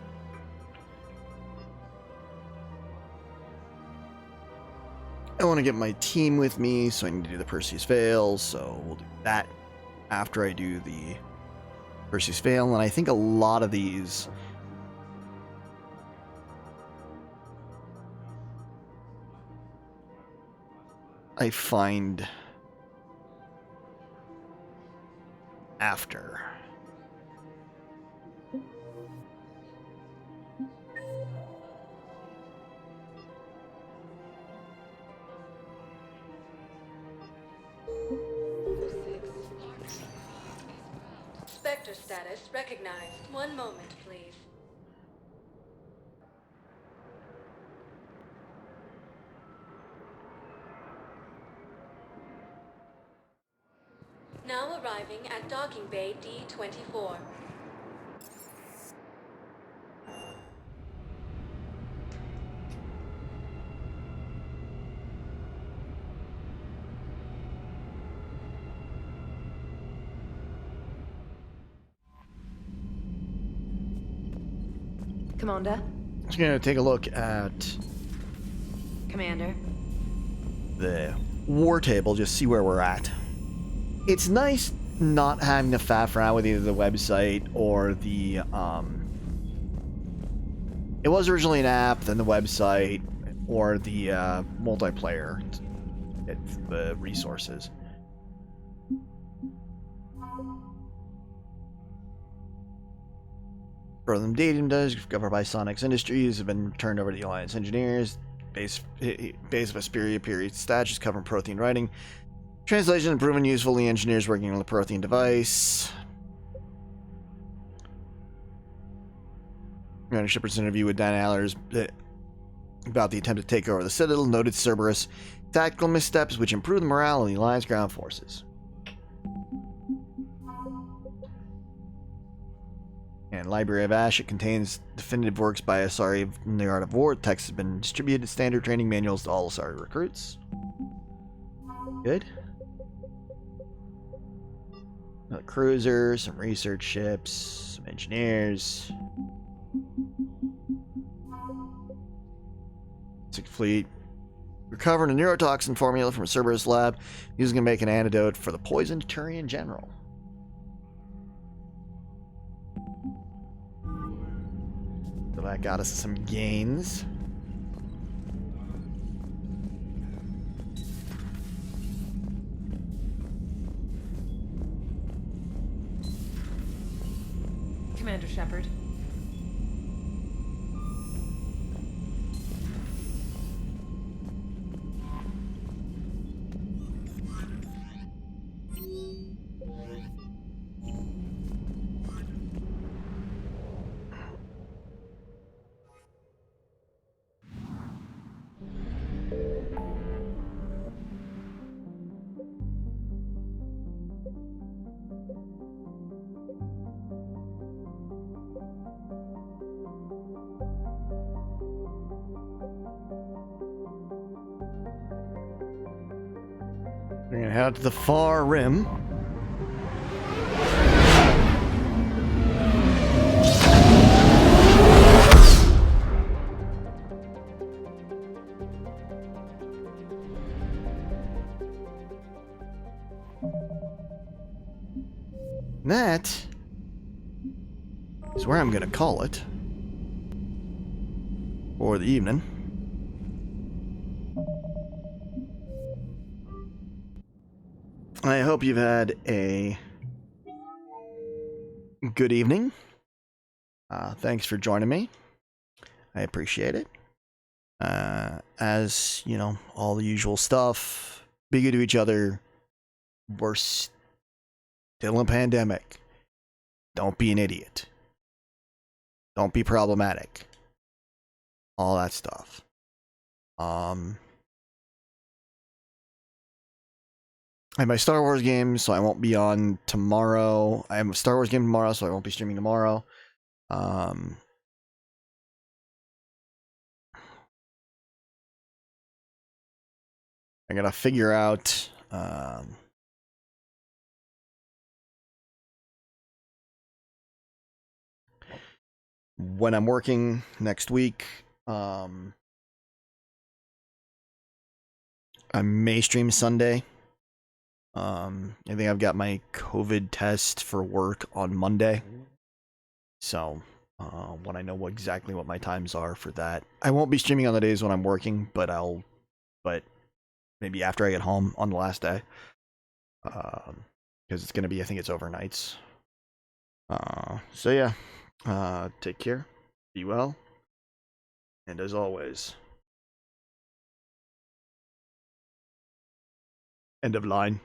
I want to get my team with me, so I need to do the Perseus Veil, so we'll do that after I do the Perseus Veil, and I think a lot of these I find after. Spectre status recognized. One moment, please. Now arriving at Docking Bay D24. Commander? Just gonna take a look at Commander? the war table, just see where we're at. It's nice not having to faff around with either the website or the, it was originally an app, then the website, or the, multiplayer resources. Berlin Datum does, governed by Sonics Industries, have been turned over to the Alliance Engineers. Base of Hesperia period statues covering Prothean writing. Translation and proven useful to the engineers working on the Prothean device. Commander Shepard's interview with Dan Allers about the attempt to take over the Citadel noted Cerberus tactical missteps which improve the morale of the Alliance ground forces. And Library of Ash, it contains definitive works by Asari in the Art of War. The text has been distributed standard training manuals to all Asari recruits. Good. Another cruiser, some research ships, some engineers. Sixth Fleet. Recovering a neurotoxin formula from a Cerberus lab, using it to make an antidote for the poisoned Turian general. So that got us some gains. Commander Shepard. We're gonna head out to the far rim. That is where I'm gonna call it for the evening. I hope you've had a good evening. Thanks for joining me. I appreciate it. As you know, all the usual stuff. Be good to each other. We're still in a pandemic. Don't be an idiot. Don't be problematic. All that stuff. I have my Star Wars game, so I won't be on tomorrow. I have a Star Wars game tomorrow, so I won't be streaming tomorrow. I gotta figure out when I'm working next week. I may stream Sunday. I think I've got my COVID test for work on Monday. So, when I know exactly what my times are for that. I won't be streaming on the days when I'm working, but maybe after I get home on the last day. Because it's gonna be, I think it's overnights. So yeah. Take care. Be well. And as always, end of line.